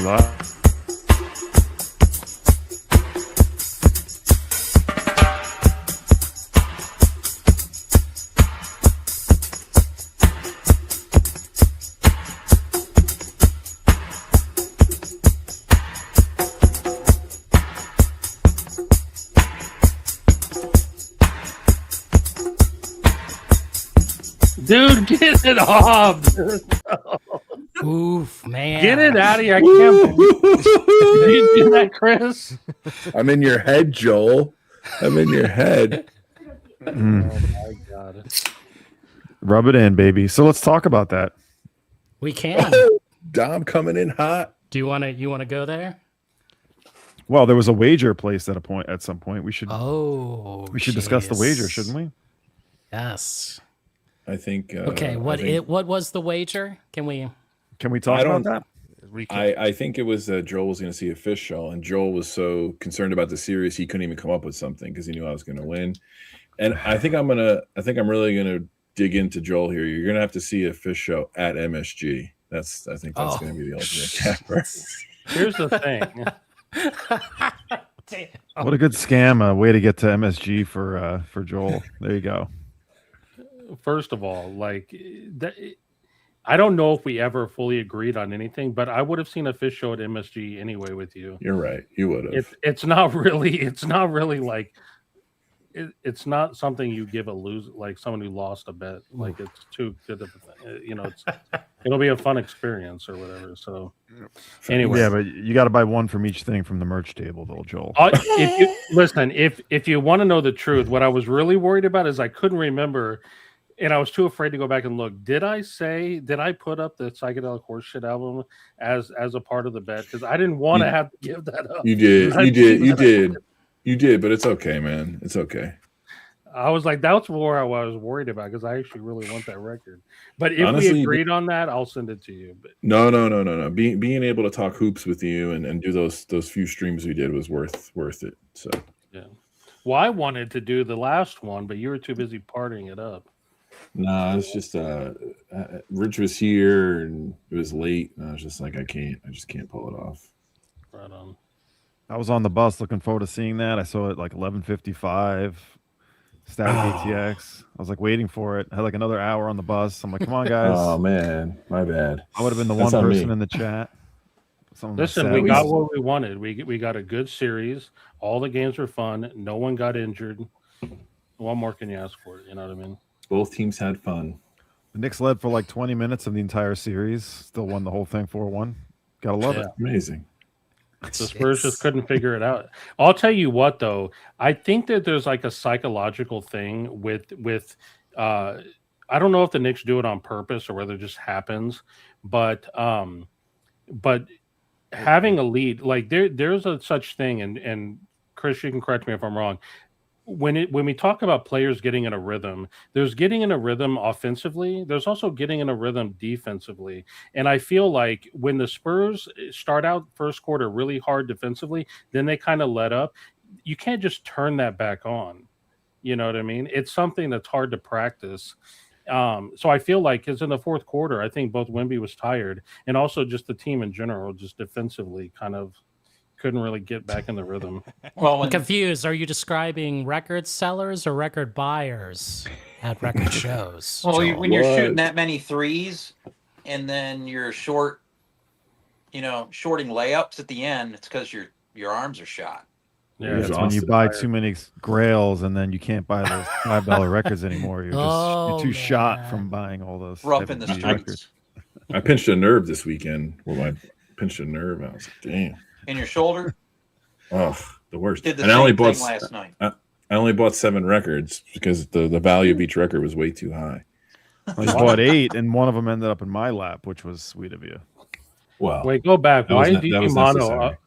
live. Dude, get it off. Oof, man. Get it out of here. I can't believe you do that, Chris. I'm in your head, Joel. I'm in your head. Oh, my God. Rub it in, baby. So let's talk about that. We can. Oh, Dom coming in hot. Do you want to go there? Well, there was a wager placed at some point. We should discuss the wager, jeez. shouldn't we? Yes. I think. Okay. What was the wager? Can we talk about that? I think it was Joel was going to see a fish show, and Joel was so concerned about the series he couldn't even come up with something because he knew I was going to win. And I think I'm really gonna dig into Joel here. You're gonna have to see a fish show at MSG. I think that's gonna be the ultimate capper. Here's the thing. What a good scam way to get to MSG for Joel. There you go. First of all, I don't know if we ever fully agreed on anything, but I would have seen a fish show at MSG anyway with you. You're right. You would have. It's not really like it's not something you give a lose, like someone who lost a bet. Like it's too good of a thing. It'll be a fun experience or whatever. So anyway, yeah, but you got to buy one from each thing from the merch table, though, Joel. If you want to know the truth, what I was really worried about is I couldn't remember. And I was too afraid to go back and look. Did I put up the Psychedelic Horseshit album as a part of the bet? Because I didn't want to have to give that up. You did, but it's okay, man. It's okay. I was like, that's more what I was worried about because I actually really want that record. But if Honestly, we agreed on that, I'll send it to you. But no. Being able to talk hoops with you and do those few streams we did was worth it. So yeah. Well, I wanted to do the last one, but you were too busy partying it up. No, it's just Rich was here and it was late, and I was just like, I just can't pull it off. Right on. I was on the bus looking forward to seeing that. I saw it like 11:55. Static ATX. I was like waiting for it. I had like another hour on the bus. I'm like, come on, guys. Oh man, my bad. I would have been the one person in the chat. Listen, we got what we wanted. We got a good series. All the games were fun. No one got injured. What more can you ask for? You know what I mean? Both teams had fun. The Knicks led for like 20 minutes of the entire series. Still won the whole thing 4-1. Gotta love it. Amazing. The Spurs just couldn't figure it out. I'll tell you what, though. I think that there's like a psychological thing with I don't know if the Knicks do it on purpose or whether it just happens, but having a lead, like there's a such thing, and Chris, you can correct me if I'm wrong. When we talk about players getting in a rhythm, there's getting in a rhythm offensively. There's also getting in a rhythm defensively. And I feel like when the Spurs start out first quarter really hard defensively, then they kind of let up. You can't just turn that back on. You know what I mean? It's something that's hard to practice. So I feel like because in the fourth quarter, I think both Wemby was tired and also just the team in general, just defensively kind of couldn't really get back in the rhythm. Well, I'm confused. Are you describing record sellers or record buyers at record shows? Well, when you're shooting that many threes and then you're shorting layups at the end, it's because your arms are shot. Yeah, it's when you buy too many grails and then you can't buy those $5 records anymore. You're too shot from buying all those. Rough in the streets. I pinched a nerve this weekend. Well, I pinched a nerve. I was like, damn. In your shoulder? Oh, the worst. Did the same thing last night. I only bought 7 records because the value of each record was way too high. I bought 8, and one of them ended up in my lap, which was sweet of you. Well, wait, go back. Why is DiMano?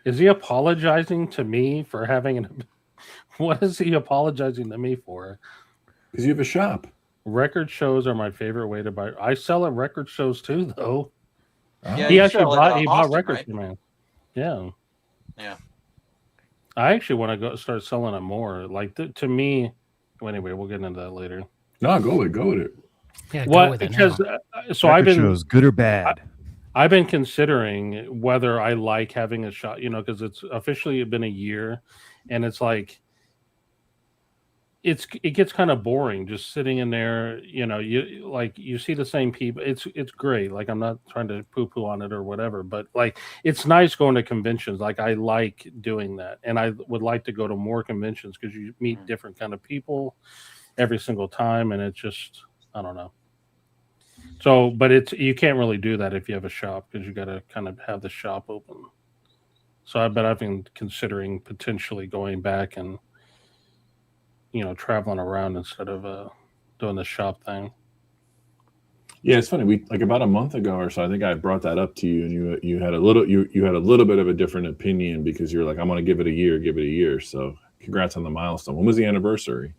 Is he apologizing to me for having what is he apologizing to me for? Because you have a shop. Record shows are my favorite way to buy. I sell at record shows too, though. Yeah, he actually bought records, man. Yeah. Yeah. I actually want to go start selling it more. Like to me, well, anyway, we'll get into that later. No, go with it. Yeah, what? Because so I've been shows, good or bad. I've been considering whether I like having a shop, because it's officially been a year, and it's like it gets kind of boring just sitting in there. You see the same people. It's great. Like, I'm not trying to poo poo on it or whatever, but like it's nice going to conventions. Like, I like doing that, and I would like to go to more conventions because you meet different kind of people every single time, and it's just, I don't know. So, but you can't really do that if you have a shop because you got to kind of have the shop open. So I've been considering potentially going back and traveling around instead of doing the shop thing. Yeah, it's funny. We like about a month ago or so, I think I brought that up to you, and you had a little bit of a different opinion because you're like, I'm going to give it a year. So congrats on the milestone. When was the anniversary?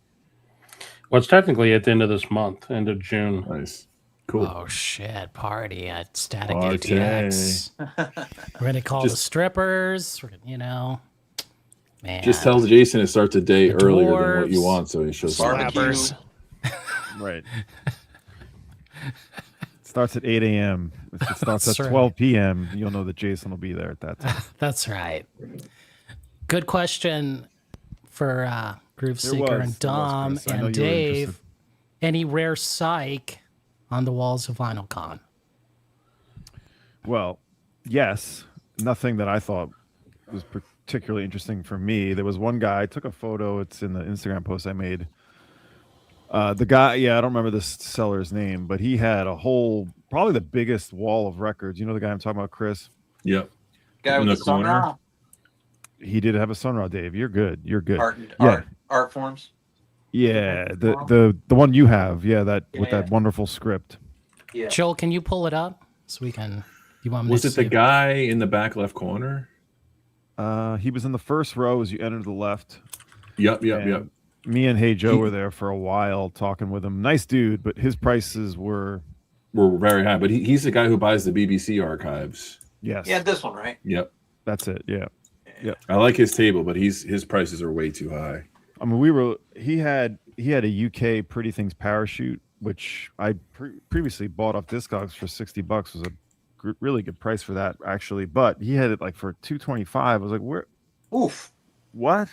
Well, it's technically at the end of this month, end of June. Nice. Cool. Oh shit! Party at Static Party. ATX. We're gonna call the strippers. Man. Just tell Jason it starts a day The earlier than what dwarves, you want, so he shows up. Barbecue. Right. It starts at 8 a.m. If it starts That's at right. 12 p.m., you'll know that Jason will be there at that time. That's right. Good question for Groove There Seeker was, and there was, Dom Chris. I know and you were Dave. interested. Any rare psych on the walls of VinylCon? Well, yes. Nothing that I thought was particularly interesting for me. There was one guy, I took a photo. It's in the Instagram post I made. The guy, I don't remember this seller's name, but he had probably the biggest wall of records. You know the guy I'm talking about, Chris? Yep. Guy In with the the sun corner? raw. He did have a Sun Ra, Dave. You're good. Art forms. Yeah, the one you have, with Yeah. that wonderful script. Yeah. Joel, can you pull it up so we can? You want me Was to it the see guy in the back left corner? He was in the first row as you entered the left. Yep. And me and Hey Joe were there for a while talking with him. Nice dude, but his prices were We're very high, but he's the guy who buys the BBC archives. yes. Yeah, this one, right? Yep. That's it. Yeah. I like his table, but his prices are way too high. I mean, he had a UK Pretty Things parachute, which I previously bought off Discogs for $60. Was a really good price for that, actually. But he had it like for $225. I was like, where? Oof. What?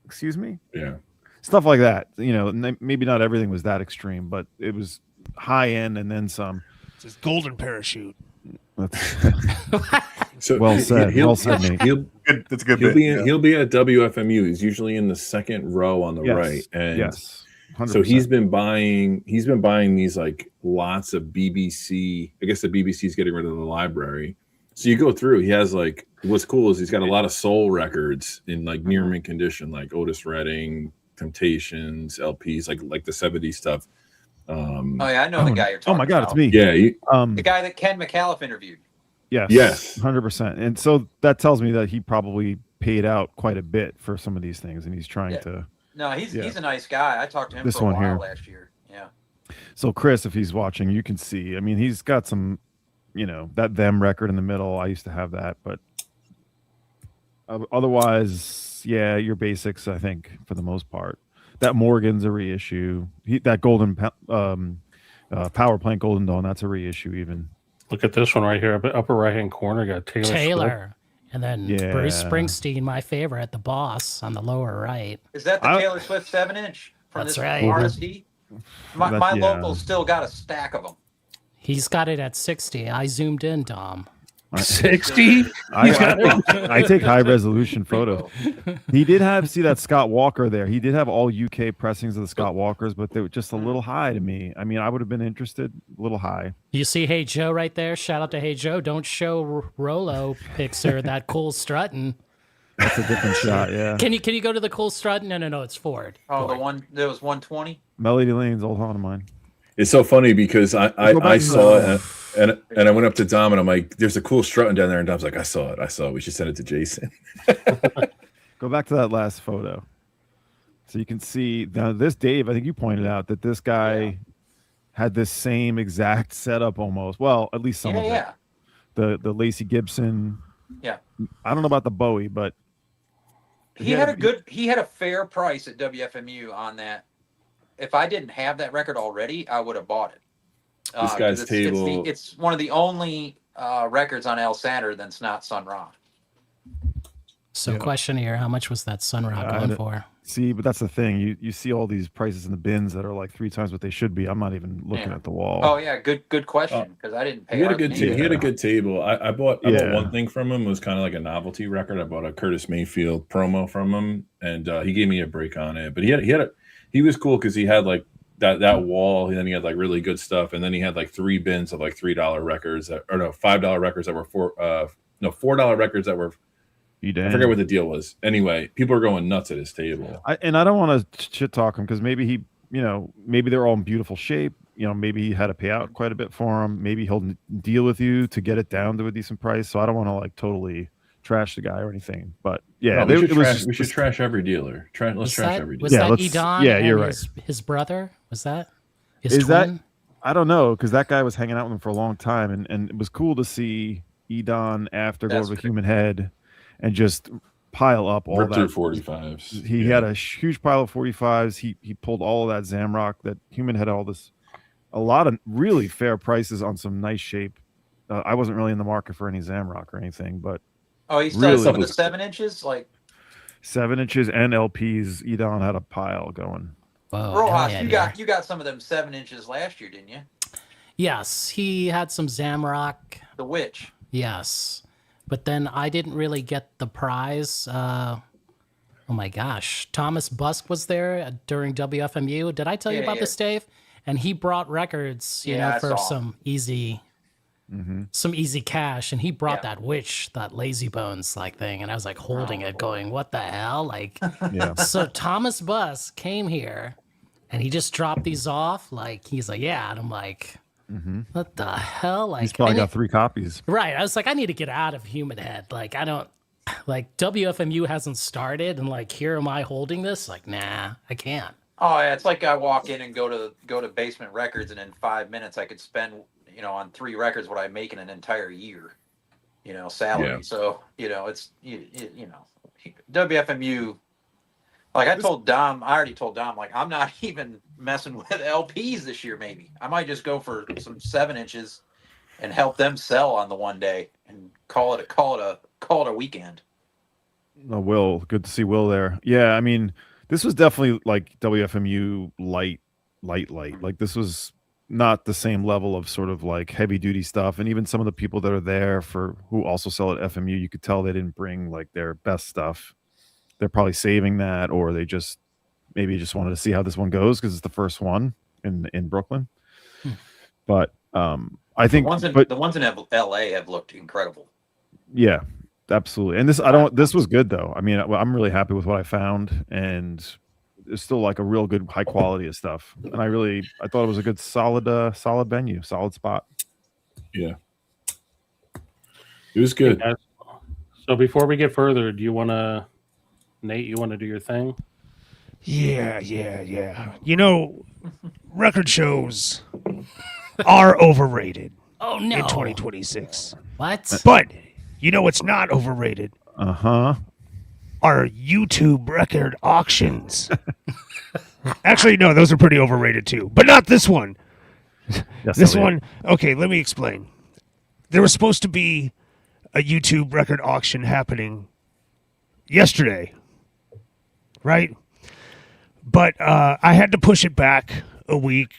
Excuse me? Yeah. Stuff like that. Maybe not everything was that extreme, but it was high end and then some. It's his golden parachute. So Well said. Well said, Nate. Good. That's a good. He'll bit, be yeah. he'll be at WFMU. He's usually in the second row on the Yes. right, and Yes. 100%. so he's been buying these like lots of BBC. I guess the BBC's getting rid of the library. So you go through. He has like what's cool is he's got a lot of soul records in like near mint condition, like Otis Redding, Temptations, LPs, like the 70s stuff. Oh yeah, I know the guy you're talking Oh my God, about. it's me. Yeah, The guy that Ken McAuliffe interviewed. Yes. 100%. And so that tells me that he probably paid out quite a bit for some of these things, and he's trying Yeah. to. No, he's a nice guy. I talked to him This for a one while here. last year. Yeah. So Chris, if he's watching, you can see. I mean, he's got some, that Them record in the middle. I used to have that, but otherwise, yeah, your basics. I think for the most part, that Morgan's a reissue. That Golden Power Plant Golden Dawn, that's a reissue even. Look at this one right here, upper right hand corner. Got Taylor, and then Yeah. Bruce Springsteen, my favorite, the boss on the lower right. Is that the Taylor Swift 7-inch from That's this right. RSD? My Yeah. local's still got a stack of them. He's got it at 60. I zoomed in, Dom. 60. I take high resolution photos. He did see that Scott Walker there. He did have all UK pressings of the Scott Walkers, but they were just a little high to me. I mean, I would have been interested, a little high. You see Hey Joe right there? Shout out to Hey Joe. Don't show Rolo Pixar that cool strutting. That's a different shot, yeah. Can you go to the cool strutting? No, it's Ford. Oh, Ford. the one that was 120. Melody Lane's old haunt of mine. it's so funny because I saw it and I went up to Dom and I'm like, "There's a cool strutting down there," and Dom's like, "I saw it. We should send it to Jason." Go back to that last photo. So you can see now this Dave, I think you pointed out that this guy had this same exact setup almost. Well, at least some of it. Yeah. The Lacey Gibson. Yeah. I don't know about the Bowie, but He had a fair price at WFMU on that. If I didn't have that record already, I would have bought it. This guy's table. It's one of the only records on El Sander that's not Sun Ra. So, Yeah. question here: how much was that Sun Ra I going don't- for? See, but that's the thing. You see all these prices in the bins that are like 3 times what they should be. I'm not even looking Yeah. at the wall. Oh yeah, good question because I didn't pay. He had a hardly good any he had a attention. good table. I bought Yeah. one thing from him. It was kind of like a novelty record. I bought a Curtis Mayfield promo from him, and he gave me a break on it. But he was cool because he had like that wall, and then he had like really good stuff, and then he had like 3 bins of like $3 records $5 records that were $4 records that were. You I damn. forget what the deal was. Anyway, people are going nuts at his table. I don't want to shit talk him because maybe maybe they're all in beautiful shape. Maybe he had to pay out quite a bit for them. Maybe he'll deal with you to get it down to a decent price. So I don't want to like totally trash the guy or anything. But yeah, No, we it should trash every dealer. Let's trash every dealer. Was Yeah, that let's- Edon yeah, and you're right. his brother? Was that his Is that- twin? I don't know because that guy was hanging out with him for a long time, and it was cool to see Edon after go That's over great. Human Head and just pile up all Rip through that. 45s. He had a huge pile of 45s. He pulled all of that Zamrock. That Human had a lot of really fair prices on some nice shape. I wasn't really in the market for any Zamrock or anything, but Oh, he still Really? has some of the 7 inches. Like 7 inches and LPs, Edon had a pile going. Whoa, hell Rojas, yeah, you got some of them 7 inches last year, didn't you? Yes, he had some Zamrock. The Witch. Yes, but then I didn't really get the prize. Oh my gosh, Thomas Busk was there during WFMU. Did I tell you Yeah, about yeah. this, Dave? And he brought records, Yeah, I for saw. some easy cash, and he brought Yeah. that witch, that lazy bones like thing, and I was like holding it, going, "What the hell?" Like, Yeah. so Thomas Busk came here, and he just dropped these off. Like, he's like, "Yeah," and I'm like, "What the hell?" Like, He's probably I need- got 3 copies. Right. I was like, I need to get out of Human Head. Like, I don't, like, WFMU hasn't started, and like, here am I holding this? Like, nah, I can't. Oh yeah, it's like I walk in and go to Basement Records, and in 5 minutes I could spend on 3 records what I make in an entire year, salary. Yeah. So it's WFMU. Like I already told Dom, like I'm not even messing with LPs this year. Maybe I might just go for some 7 inches and help them sell on the one day and call it a weekend. Oh, Will, good to see Will there. Yeah, I mean, this was definitely like WFMU light. Like this was not the same level of sort of like heavy duty stuff. And even some of the people that are there who also sell at FMU, you could tell they didn't bring like their best stuff. They're probably saving that, or they maybe just wanted to see how this one goes because it's the first one in Brooklyn. But I think The ones in LA have looked incredible. yeah, absolutely. And this was good though. I mean, I'm really happy with what I found, and it's still like a real good high quality of stuff. And I thought it was a good solid venue, solid spot. Yeah. It was good. Guys, so before we get further, Nate, you want to do your thing? Yeah. Record shows are overrated Oh no! in 2026. What? But you know what's not overrated? Uh-huh. Are YouTube record auctions. Actually, no, those are pretty overrated too. But not this one. Yes, This Elliot. one, okay, let me explain. There was supposed to be a YouTube record auction happening yesterday, right? But I had to push it back a week.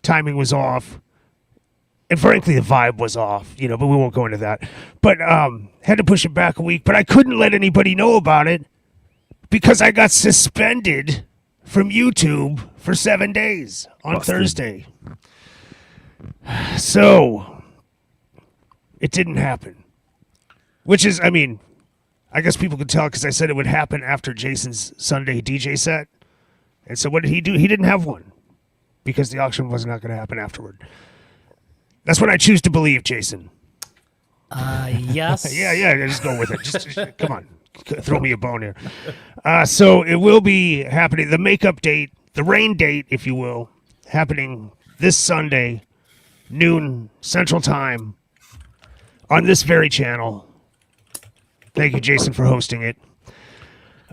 Timing was off. And frankly, the vibe was off, but we won't go into that. But had to push it back a week. But I couldn't let anybody know about it because I got suspended from YouTube for 7 days on Busted. Thursday. So it didn't happen. Which is, I guess people could tell because I said it would happen after Jason's Sunday DJ set. And so what did he do? He didn't have one because the auction was not going to happen afterward. That's what I choose to believe, Jason. Yes. Yeah, just go with it. Just come on. Throw me a bone here. So it will be happening. The makeup date, the rain date, if you will, happening this Sunday, noon Central Time, on this very channel. Thank you, Jason, for hosting it.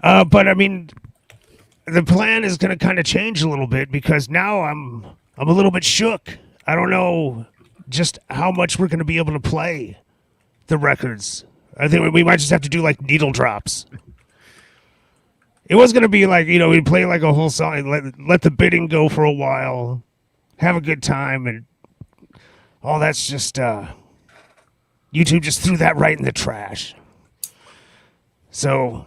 But the plan is going to kind of change a little bit because now I'm a little bit shook. I don't know just how much we're going to be able to play the records. I think we might just have to do like needle drops. It was going to be like, we'd play like a whole song and let the bidding go for a while, have a good time, and all that's just, YouTube just threw that right in the trash. So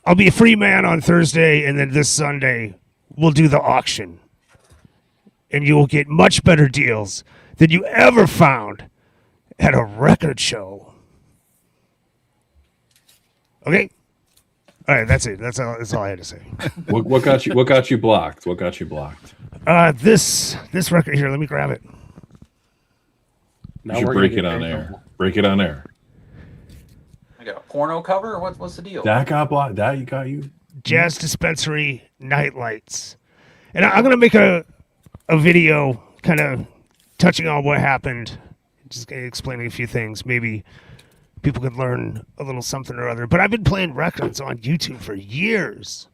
I'll be a free man on Thursday, and then this Sunday we'll do the auction. And you will get much better deals than you ever found at a record show. Okay? All right, that's it. That's all I had to say. What got you? What got you blocked? What got you blocked? This record here. Let me grab it. Now You should we're break gonna it get on air. painful. Break it on air. I got a porno cover. Or what's the deal? That got blocked. That you got you. Jazz Dispensary Night Lights, and I'm gonna make a video kind of touching on what happened, just explaining a few things. Maybe people could learn a little something or other. But I've been playing records on YouTube for years,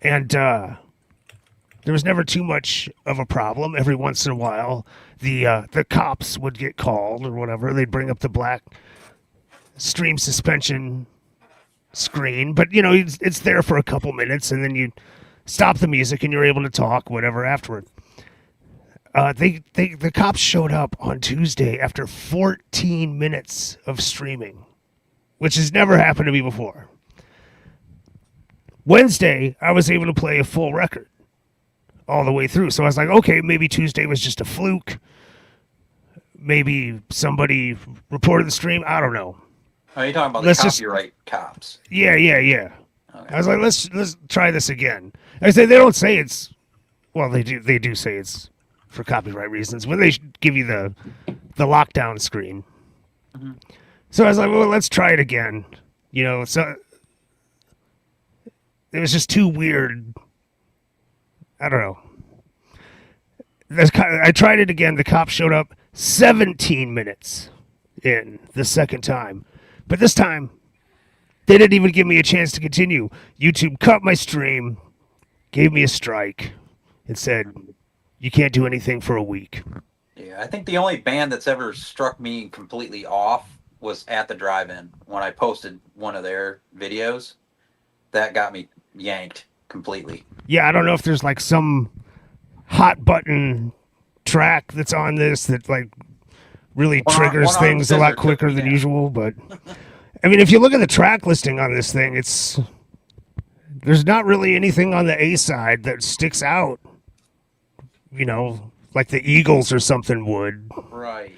and there was never too much of a problem. Every once in a while, the cops would get called or whatever. They'd bring up the black stream suspension screen, but it's there for a couple minutes, and then you stop the music and you're able to talk whatever afterward. The cops showed up on Tuesday after 14 minutes of streaming, which has never happened to me before. Wednesday, I was able to play a full record all the way through. So I was like, okay, maybe Tuesday was just a fluke. Maybe somebody reported the stream. I don't know. Oh, you're talking about Let's the just- copyright cops. Yeah. Okay. I was like, let's try this again. I say they don't say it's, well, they do say it's for copyright reasons when they give you the lockdown screen. Mm-hmm. So I was like, well, let's try it again. So it was just too weird. I don't know. I tried it again. The cops showed up 17 minutes in the second time. But this time, they didn't even give me a chance to continue. YouTube cut my stream, gave me a strike, and said, you can't do anything for a week. Yeah, I think the only band that's ever struck me completely off was At the Drive-In. When I posted one of their videos, that got me yanked completely. Yeah, I don't know if there's like some hot button track that's on this that like really triggers one things a arm lot scissor quicker took me than down. usual, but I mean, if you look at the track listing on this thing, there's not really anything on the A side that sticks out, like the Eagles or something would. Right.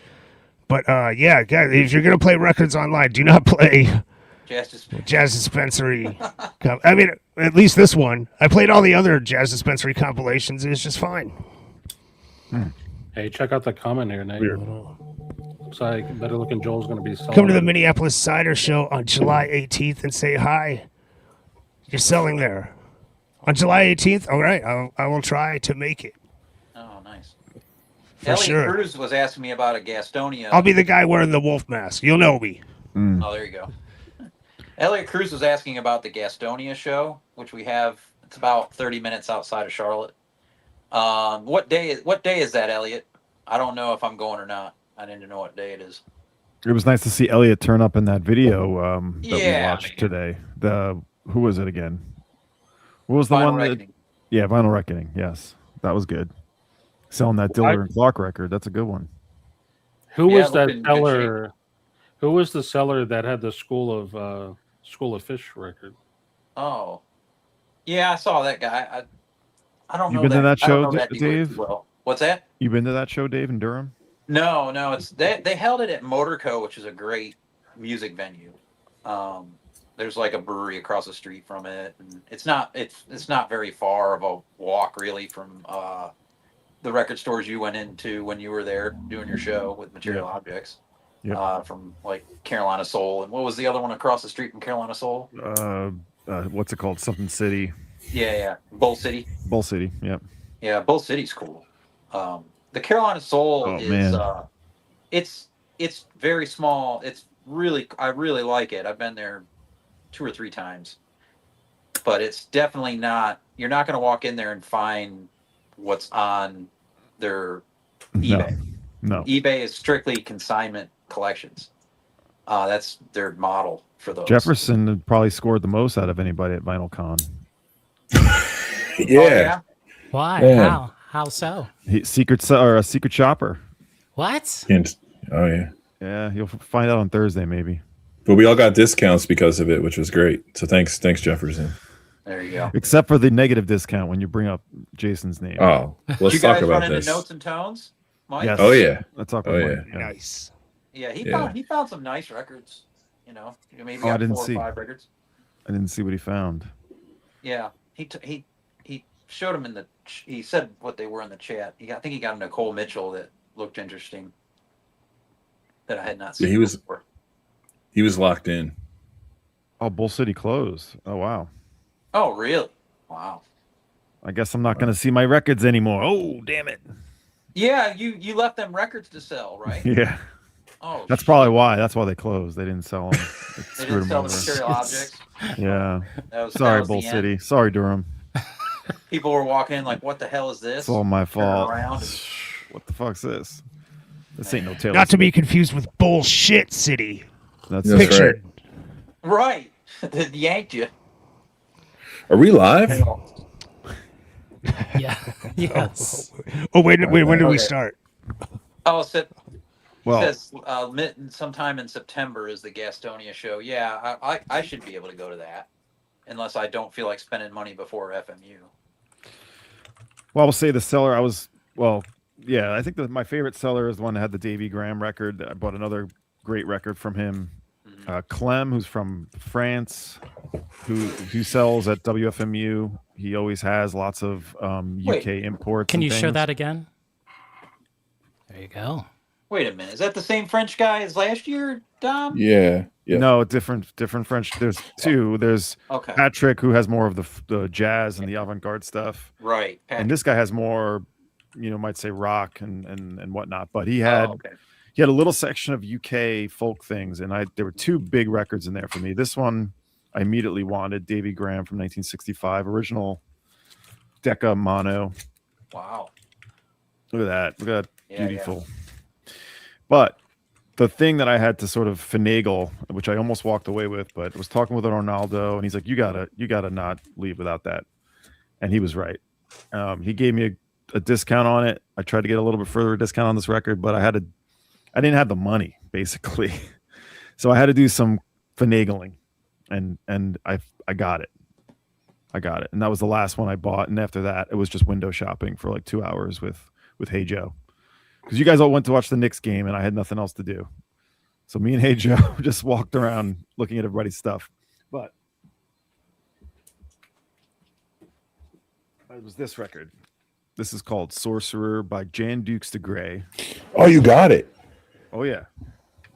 But yeah, guys, if you're gonna play records online, do not play Jazz Dispensary. I mean, at least this one. I played all the other Jazz Dispensary compilations. It's just fine. Hey, check out the comment here, Nate. Looks like better looking Joel's going to be selling. Come to the Minneapolis Cider Show on July 18th and say hi. You're selling there on July 18th. All right, I will try to make it. Oh, nice. For Elliot sure. Cruz was asking me about a Gastonia. I'll be the guy wearing the wolf mask. You'll know me. Oh, there you go. Elliot Cruz was asking about the Gastonia show, which we have. It's about 30 minutes outside of Charlotte. What day is that, Elliot? I don't know if I'm going or not. I didn't know what day it is. It was nice to see Elliot turn up in that video that we Yeah, watched man. today. Who was it again? What was the Final one? That, Reckoning. yeah, Vinyl Reckoning. Yes, that was good. Selling that Diller and Clark record. That's a good one. Who Yeah, was that looking good seller? Who was the seller that had the School of Fish record? Oh, yeah, I saw that guy. I don't know. You been to that I don't show, know that dude Dave? Well, what's that? You been to that show, Dave, in Durham? No, it's they held it at Motorco, which is a great music venue. There's like a brewery across the street from it, and it's not very far of a walk really from the record stores you went into when you were there doing your show with Material Objects. Yep. From like Carolina Soul, and what was the other one across the street from Carolina Soul? What's it called? Something City. Yeah, Bull City. Bull City. Yep. Yeah, Bull City's cool. The Carolina Soul is man. It's very small. I really like it. I've been there 2 or 3 times, but it's definitely not. You're not going to walk in there and find what's on their No, eBay. no. eBay is strictly consignment collections. That's their model for those. Jefferson probably scored the most out of anybody at VinylCon. Oh, Yeah. Why? Man. How so? A secret shopper. What? And, oh yeah. Yeah, you'll find out on Thursday maybe. But we all got discounts because of it, which was great. So thanks Jefferson. There you go. Except for the negative discount when you bring up Jason's name. Oh, Did let's you talk guys about run this. into Notes and Tones, Mike? Yes. Oh yeah. Let's talk Oh, about yeah. Mike. Yeah. Nice. Yeah, Yeah. he found some nice records. You know, maybe Oh, I got didn't 4 see. or 5 records. I didn't see what he found. Yeah, he showed them he said what they were in the chat. I think he got a Nicole Mitchell that looked interesting that I had not seen. Yeah, before. he was locked in. Oh, Bull City closed. Oh wow. Oh, really? Wow. I guess I'm not going to see my records anymore. Oh, damn it. Yeah, you left them records to sell, right? Yeah. Oh, That's probably why. That's why they closed. They didn't sell them. they didn't sell the material objects. Yeah. That was, Sorry, that was Bull the end. City. Sorry, Durham. People were walking in like, "What the hell is this?" It's all my fault. around What the fuck's this? This ain't no Taylor Not to Swift. be confused with Bullshit City. That's That's Pictured. Right, they yanked you. Are we live? Yeah. Yes. Oh, when did we Okay. start? Oh, so Well, says sometime in September is the Gastonia show. Yeah, I should be able to go to that, unless I don't feel like spending money before FMU. Well, I'll say the seller. Yeah, I think that my favorite seller is the one that had the Davy Graham record. I bought another great record from him. Clem, who's from France, who sells at WFMU. He always has lots of UK imports. Can and you show things. that again? There you go. Wait a minute, is that the same French guy as last year, Dom? Yeah. Yeah. No, different French. There's two. There's Okay, Patrick, who has more of the jazz and the avant-garde stuff, right. and this guy has more, might say rock and whatnot. But he had okay. he had a little section of UK folk things, and there were 2 big records in there for me. This one I immediately wanted, Davy Graham from 1965, original Decca mono. Wow. Look at that, Yeah, beautiful. But the thing that I had to sort of finagle, which I almost walked away with, but was talking with Arnaldo, and he's like, you gotta not leave without that. And he was right. He gave me a discount on it. I tried to get a little bit further discount on this record, but I didn't have the money, basically. So I had to do some finagling, and I got it. And that was the last one I bought. And after that, it was just window shopping for like 2 hours with Hey Joe. Because you guys all went to watch the Knicks game and I had nothing else to do. So me and Hey Joe just walked around looking at everybody's stuff. But it was this record. This is called Sorcerer by Jan Dukes de Grey. Oh, you got it. Oh, yeah.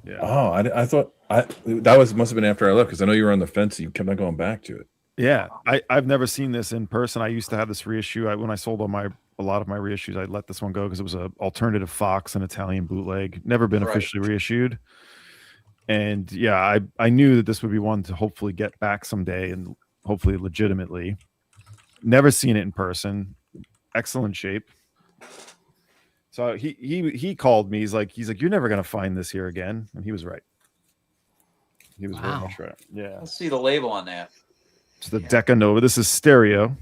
Yeah. Oh, I thought that must have been after I left, because I know you were on the fence. You kept on going back to it. Yeah. I've never seen this in person. I used to have this reissue. When I sold a lot of my reissues, I let this one go because it was an alternative Fox, an Italian bootleg, never been officially reissued. And yeah, I knew that this would be one to hopefully get back someday, and hopefully legitimately. Never seen it in person. Excellent shape. So he called me. He's like, you're never gonna find this here again, and he was right. He was very much right. Yeah. Let's see the label on that. It's the Decca Nova. This is stereo.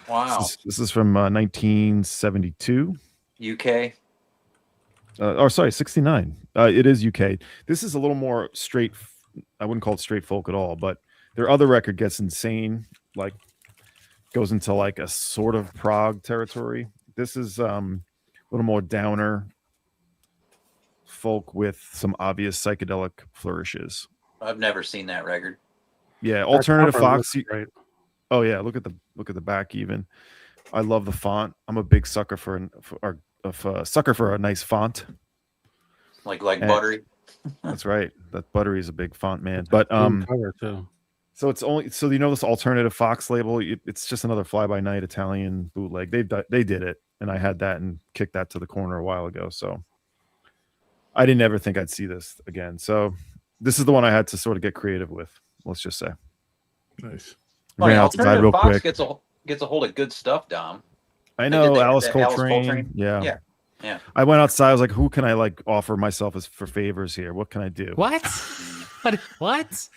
Wow. This is from 1972. UK. Sorry, 69. It is UK. This is a little more straight. I wouldn't call it straight folk at all, but their other record gets insane. Like, goes into like a sort of prog territory. This is a little more downer folk with some obvious psychedelic flourishes. I've never seen that record. Yeah, alternative cover Fox. looks great. Oh yeah, look at the back even. I love the font. I'm a big sucker for a nice font. Like Buttery. That's right. That Buttery is a big font man. But Cover too. so it's only this alternative Fox label. It's just another fly by night Italian bootleg. They did it, and I had that and kicked that to the corner a while ago. So I didn't ever think I'd see this again. So this is the one I had to sort of get creative with. Let's just say. Nice. Ran outside real Fox quick. gets a hold of good stuff, Dom. I They know did Alice that Alice Coltrane. Coltrane. Yeah. Yeah. Yeah. I went outside. I was like, who can I like offer myself as for favors here? What can I do? What? What?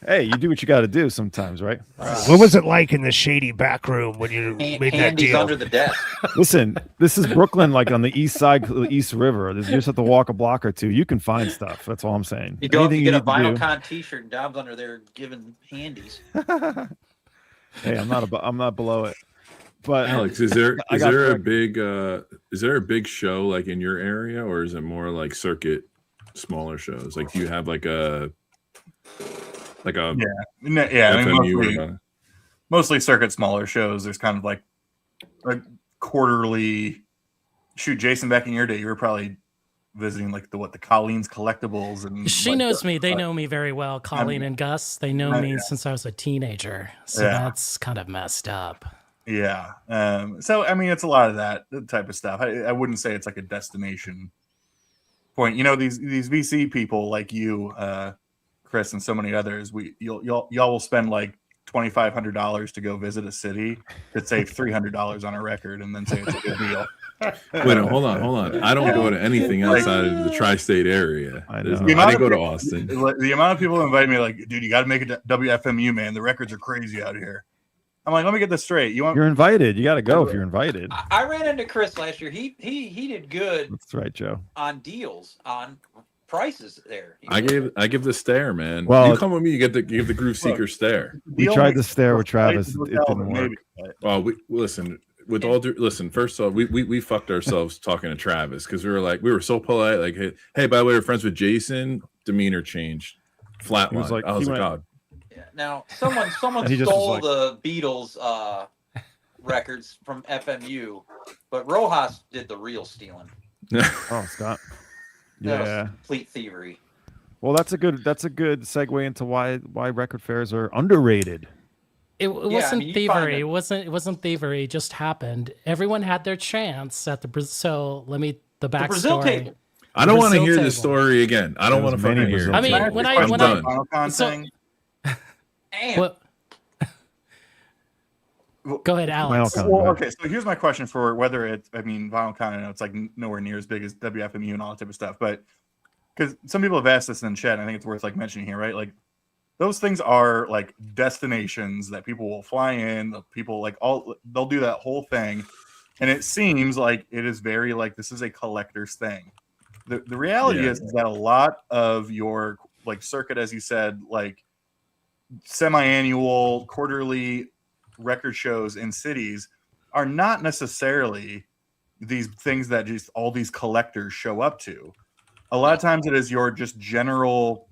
Hey, you do what you got to do sometimes, right? What was it like in the shady back room when you made that Handy's deal? under the desk. Listen, this is Brooklyn, like on the east side, the East River. You just have to walk a block or two. You can find stuff. That's all I'm saying. You go, Anything you get a need to do. VinylCon T-shirt, and Dom's under there giving handies. Hey, I'm not below it. But Alex, is there I is got there a corrected. big show like in your area, or is it more like circuit smaller shows? Like, do you have like a Yeah, I mean, FMU or mostly circuit smaller shows. There's kind of like a quarterly. Shoot, Jason, back in your day, you were probably visiting like the Colleen's collectibles, and She like, knows me. They know me very well. Colleen and Gus, they know me since I was a teenager. So that's kind of messed up. Yeah. So I mean, it's a lot of that type of stuff. I wouldn't say it's like a destination point. You know, these VC people like you, Chris, and so many others. Y'all will spend like $2,500 to go visit a city to save $300 on a record, and then say it's a good deal. Wait, hold on. I don't go to anything outside of the tri-state area. I know. I didn't go to Austin. The amount of people who invite me, like, dude, you got to make a WFMU, man. The records are crazy out here. I'm like, let me get this straight. You're invited. You got to go if you're invited. I ran into Chris last year. He did good That's right, Joe. on deals on prices there. I give the stare, man. Well, you come with me, you get the Groove Seeker stare. We tried to stare with Travis. It didn't work. Well, listen. With all due, listen. First off, we fucked ourselves talking to Travis because we were so polite. Like, hey, by the way, we're friends with Jason. Demeanor changed, flatline. like, I was like, God. Yeah. Now, someone He just stole was like- the Beatles records from FMU, but Rojas did the real stealing. Oh, Scott. That was Yeah. complete thievery. Well, that's a good segue into why record fairs are underrated. It wasn't you find thievery. it. It wasn't thievery. It just happened. Everyone had their chance at the Brazil. So the Brazil backstory. table. I don't want to Brazil hear table. this story again. I don't There want was to many fucking hear. Brazil it. I mean, tables. when I'm done. VinylCon So- thing. Damn. What? Go ahead, Alex. VinylCon. Well, okay, so here's my question for whether it's, I mean, VinylCon, I know it's like nowhere near as big as WFMU and all that type of stuff, but because some people have asked this in chat, and I think it's worth like mentioning here, right? Like, those things are like destinations that people will fly in, they'll do that whole thing. And it seems like it is very like this is a collector's thing. The reality is that a lot of your like circuit, as you said, like semi-annual, quarterly record shows in cities are not necessarily these things that just all these collectors show up to. A lot of times it is your just general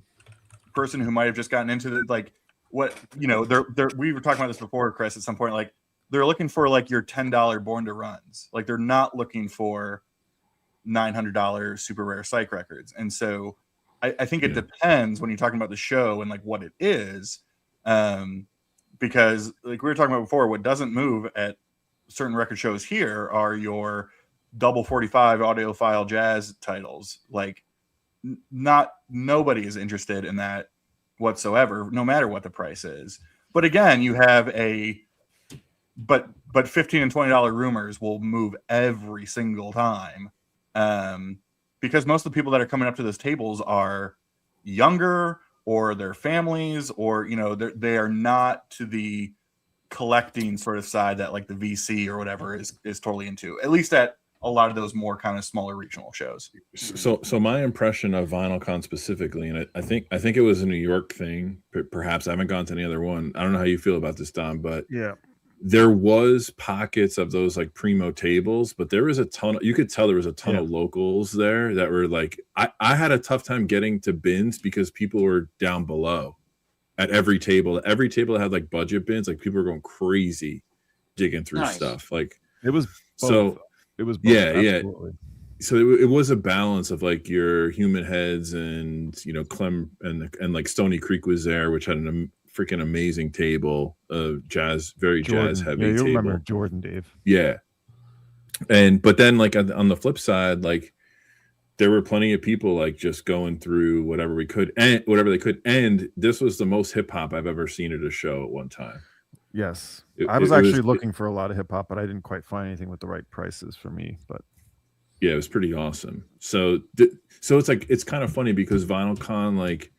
person who might have just gotten into the, like, what, you know, they're we were talking about this before, Chris, at some point, like they're looking for like your $10 Born to Runs. Like, they're not looking for $900 super rare psych records. And so I think it depends when you're talking about the show and like what it is. Because like we were talking about before, what doesn't move at certain record shows here are your double 45 audiophile jazz titles. Like, nobody is interested in that whatsoever, no matter what the price is. But again, you have but $15 and $20 rumors will move every single time, because most of the people that are coming up to those tables are younger, or their families, or, you know, they are not to the collecting sort of side that like the VC or whatever is totally into, at least at a lot of those more kind of smaller regional shows. So my impression of VinylCon specifically, and I think it was a New York thing. Perhaps I haven't gone to any other one. I don't know how you feel about this, Dom, but Yeah. there was pockets of those like primo tables, but there was a ton. You could tell there was a ton of locals there that were like, I had a tough time getting to bins because people were down below at every table. Every table that had like budget bins, like people were going crazy digging through stuff. Like, It was both. so. It was both, absolutely. So it was a balance of like your Human Heads and, you know, Clem and like Stony Creek was there, which had a freaking amazing table of jazz, very Jordan. jazz heavy Yeah, you table. remember Jordan, Dave. Yeah. But then like on the flip side, like there were plenty of people like just going through whatever they could. And this was the most hip hop I've ever seen at a show at one time. Yes. It- I was it was- actually looking for a lot of hip hop, but I didn't quite find anything with the right prices for me. But Yeah, it was pretty awesome. So so it's like it's kind of funny because VinylCon, like,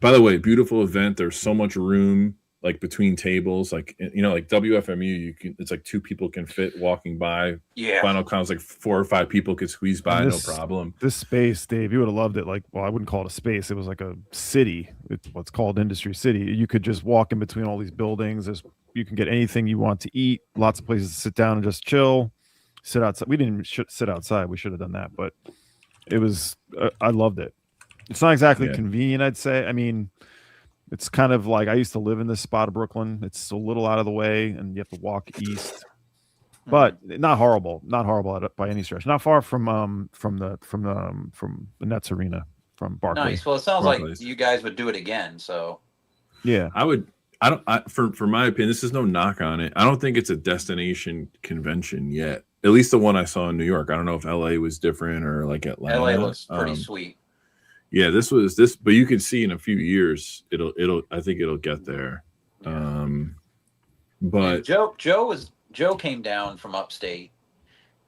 by the way, beautiful event. There's so much room like between tables, like like WFMU, you can it's like 2 people can fit walking by. Yeah. VinylCon's like 4 or 5 people could squeeze by, no problem. This space, Dave, you would have loved it. Like, well, I wouldn't call it a space. It was like a city. It's what's called Industry City. You could just walk in between all these buildings. You can get anything you want to eat. Lots of places to sit down and just chill. Sit outside. We didn't sit outside. We should have done that, but it was. I loved it. It's not exactly convenient, I'd say. I mean, it's kind of like I used to live in this spot of Brooklyn. It's a little out of the way, and you have to walk east. But not horrible, by any stretch. Not far from the Nets arena from Barclays. Nice. Well, it sounds like you guys would do it again. So yeah, I would. For my opinion, this is no knock on it. I don't think it's a destination convention yet. At least the one I saw in New York. I don't know if LA was different or like Atlanta. LA looks pretty sweet. Yeah, this, but you can see in a few years I think it'll get there. Yeah. But Joe came down from upstate,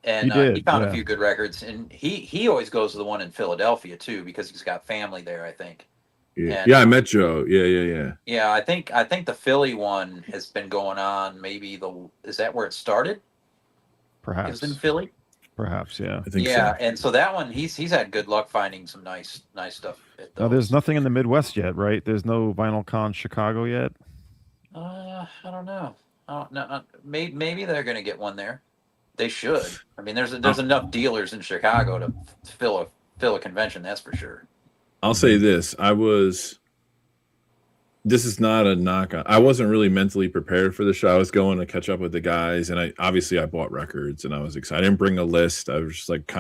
and he found a few good records, and he always goes to the one in Philadelphia too because he's got family there, I think. Yeah, I met Joe. Yeah. Yeah, I think the Philly one has been going on. Maybe is that where it started? Perhaps it was in Philly. Perhaps, yeah. I think yeah, so. And so that one, he's had good luck finding some nice stuff. Now, there's nothing in the Midwest yet, right? There's no VinylCon Chicago yet. I don't know. No, maybe they're going to get one there. They should. I mean, there's enough dealers in Chicago to fill a convention. That's for sure. I'll say this: this is not a knock on. I wasn't really mentally prepared for the show. I was going to catch up with the guys, and I bought records, and I was excited. I didn't bring a list. I was just like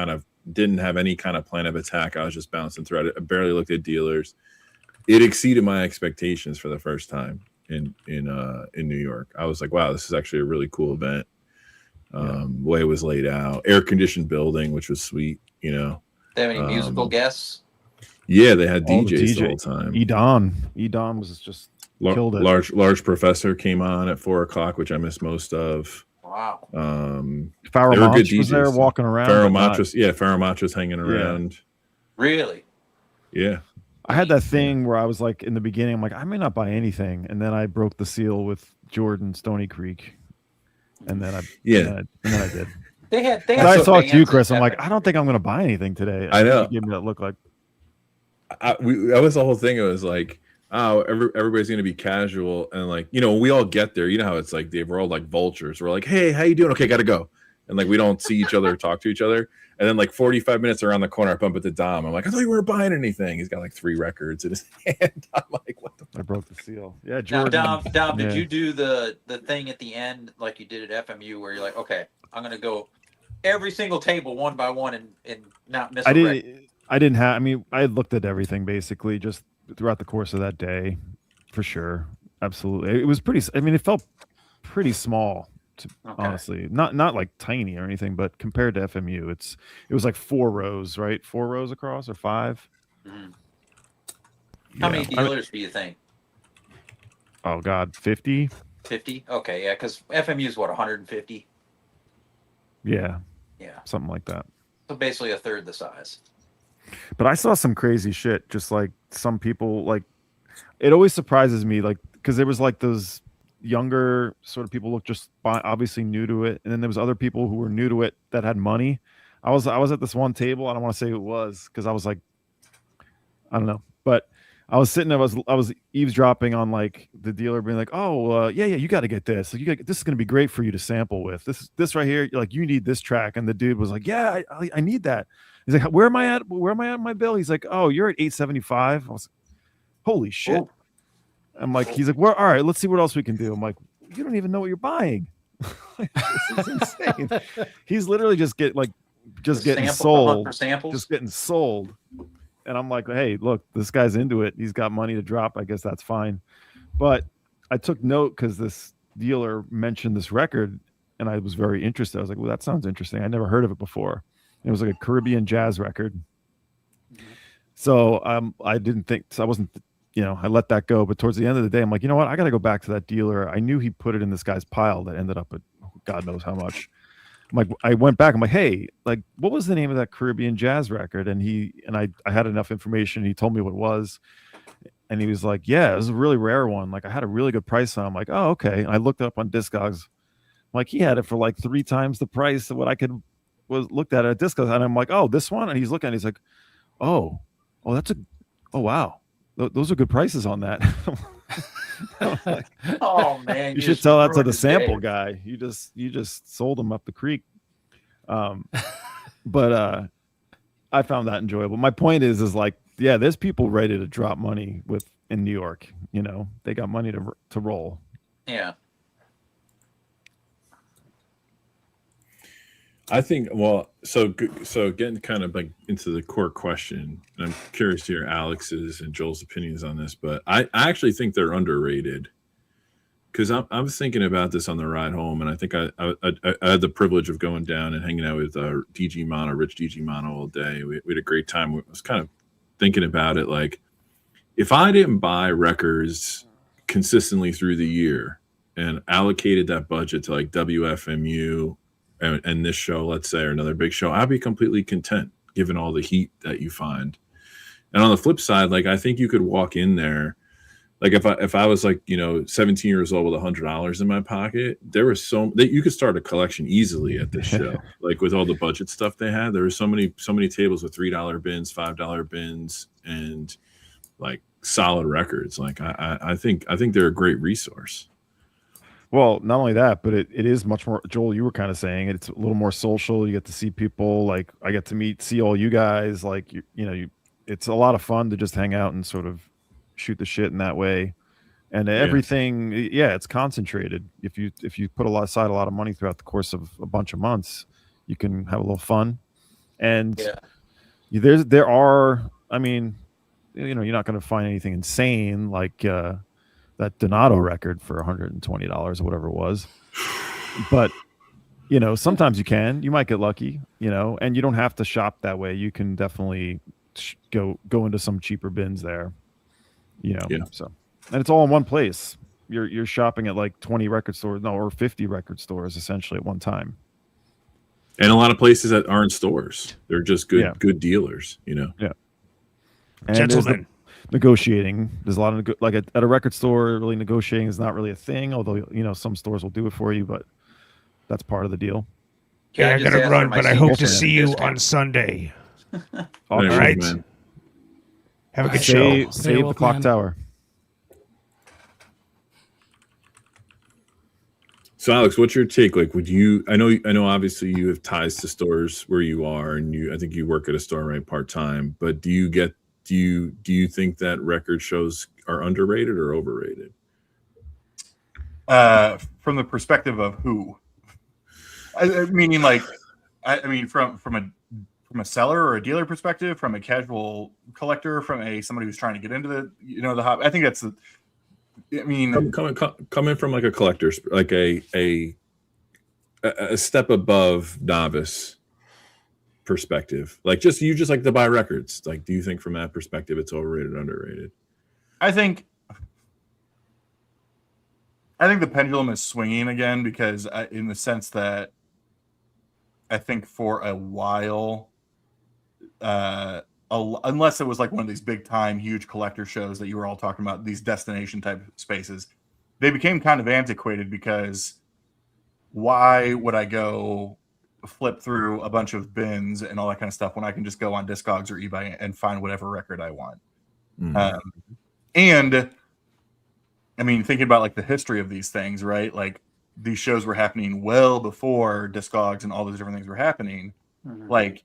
didn't have any kind of plan of attack. I was just bouncing through it. I barely looked at dealers. It exceeded my expectations for the first time in New York. I was like, wow, this is actually a really cool event. The way it was laid out, air conditioned building, which was sweet. They have any musical guests? Yeah, they had DJs the whole time. Edon was just killed it. Large Professor came on at 4:00, which I missed most of. Wow. Pharaoh Mach was there walking around. Pharaoh Mach was hanging around. Yeah. Really? Yeah. I had that thing where I was like, in the beginning, I'm like, I may not buy anything, and then I broke the seal with Jordan Stony Creek, and then I did. They had I talked to you, Chris. I'm like, I don't think I'm going to buy anything today. I know. You gave me that look like. That was the whole thing. It was like, oh, everybody's going to be casual, and like, we all get there. You know how it's like, Dave, we're all like vultures. We're like, hey, how you doing? Okay, got to go. And like, we don't see each other or talk to each other. And then like 45 minutes around the corner, I bump into Dom. I'm like, I thought you weren't buying anything. He's got like 3 records in his hand. I'm like, what the fuck? I broke the seal. Yeah, Jordan. Now, Dom, did you do the thing at the end like you did at FMU where you're like, okay, I'm going to go every single table one by one and not miss a record? I didn't have. I mean, I had looked at everything basically just throughout the course of that day, for sure. Absolutely, it was pretty. I mean, it felt pretty small, honestly. Not like tiny or anything, but compared to FMU, it was like 4 rows, right? 4 rows across or 5. Mm-hmm. How many dealers do you think? Oh God, 50. 50. Okay, yeah, because FMU is what 150. Yeah, something like that. So basically a third the size. But I saw some crazy shit. Just like some people, like it always surprises me, like because there was like those younger sort of people look just obviously new to it, and then there was other people who were new to it that had money. I was at this one table. I don't want to say who it was because I was like, I don't know, but I was sitting there. I was eavesdropping on like the dealer being like, oh yeah, you got to get this. Like, this is gonna be great for you to sample with. This right here, like you need this track. And the dude was like, yeah, I need that. He's like, where am I at in my bill? He's like, oh, you're at 875. I was like, holy shit. Oh. I'm like, he's like, all right, let's see what else we can do. I'm like, you don't even know what you're buying. This is insane. He's literally just getting sold. Just getting sold. And I'm like, hey, look, this guy's into it. He's got money to drop. I guess that's fine. But I took note because this dealer mentioned this record, and I was very interested. I was like, well, that sounds interesting. I never heard of it before. It was like a Caribbean jazz record. So I didn't think, so I wasn't, I let that go. But towards the end of the day, I'm like, you know what? I got to go back to that dealer. I knew he put it in this guy's pile that ended up at God knows how much. I went back. I'm like, hey, like, what was the name of that Caribbean jazz record? And I had enough information. He told me what it was, and he was like, yeah, it was a really rare one. Like, I had a really good price on it. I'm like, oh, okay. And I looked it up on Discogs. Like, he had it for like 3 times the price of what I was looked at Discogs. And I'm like, oh, this one? And he's looking, he's like, oh, wow. Those are good prices on that. Like, Oh man, you should just tell that to ruined the his sample day. guy. You just sold him up the creek. But I found that enjoyable. My point is like, yeah, there's people ready to drop money in New York. You know, they got money to roll. Yeah. I think, so getting kind of like into the core question, and I'm curious to hear Alex's and Joel's opinions on this, but I actually think they're underrated, because I was thinking about this on the ride home, and I think I had the privilege of going down and hanging out with Rich DG Mono all day. We had a great time. I was kind of thinking about it, like, if I didn't buy records consistently through the year and allocated that budget to like WFMU and this show, let's say, or another big show, I'd be completely content given all the heat that you find. And on the flip side, like, I think you could walk in there, like, if I was like, 17 years old with $100 in my pocket, there was you could start a collection easily at this show. Like, with all the budget stuff they had, there were so many tables with $3 bins, $5 bins, and like solid records. Like, I think they're a great resource. Well, not only that, but it is much more. Joel, you were kind of saying it's a little more social. You get to see people. Like, I get to see all you guys. Like, it's a lot of fun to just hang out and sort of shoot the shit in that way. And everything, it's concentrated. If you put aside a lot of money throughout the course of a bunch of months, you can have a little fun. And there are, I mean, you're not going to find anything insane like that Donato record for $120 or whatever it was. But, sometimes you might get lucky, and you don't have to shop that way. You can definitely go into some cheaper bins there, So, and it's all in one place. You're shopping at like 20 record stores, or 50 record stores essentially at one time. And a lot of places that aren't stores. They're just good dealers, Yeah. And Gentlemen. Negotiating. There's a lot of like at a record store, really negotiating is not really a thing. Although some stores will do it for you, but that's part of the deal. Yeah, I just gotta asked run, for my but I hope to sequel see you discount. on Sunday. All Hey, right. man. Have a good show. Save the clock tower. So, Alex, what's your take? Like, would you? I know. Obviously, you have ties to stores where you are, and I think you work at a store, right, part time. But do you think that record shows are underrated or overrated? From the perspective of who? Meaning, like, from a seller or a dealer perspective, from a casual collector, from somebody who's trying to get into the hobby. I think that's Coming from like a collector's, like a step above novice perspective, like you just like to buy records. Like, do you think from that perspective it's overrated, underrated? I think the pendulum is swinging again, because in the sense that I think for a while, unless it was like one of these big time huge collector shows that you were all talking about, these destination type spaces, they became kind of antiquated, because why would I go flip through a bunch of bins and all that kind of stuff when I can just go on Discogs or eBay and find whatever record I want? And I mean, thinking about like the history of these things, right? Like, these shows were happening well before Discogs and all those different things were happening. Like,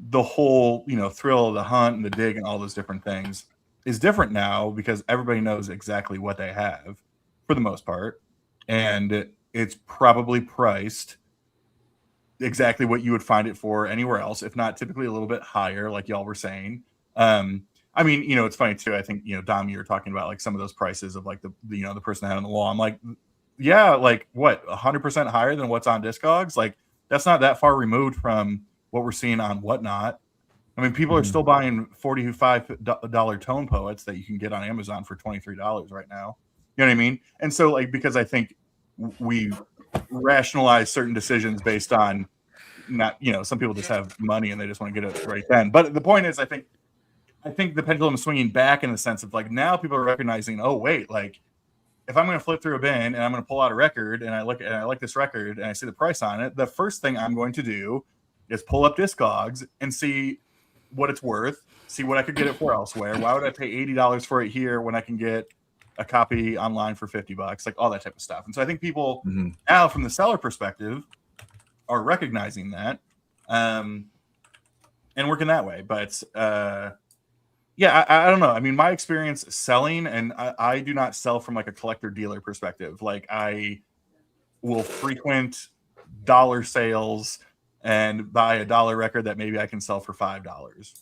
the whole, thrill of the hunt and the dig and all those different things is different now, because everybody knows exactly what they have for the most part. And it's probably priced exactly what you would find it for anywhere else, if not typically a little bit higher, like y'all were saying. I mean, it's funny too. I think, Dom, you were talking about like some of those prices of like the person that had on the wall. I'm like, yeah, like what, 100% higher than what's on Discogs? Like, that's not that far removed from what we're seeing on Whatnot. I mean, people are still buying $45 tone poets that you can get on Amazon for $23 right now. You know what I mean? And so, like, because I think we rationalize certain decisions based on not, some people just have money and they just want to get it right then. But the point is, I think the pendulum is swinging back in the sense of like now people are recognizing, oh wait, like if I'm going to flip through a bin and I'm going to pull out a record and I like this record and I see the price on it, the first thing I'm going to do is pull up Discogs and see what it's worth, see what I could get it for elsewhere. Why would I pay $80 for it here when I can get a copy online for $50? Like all that type of stuff. And so I think people now, from the seller perspective, are recognizing that and working that way. But yeah, I don't know. I mean, my experience selling, and I do not sell from like a collector dealer perspective. Like I will frequent dollar sales and buy a dollar record that maybe I can sell for $5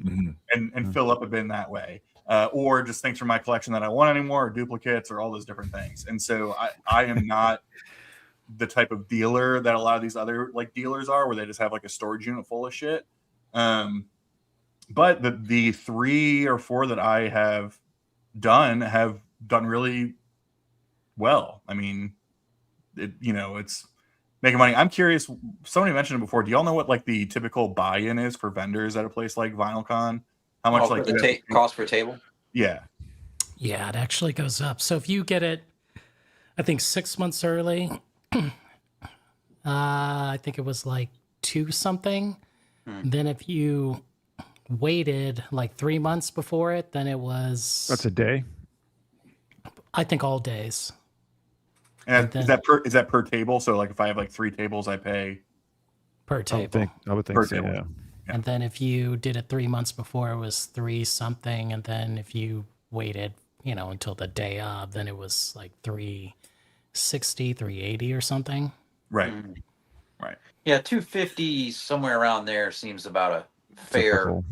and fill up a bin that way. Or just things from my collection that I want anymore, or duplicates, or all those different things. And so I am not the type of dealer that a lot of these other like dealers are, where they just have like a storage unit full of shit. But the 3 or 4 that I have done really well. I mean, it's making money. I'm curious. Somebody mentioned it before. Do y'all know what like the typical buy-in is for vendors at a place like VinylCon? How much like the cost per table? Yeah. Yeah, it actually goes up. So if you get it, I think 6 months early, I think it was like 2 something. Then if you waited like 3 months before it, then it was. That's a day. I think all days. And is that per table? So like if I have like 3 tables, I pay per table. I would think Per so. table. Yeah. And then if you did it 3 months before, it was 3 something. And then if you waited, until the day of, then it was like 360, 380 or something. Right. Right. Yeah, 250 somewhere around there seems about a fair Typical.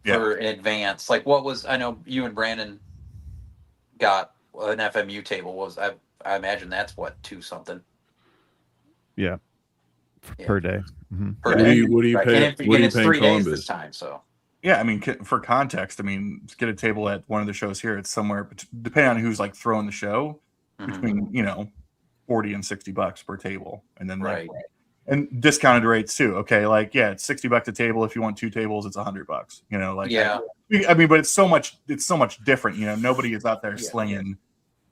for an advance. Like what was, I know you and Brandon got an FMU table. I imagine that's what, 2 something Yeah. Per day. per What day. do you Right. pay? And What do you it's pay in 3 days this Columbus? time. So Yeah, I mean, for context, I mean, to get a table at one of the shows here, it's somewhere, depending on who's like throwing the show, between $40 and $60 per table, and then right. and discounted rates too. Okay, like it's $60 a table. If you want 2 tables, it's $100. Yeah. I mean, but it's so much different. Nobody is out there slinging,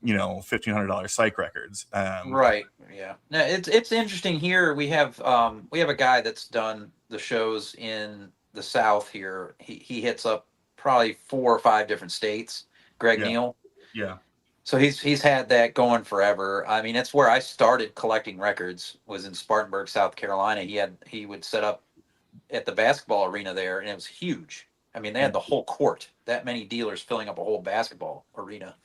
$1,500 psych records. Right. Yeah. No, it's interesting here. We have a guy that's done the shows in the South here. He hits up probably 4 or 5 different states. Greg Neal. Yeah. So he's had that going forever. I mean, that's where I started collecting records, was in Spartanburg, South Carolina. He would set up at the basketball arena there, and it was huge. I mean, they had the whole court, that many dealers filling up a whole basketball arena.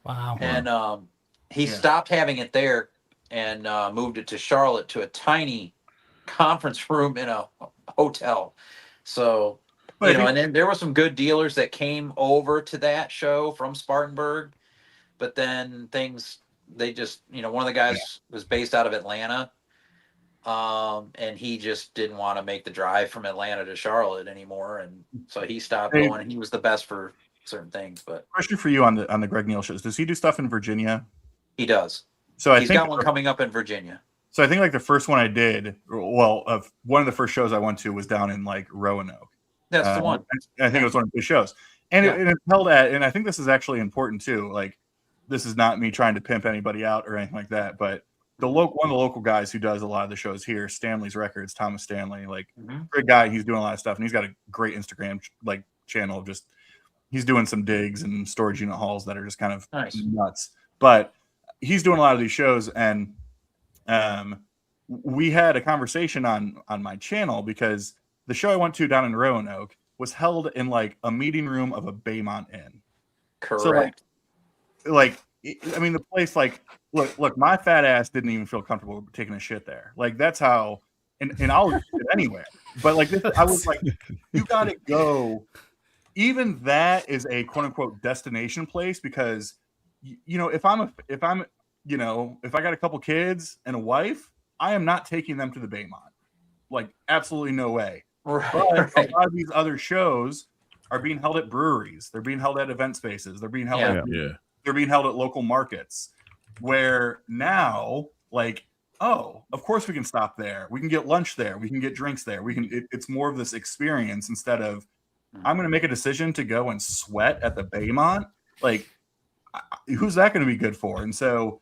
Wow. And he stopped having it there and moved it to Charlotte to a tiny conference room in a hotel. So, and then there were some good dealers that came over to that show from Spartanburg, but then they just, one of the guys was based out of Atlanta, and he just didn't want to make the drive from Atlanta to Charlotte anymore. And so he stopped going. He was the best for certain things, but Question for you on the Greg Neal shows. Does he do stuff in Virginia? he does. So He's got one coming up in Virginia. So I think like the first one I did, one of the first shows I went to was down in like Roanoke. That's the one. I think it was one of the shows, and it's held at. And I think this is actually important too. Like, this is not me trying to pimp anybody out or anything like that, but one of the local guys who does a lot of the shows here, Stanley's Records, Thomas Stanley, like great guy. He's doing a lot of stuff, and he's got a great Instagram like channel. Just he's doing some digs and storage unit hauls that are just kind of nuts. But he's doing a lot of these shows, and we had a conversation on my channel because the show I went to down in Roanoke was held in like a meeting room of a Baymont Inn. Correct. So like I mean, the place, like, look, my fat ass didn't even feel comfortable taking a shit there. Like, that's how, and I'll shit anywhere. But like this, I was like, you gotta go. Even that is a quote unquote destination place, because if I got a couple kids and a wife, I am not taking them to the Baymont. Like, absolutely no way. Right. But a lot of these other shows are being held at breweries. They're being held at event spaces. They're being held they're being held at local markets, where now, like, oh, of course we can stop there. We can get lunch there. We can get drinks there. It's more of this experience instead of I'm going to make a decision to go and sweat at the Baymont. Like, who's that going to be good for? And so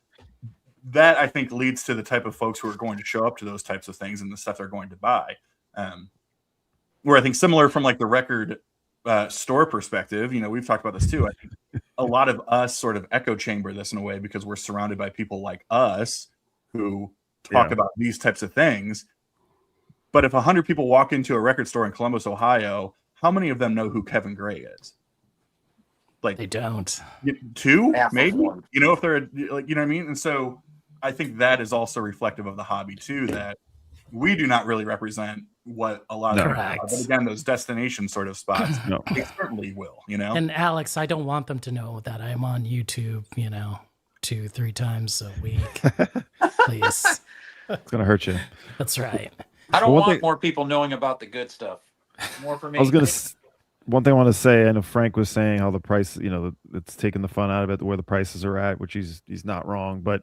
that, I think, leads to the type of folks who are going to show up to those types of things and the stuff they're going to buy. Where I think similar from like the record store perspective, we've talked about this too. I think a lot of us sort of echo chamber this in a way because we're surrounded by people like us who talk about these types of things. But if 100 people walk into a record store in Columbus, Ohio, how many of them know who Kevin Gray is? Like, They don't. 2, Half of maybe. one. If they're like, you know what I mean? And so I think that is also reflective of the hobby too, that we do not really represent what a lot of them are. But again, those destination sort of spots, they certainly will, And Alex, I don't want them to know that I'm on YouTube, 2-3 times a week. Please. It's gonna hurt you. That's right. I don't Well, want more people knowing about the good stuff. More for me. I was gonna. One thing I want to say, I know Frank was saying how the price, it's taking the fun out of it, where the prices are at, which he's not wrong. But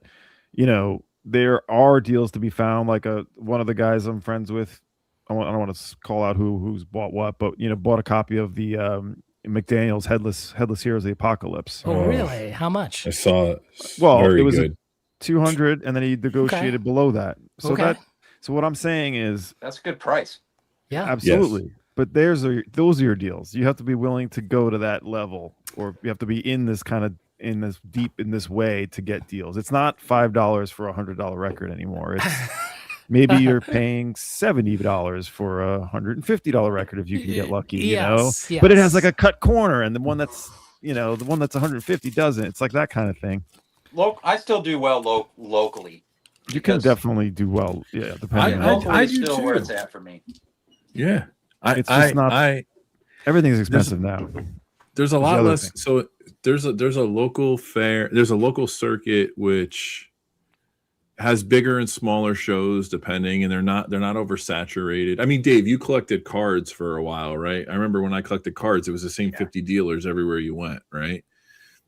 there are deals to be found. Like one of the guys I'm friends with, I don't want to call out who's bought what, but bought a copy of the McDaniel's Headless Heroes of the Apocalypse. Oh, really? How much? I saw it. Well, Very it was good. 200, and then he negotiated below that. So so what I'm saying is, That's a good price. Yeah. absolutely. But those are your deals. You have to be willing to go to that level, or you have to be in this deep in this way to get deals. It's not $5 for $100 record anymore. It's maybe you're paying $70 for a $150 record if you can get lucky. Yes. But it has like a cut corner, and the one that's the one that's 150 doesn't. It's like that kind of thing. I still do well locally. You can definitely do well. Yeah, depending on Locally I is do still too. where it's at for me. Yeah. It's just not. Everything's expensive now. There's a lot other less. thing. So there's a local fair. There's a local circuit which has bigger and smaller shows depending, and they're not oversaturated. I mean, Dave, you collected cards for a while, right? I remember when I collected cards, it was the same 50 dealers everywhere you went, right?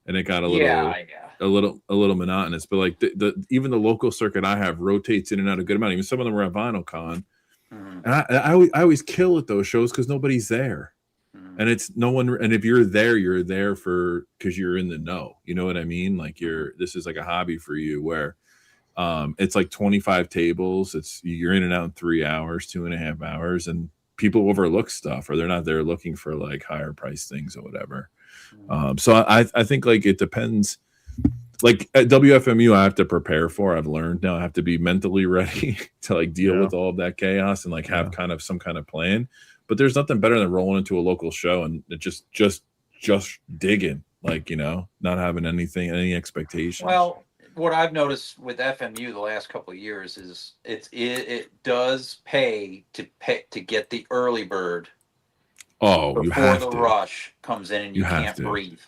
And it got a little monotonous. But like even the local circuit I have rotates in and out a good amount. Even some of them were at Vinyl Con. And I always kill at those shows because nobody's there, and it's no one. And if you're there because you're in the know. You know what I mean? Like this is like a hobby for you where it's like 25 tables. You're in and out in 3 hours, 2.5 hours, and people overlook stuff, or they're not there looking for like higher price things or whatever. So I think like it depends. Like at WFMU, I have to prepare for. I've learned now I have to be mentally ready to like deal with all of that chaos and like have kind of some kind of plan. But there's nothing better than rolling into a local show and just digging, like not having any expectations. Well, what I've noticed with FMU the last couple of years is it does pay to get the early bird. Oh, you have before the to. rush comes in and you can't breathe,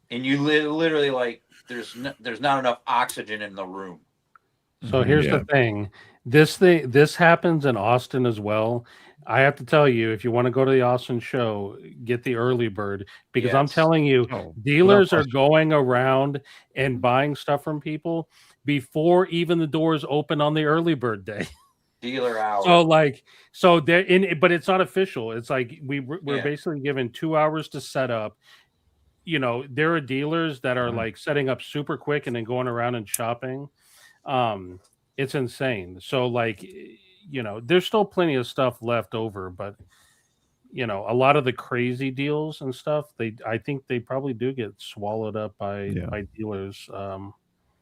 and you literally like. There's not enough oxygen in the room. So here's the thing. This happens in Austin as well. I have to tell you, if you want to go to the Austin show, get the early bird, because I'm telling you, dealers are going around and buying stuff from people before even the doors open on the early bird day. Dealer hour. So they're in, but it's not official. It's like we're basically given 2 hours to set up. There are dealers that are like setting up super quick and then going around and shopping. It's insane. So there's still plenty of stuff left over, but a lot of the crazy deals and stuff, I think they probably do get swallowed up by dealers.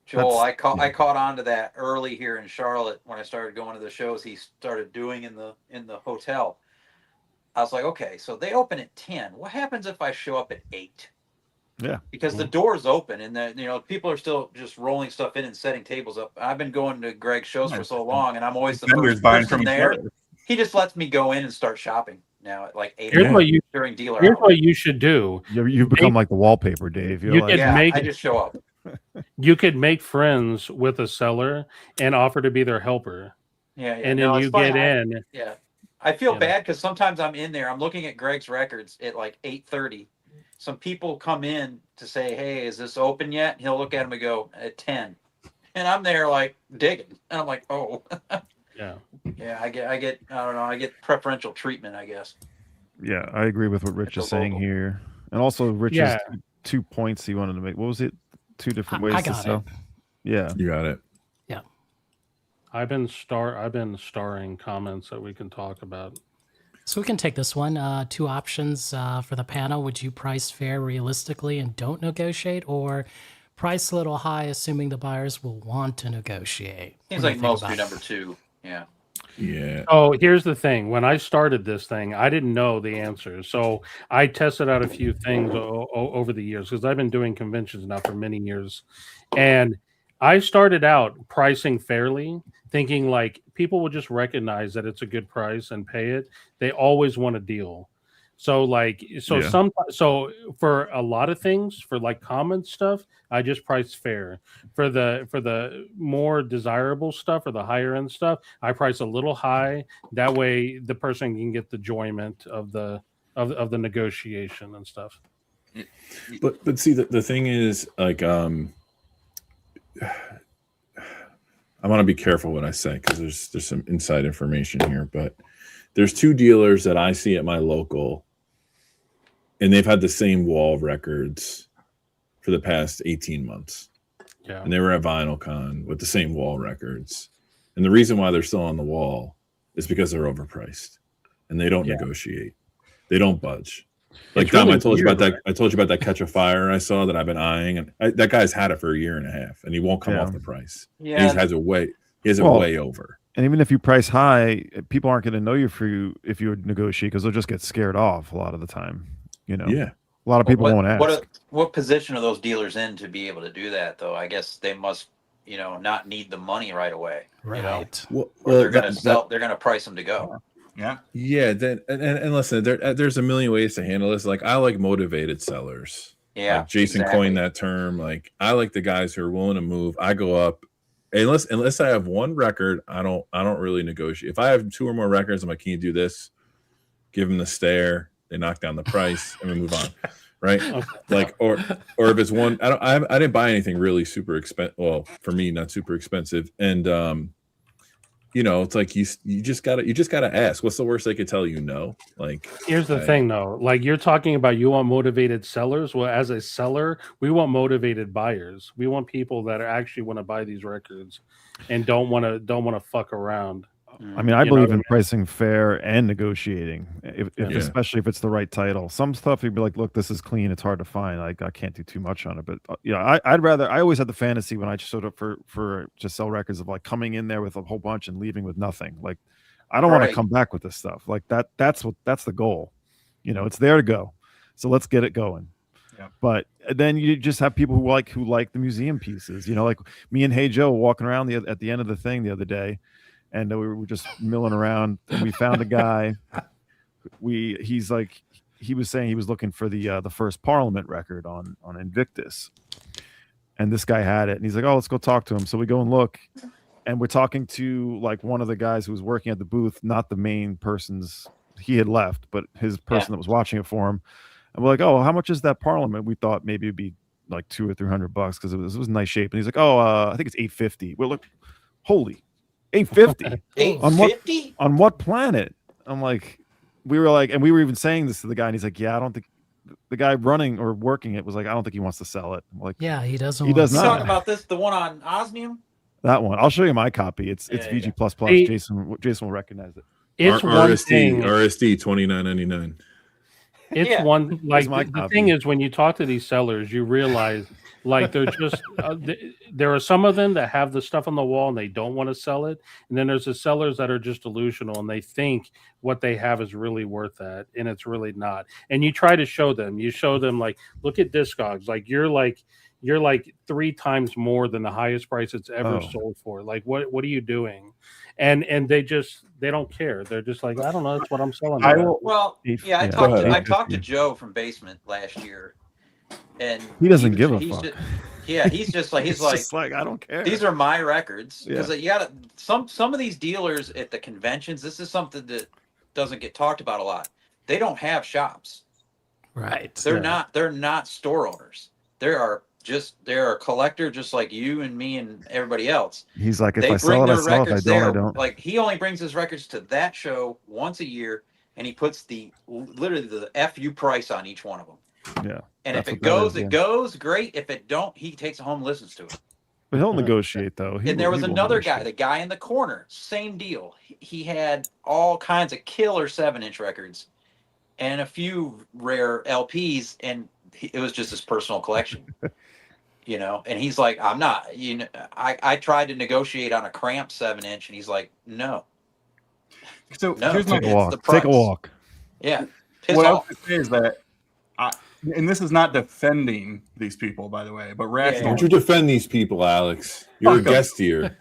Joel, I caught on to that early here in Charlotte when I started going to the shows he started doing in the hotel. I was like, okay, so they open at 10. What happens if I show up at 8? Yeah, because the door's open and people are still just rolling stuff in and setting tables up. I've been going to Greg's shows for so long, and I'm always the first person there. He just lets me go in and start shopping now at like 8 during dealer hours. Here's what you should do. You become like the wallpaper, Dave. I just show up. You could make friends with a seller and offer to be their helper. Yeah. And then you get in. I feel bad because sometimes I'm in there. I'm looking at Greg's records at like 8:30. Some people come in to say, "Hey, is this open yet?" And he'll look at them and go, "At 10." and I'm there like digging, and I'm like, oh, Yeah. yeah, I get, I don't know, I get preferential treatment, I guess. Yeah, I agree with what Rich It's is a saying local. here, and also Rich's Yeah. 2 points he wanted to make. What was it? 2 different I ways to got sell. it. Yeah, You got it. Yeah. I've been starring comments that we can talk about. So we can take this one. 2 options for the panel. Would you price fair realistically and don't negotiate, or price a little high, assuming the buyers will want to negotiate? Seems What do like you think most do about number it? 2. Yeah. Yeah. Oh, here's the thing. When I started this thing, I didn't know the answers. So I tested out a few things over the years because I've been doing conventions now for many years. And I started out pricing fairly, thinking like people will just recognize that it's a good price and pay it. They always want a deal. So Yeah. so for a lot of things, for like common stuff, I just price fair. For the more desirable stuff or the higher end stuff, I price a little high. That way the person can get the enjoyment of the negotiation and stuff. But see, the thing is, like, I want to be careful what I say because there's some inside information here. But there's 2 dealers that I see at my local, and they've had the same wall records for the past 18 months. Yeah. And they were at VinylCon with the same wall records. And the reason why they're still on the wall is because they're overpriced and they don't negotiate. They don't budge. Like Dom, really I told you weird, about that. right? I told you about that Catch a Fire I saw that I've been eyeing, and that guy's had it for 1.5 years, and he won't come Yeah. off the price. Yeah. And he has it Well, way over. and even if you price high, people aren't going to know if you would negotiate because they'll just get scared off a lot of the time. You know, Yeah. a lot of people won't ask. What position are those dealers in to be able to do that, though? I guess they must, not need the money right away. Right. Well, Or they're going to sell. They're going to price them to go. Yeah. Yeah. Then and listen, there's a million ways to handle this. Like, I like motivated sellers. Yeah. Like Jason exactly. coined that term. Like, I like the guys who are willing to move. I go up. Unless I have one record, I don't really negotiate. If I have 2 or more records, I'm like, can you do this? Give them the stare. They knock down the price, and we move on. Right? Okay. Like, or if it's one, I didn't buy anything really super expensive. Well, for me, not super expensive. And it's like you just gotta ask. What's the worst they could tell you? No. Like, Here's the thing, though. Like you're talking about, you want motivated sellers. Well, as a seller, we want motivated buyers. We want people that actually want to buy these records and don't want to fuck around. I mean, I You know believe what I in mean? pricing fair and negotiating, especially if it's the right title. Some stuff you'd be like, look, this is clean. It's hard to find. Like, I can't do too much on it. But I always had the fantasy when I just showed up for just sell records of like coming in there with a whole bunch and leaving with nothing. Like, I don't want to Right. come back with this stuff. Like that's the goal. It's there to go. So let's get it going. Yeah. But then you just have people who like the museum pieces. Like me and Hey Joe walking around at the end of the thing the other day. And we were just milling around, and we found a guy. He was saying he was looking for the first Parliament record on Invictus, and this guy had it, and he's like, "Oh, let's go talk to him." So we go and look, and we're talking to like one of the guys who was working at the booth, not the main person's. He had left, but his person that was watching it for him. And we're like, "Oh, how much is that Parliament?" We thought maybe it'd be like $200 or $300 because it was in nice shape. And he's like, "Oh, I think it's $850." We're like, "Holy." $850 $850? on what planet? I'm like, we were even saying this to the guy, and he's like, yeah, I don't think the guy running or working it was like, I don't think he wants to sell it. I'm like, Yeah, he doesn't. He does You not. talking about this, the one on Osmium? that one. I'll show you my copy. It's Yeah, VG++. Hey. Jason will recognize it. It's one thing. RSD $29.99. It's Yeah. one like my the copy. thing is, when you talk to these sellers, you realize like they're just there are some of them that have the stuff on the wall and they don't want to sell it, and then there's the sellers that are just delusional and they think what they have is really worth that, and it's really not. And you try to show them, like, look at Discogs, like you're like 3 times more than the highest price it's ever sold for. Like what are you doing? And they don't care. They're just like, I don't know, that's what I'm selling. I it at." will. Well, yeah, I Go ahead. talked to Joe from Basement last year, and He doesn't give a fuck. He's just like Just like, I don't care. these are my records, because you got some of these dealers at the conventions. This is something that doesn't get talked about a lot. They don't have shops. Right. They're not store owners. There are they're a collector just like you and me and everybody else. He's like, if They I bring sell it, I their sell it. If I records don't, I there. don't. Like he only brings his records to that show once a year, and he puts literally the FU price on each one of them. Yeah. And that's if it what that goes, is, it goes great. If it don't, he takes it home and listens to it. But he'll negotiate though. And there was he will another guy, negotiate. the guy in the corner, same deal. He had all kinds of killer 7-inch records and a few rare LPs, and it was just his personal collection. And he's like, I'm not, I tried to negotiate on a cramped 7-inch, and he's like, no. So No, here's my Take a walk. the price. Take a walk. Yeah. Piss what I off. was gonna say is that, and this is not defending these people, by the way, but rational. Don't you defend these people, Alex? You're a Fuck 'em. guest here.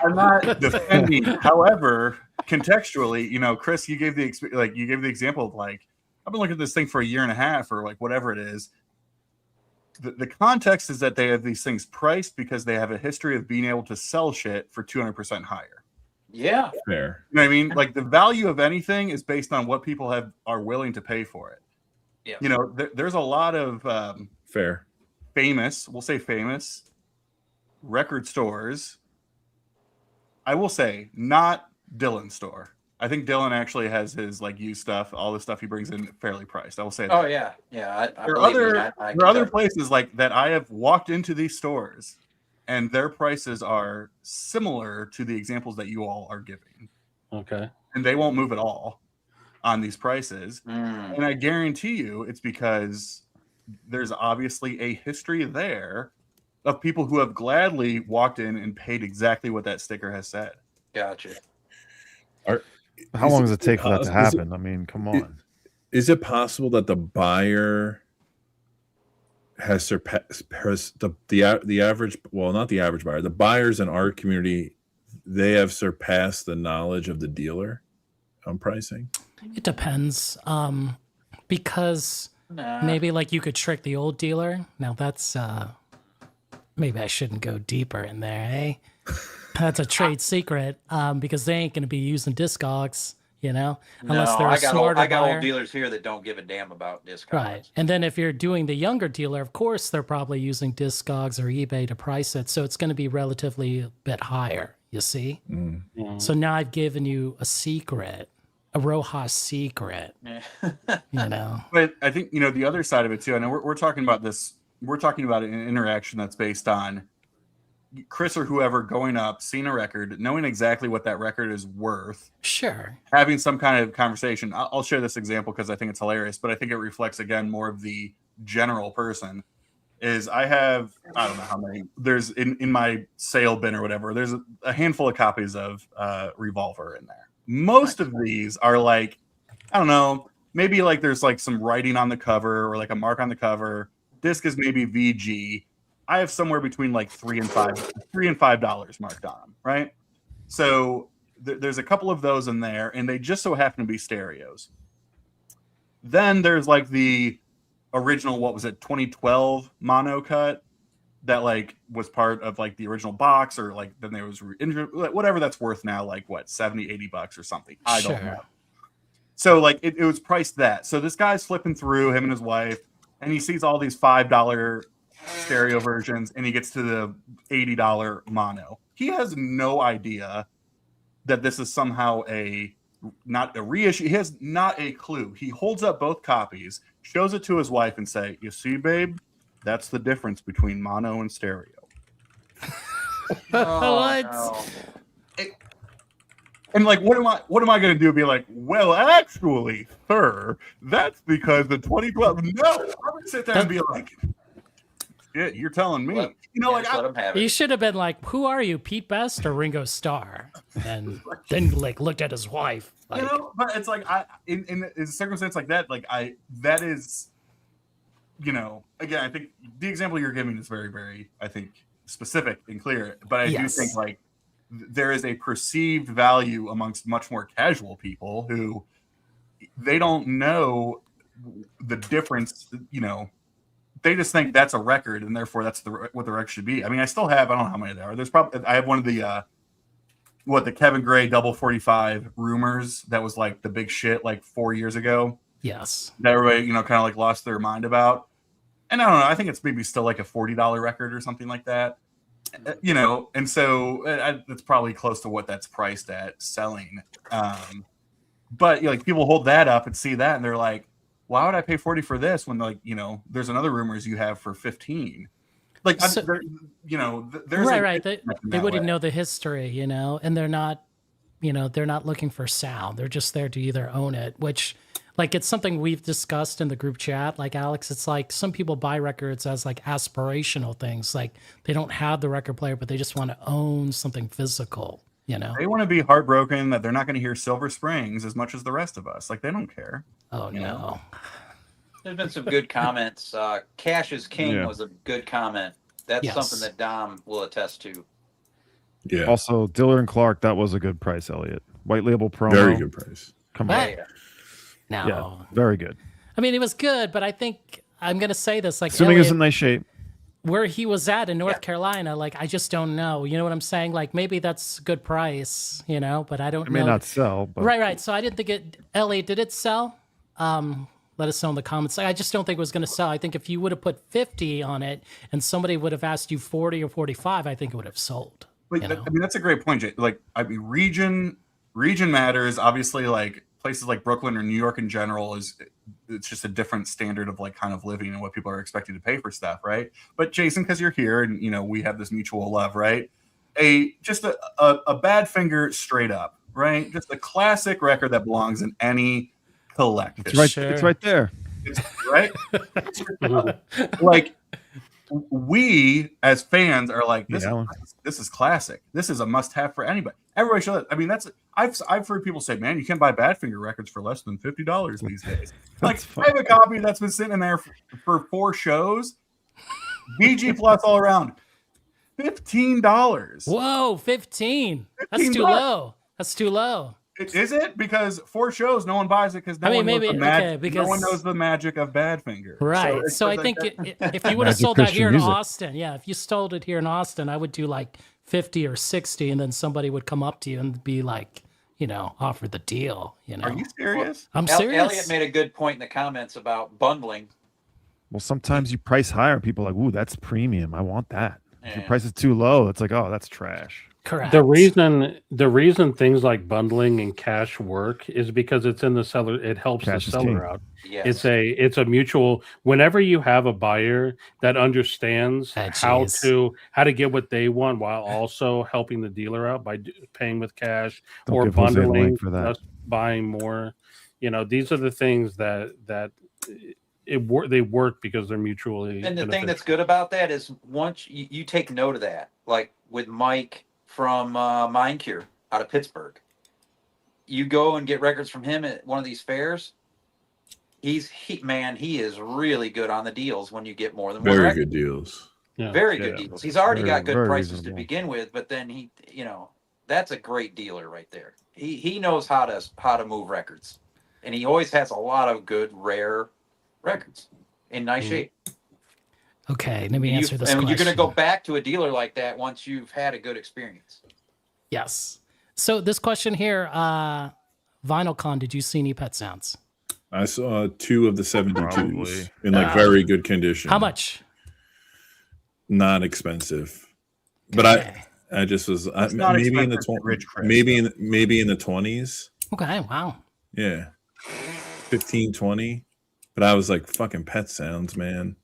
I'm not defending. However, contextually, Chris, you gave the example of like, I've been looking at this thing for a year and a half or like whatever it is. The context is that they have these things priced because they have a history of being able to sell shit for 200% higher. Yeah. Fair. You know what I mean? Like the value of anything is based on what people are willing to pay for it. Yeah. There's a lot of Fair. famous record stores. I will say not Dylan's store. I think Dylan actually has his like used stuff, all the stuff he brings in fairly priced. I will say that. Oh yeah. Yeah. There are other places like that I have walked into these stores and their prices are similar to the examples that you all are giving. Okay. And they won't move at all on these prices. Mm. And I guarantee you it's because there's obviously a history there of people who have gladly walked in and paid exactly what that sticker has said. Gotcha. How long does it take for that to is it- happen? I mean, come on. Is it possible that the buyer has surpassed the average? Well, not the average buyer. The buyers in our community, they have surpassed the knowledge of the dealer on pricing. It depends. Because maybe like you could trick the old dealer. Now that's maybe I shouldn't go deeper in there, eh? That's a trade secret, because they ain't gonna be using Discogs, unless they're a smarter I got buyer. old dealers here that don't give a damn about Discogs. Right. And then if you're doing the younger dealer, of course they're probably using Discogs or eBay to price it, so it's going to be relatively a bit higher. You see? Mm. So now I've given you a secret, a Rojas secret. But I think the other side of it too. I know we're talking about this. We're talking about an interaction that's based on Chris or whoever going up, seeing a record, knowing exactly what that record is worth. Sure. Having some kind of conversation. I'll share this example because I think it's hilarious, but I think it reflects again more of the general person. Is I don't know how many there's in my sale bin or whatever. There's a handful of copies of Revolver in there. Most of these are like, I don't know, maybe like there's like some writing on the cover or like a mark on the cover. Disc is maybe VG. I have somewhere between like $3 and $5 marked on them, right? So there's a couple of those in there, and they just so happen to be stereos. Then there's like the original, 2012 mono cut that like was part of like the original box, or like then there was whatever that's worth now, like what, $70-$80 or something. I don't know. So like it was priced that. So this guy's flipping through, him and his wife, and he sees all these $5 stereo versions, and he gets to the $80 mono. He has no idea that this is somehow not a reissue. He has not a clue. He holds up both copies, shows it to his wife, and say, "You see, babe, that's the difference between mono and stereo." What? No. And like, what am I going to do? Be like, well, actually, sir, that's because the 2012. No, I'm going to sit there and be like, "Shit, you're telling me." Just let him have it. You should have been like, "Who are you, Pete Best or Ringo Starr?" And then like looked at his wife. Like, but it's like in a circumstance like that, that is, again, I think the example you're giving is very, very, I think, specific and clear. But I do think like there is a perceived value amongst much more casual people who they don't know the difference. They just think that's a record, and therefore that's what the record should be. I mean, I don't know how many there are. There's probably, I have one of the the Kevin Gray double 45 rumors that was like the big shit like 4 years ago. yes. That everybody kind of like lost their mind about. and I don't know, I think it's maybe still like a $40 record or something like that. You know, and so it's probably close to what that's priced at selling. But like people hold that up and see that and they're like, why would I pay 40 for this when, like, you know, there's another rumors you have for 15? Like, So- you know, there's right. They wouldn't know the history, you know, and they're not, you know, they're not looking for sound. They're just there to either own it, which, like, it's something we've discussed in the group chat. Like, Alex, it's like some people buy records as like aspirational things. Like, they don't have the record player, but they just want to own something physical, you know? They want to be heartbroken that they're not going to hear Silver Springs as much as the rest of us. Like, they don't care. Oh, You no. know? There's been some good comments. Cash is King Yeah. was a good comment. That's Yes. something that Dom will attest to. Yeah, Also, Diller and Clark, that was a good price, Elliot. White label promo. very good price. Come What? on. Yeah. No. Yeah, very good. I mean, it was good, but I think I'm going to say this, like, Assuming it's Elliot, in nice shape. where he was at in North Yeah. Carolina, like, I just don't know. You know what I'm saying? Like, maybe that's a good price, you know, but I don't It may know. not sell, but Right. So I didn't think it. Ellie, did it sell? Let us know in the comments. I just don't think it was going to sell. I think if you would have put 50 on it and somebody would have asked you 40 or 45, I think it would have sold. But You know? I mean, that's a great point, Jay. Like, I mean, region matters. Obviously, like places like Brooklyn or New York in general it's just a different standard of like kind of living and what people are expected to pay for stuff, right? But Jason, because you're here and you know we have this mutual love, right? Just a Badfinger straight up, right? Just a classic record that belongs in any collection. it's right. Sure. It's right there. It's right. Like we as fans are like, Yeah. this is classic. This is a must-have for anybody. Everybody should. I mean, I've heard people say, man, you can't buy Badfinger records for less than $50 these days. Like, fine. I have a copy that's been sitting in there for 4 shows. BG plus all around, $15. Whoa, 15. That's $15. too low. That's too low. Is it? Because 4 shows, no one buys it because no I mean, one knows maybe- the magic. okay, No because- one knows the magic of Badfinger. Right. it's So I like think that- if you would have Magic sold that Christian here in music. Austin, yeah, if you sold it here in Austin, I would do like 50 or 60, and then somebody would come up to you and be like, you know, offer the deal. You know, Are you serious? I'm serious. Elliot made a good point in the comments about bundling. Well, sometimes you price higher, and people are like, "Ooh, that's premium. I want that." If your Yeah. price is too low, it's like, "Oh, that's trash." Correct. The reason things like bundling and cash work is because it's in the seller. It helps Cash the is king. seller out. Yes. It's a mutual. Whenever you have a buyer that understands Ah, how geez. to get what they want while also helping the dealer out by paying with cash Don't or give Jose the bundling, link for that. just buying more. You know, these are the things that they work because they're mutually. And the thing beneficial. that's good about that is once you take note of that, like with Mike from Mind Cure out of Pittsburgh, you go and get records from him at one of these fairs. He is really good on the deals when you get more than one Very record. good deals. Yeah. Very good Yeah. deals. He's already Very- got good very prices reasonable. to begin with, but then that's a great dealer right there. He knows how to move records, and he always has a lot of good rare records in nice shape. Okay, let me answer this and question. you're going to go back to a dealer like that once you've had a good experience. Yes. So this question here, VinylCon, did you see any pet sounds? I saw 2 of the 72s Probably. in like very good condition. How much? Not expensive, but Okay. I just was It's not maybe in the expensive for Rich Chris, maybe in the 20s. Okay, wow. Yeah, 15, 20. But I was like, fucking Pet Sounds, man.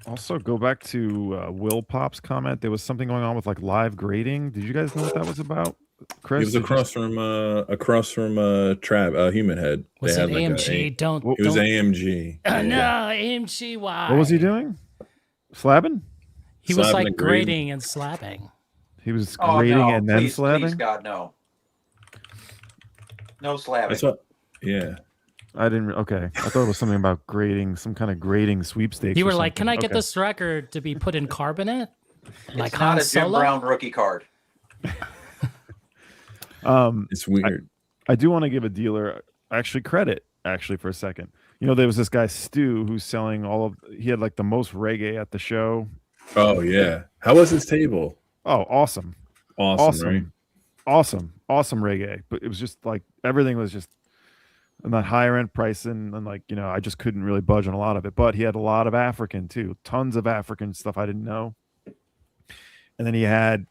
Also, go back to Will Pop's comment. There was something going on with like live grading. Did you guys know what that was about? Chris, It was did you- across from Human Head. Was They it had, like, AMG? Don't. it was don't AMG. No, Yeah. AMG. Why? What was he doing? Slabbing? He was Slabbing like and grading. grading and slapping. He was Oh, grading no, and then please, slabbing. Please, God, no. No slabbing. That's what. Yeah. I didn't. Okay, I thought it was something about grading, some kind of grading sweepstakes. You or were like, "Can I something. get Okay. this record to be put in carbonate?" Like it's Han not a Jim Solo. Brown rookie card. It's weird. I do want to give a dealer credit for a second. You know, there was this guy Stu who's selling he had like the most reggae at the show. Oh yeah. How was his table? Oh, awesome. Awesome, right? Awesome reggae. But it was just like everything was just and that higher end pricing, and like, I just couldn't really budge on a lot of it. But he had a lot of African too, tons of African stuff I didn't know. And then he had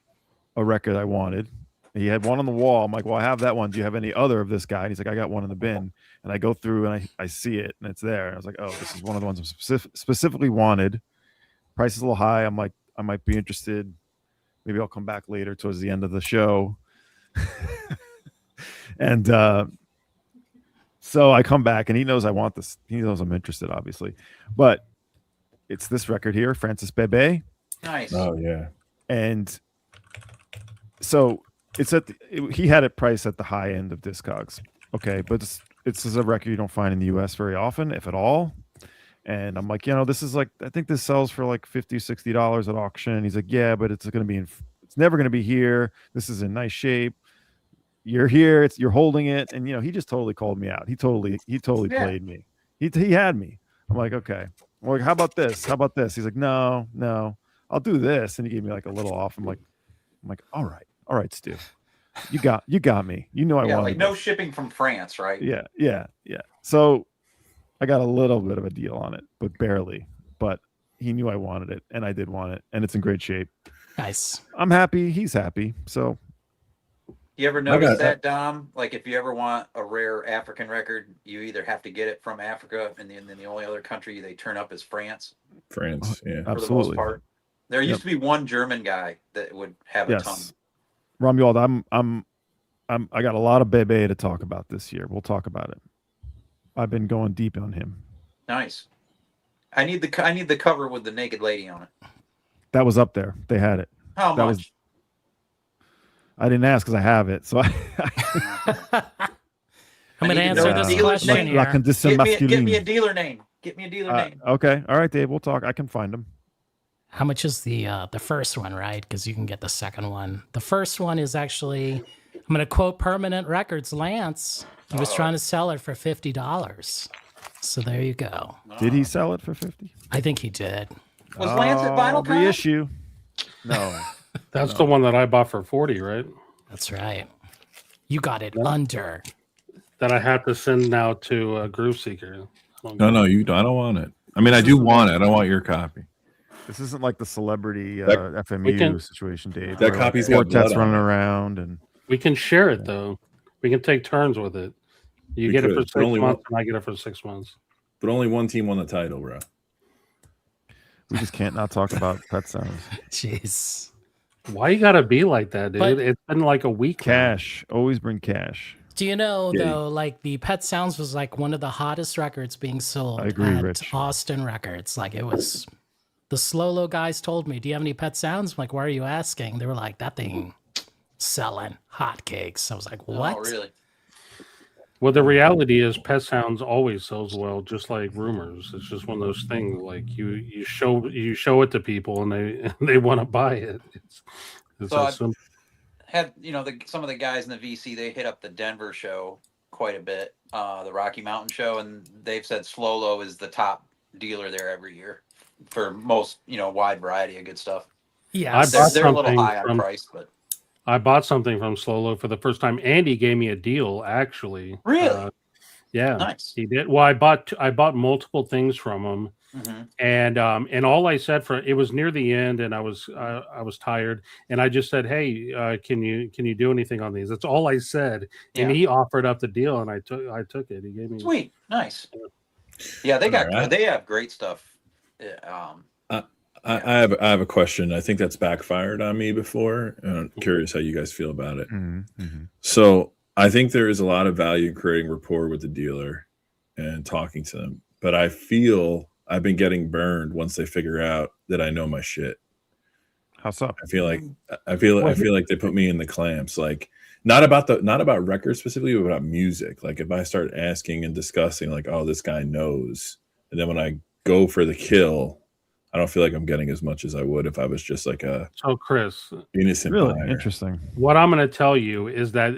a record I wanted. He had one on the wall. I'm like, well, I have that one. Do you have any other of this guy? And he's like, I got one in the bin. And I go through and I see it and it's there. And I was like, oh, this is one of the ones I specifically wanted. Price is a little high. I'm like, I might be interested. Maybe I'll come back later towards the end of the show. And so I come back and he knows I want this. He knows I'm interested, obviously. But it's this record here, Francis Bebe. Nice. Oh yeah. And so it's he had it priced at the high end of Discogs. Okay, but it's a record you don't find in the US very often, if at all. And I'm like, this is like, I think this sells for like $50, $60 at auction. He's like, yeah, but it's never going to be here. This is in nice shape. You're here. You're holding it. And, he just totally called me out. He totally played me. He had me. I'm like, okay. I'm like, how about this? How about this? He's like, no, I'll do this. And he gave me like a little off. I'm like, all right, Stu. You got me. I wanted like no this. shipping from France, right? Yeah. So I got a little bit of a deal on it, but barely. But he knew I wanted it, and I did want it, and it's in great shape. Nice. I'm happy. He's happy. So You ever notice that, Dom? Like, if you ever want a rare African record, you either have to get it from Africa, and then the only other country they turn up is France. France, yeah, For absolutely. the most part, there used to be one German guy that would have a ton. Romuald, I got a lot of Bebe to talk about this year. We'll talk about it. I've been going deep on him. Nice. I need the cover with the naked lady on it. That was up there. They had it. How much? I didn't ask because I have it. So I'm going to answer this question here. Get me a dealer name. Get me a dealer name. Okay. All right, Dave. We'll talk. I can find them. How much is the first one, right? Because you can get the second one. The first one is actually, I'm going to quote Permanent Records, Lance. He was trying to sell it for $50. So there you go. Did he sell it for $50? I think he did. Was Lance at VinylCon? Reissue. No. That's the one that I bought for $40, right? That's right. You got it under. That I have to send now to Groove Seeker. No, you don't. I don't want it. I mean, I do want it. I don't want your copy. This isn't like the celebrity FMU situation, Dave. That copy's got blood running around, and we can share it though. We can take turns with it. You get it for 6 months, and I get it for 6 months. But only one team won the title, bro. We just can't not talk about Pet Sounds. Jeez. Why you gotta be like that, dude? But it's been like a week. Cash. Always bring cash. Do you know, though, like the Pet Sounds was like one of the hottest records being sold I agree, at Rich. Austin Records. Like it was, the Slow guys told me, do you have any Pet Sounds? I'm like, why are you asking? They were like, that thing selling hotcakes. I was like, what? Oh, really? Well, the reality is, Pet Sounds always sells well, just like Rumors. It's just one of those things. Like you show it to people, and they want to buy it. It's So simple. Had some of the guys in the VC, they hit up the Denver show quite a bit, the Rocky Mountain show, and they've said Slolo is the top dealer there every year for most wide variety of good stuff. Yeah, they're a little high on price, but I bought something from Slolo for the first time. Andy gave me a deal, actually. Really? Yeah, nice. He did. Well, I bought multiple things from him, and all I said for it was near the end, and I was tired, and I just said, "Hey, can you do anything on these?" That's all I said, and he offered up the deal, and I took it. He gave me sweet, nice. Yeah, they have great stuff. I have a question. I think that's backfired on me before. I'm curious how you guys feel about it. So I think there is a lot of value in creating rapport with the dealer and talking to them. But I feel I've been getting burned once they figure out that I know my shit. How so? I feel like they put me in the clamps. Like not about records specifically, but about music. Like if I start asking and discussing, like, oh, this guy knows, and then when I go for the kill, I don't feel like I'm getting as much as I would if I was just like a Chris, innocent really buyer. Interesting. What I'm going to tell you is that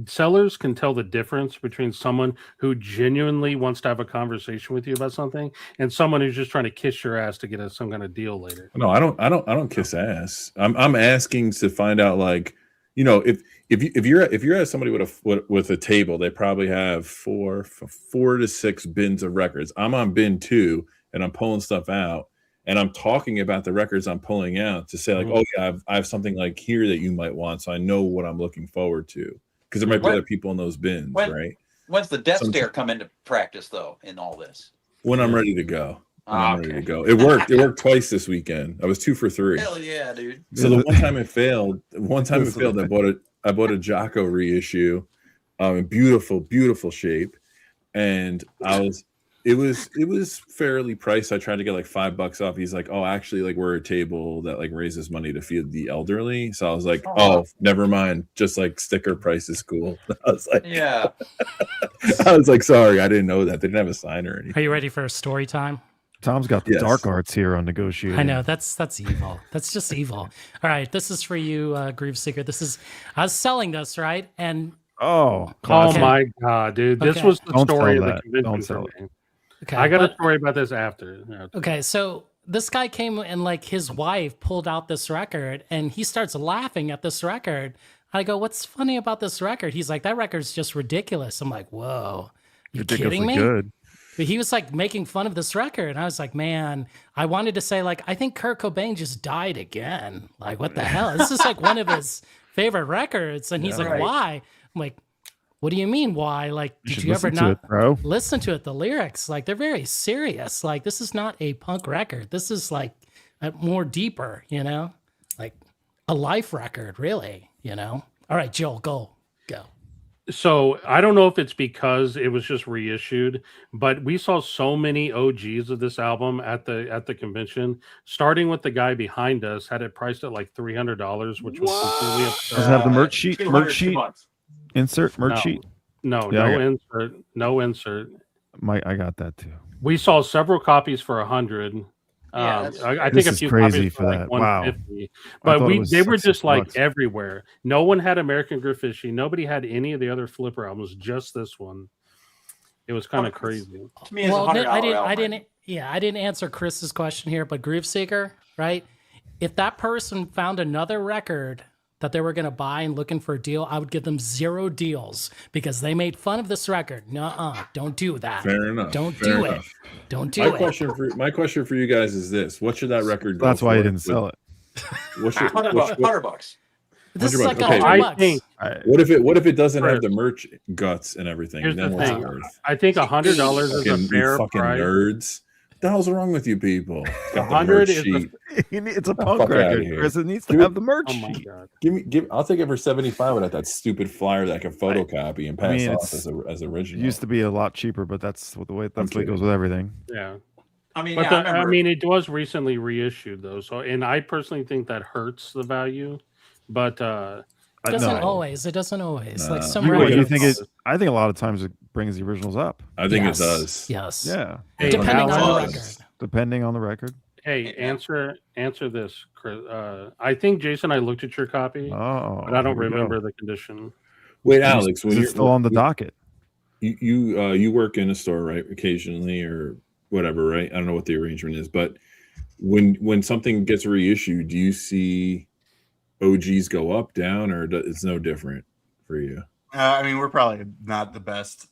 sellers can tell the difference between someone who genuinely wants to have a conversation with you about something and someone who's just trying to kiss your ass to get some kind of deal later. No, I don't kiss ass. I'm asking to find out, like, you know, if you're at somebody with a table, they probably have four to six bins of records. I'm on bin 2 and I'm pulling stuff out and I'm talking about the records I'm pulling out to say like, oh yeah, I have something like here that you might want, so I know what I'm looking forward to, because there might be other people in those bins, right? When's the death stare come into practice though in all this? When I'm ready to go. I'm ready to go. It worked. It worked twice this weekend. I was 2 for 3. Hell yeah, dude! So the one time it failed, I bought a Jocko reissue, in beautiful shape, and it was fairly priced. I tried to get like $5 off. He's like, oh, actually, like we're a table that like raises money to feed the elderly. So I was like, oh, never mind. Just like sticker price is cool. I was like, Yeah. I was like, sorry, I didn't know that. They didn't have a sign or anything. Are you ready for a story time? Tom's got the dark arts here on negotiating. I know that's evil. That's just evil. All right, this is for you, Groove Seeker. I was selling this, right? And classic. my god, dude, this was the story of the convention. Don't sell it. Okay, I got a story about this after. Okay, so this guy came and like his wife pulled out this record and he starts laughing at this record. I go, what's funny about this record? He's like, that record's just ridiculous. I'm like, whoa, you kidding me? Good. But he was like making fun of this record. And I was like, man, I wanted to say like, I think Kurt Cobain just died again. Like, what the hell? This is like one of his favorite records. And he's like, why? I'm like, what do you mean why? Like, did you ever not listen to it? The lyrics, like they're very serious. Like this is not a punk record. This is like more deeper, you know, like a life record, really, you know? All right, Joel, go. So I don't know if it's because it was just reissued, but we saw so many OGs of this album at the convention. Starting with the guy behind us, had it priced at like $300, which was completely absurd. Does it have the merch sheet? Insert merch sheet. No insert. I got that too. We saw several copies for 100. I think a few crazy copies for like that. 150. Wow. But they were just like $6. everywhere. No one had American Graffiti. Nobody had any of the other Flipper albums. Just this one. It was kind of crazy. To me, it's Well, $100 I didn't answer Chris's question here, but Groove Seeker, right? If that person found another record that they were going to buy and looking for a deal, I would give them 0 deals because they made fun of this record. Nuh-uh, don't do that. Fair enough. Don't Fair do enough. it. Don't do My question for you guys is this: what should that record go That's why for? you didn't sell it. What should, $100. This is like Okay. $100. What if it doesn't have the merch guts and everything? Here's Then the what's it thing. worth? I think $100 is a fair fucking price. nerds. What the hell's wrong with you people? Got the 100 merch is sheet. It's a Fuck punk outta record, here. Chris. It needs to have the merch Oh my sheet. god. Give. I'll take it for 75 without that stupid flyer that I can photocopy and pass off as It original. used to be a lot cheaper, but that's the way it goes with everything. Yeah. I mean, But I remember. it was recently reissued though. So, and I personally think that hurts the value. But It doesn't always. Like some What, records. you think it? I think a lot of times it brings the originals up. I think Yes. it does. Yes. Yeah, Hey, Depending Alex, on the record. depending on the record. Hey, answer this, Chris. I think Jason, I looked at your copy, Oh, but I don't here we go. remember the condition. Wait, Alex, when Is it you're still on the docket? you work in a store, right? Occasionally or whatever, right? I don't know what the arrangement is, but when something gets reissued, do you see OGs go up, down, or it's no different for you? I mean, we're probably not the best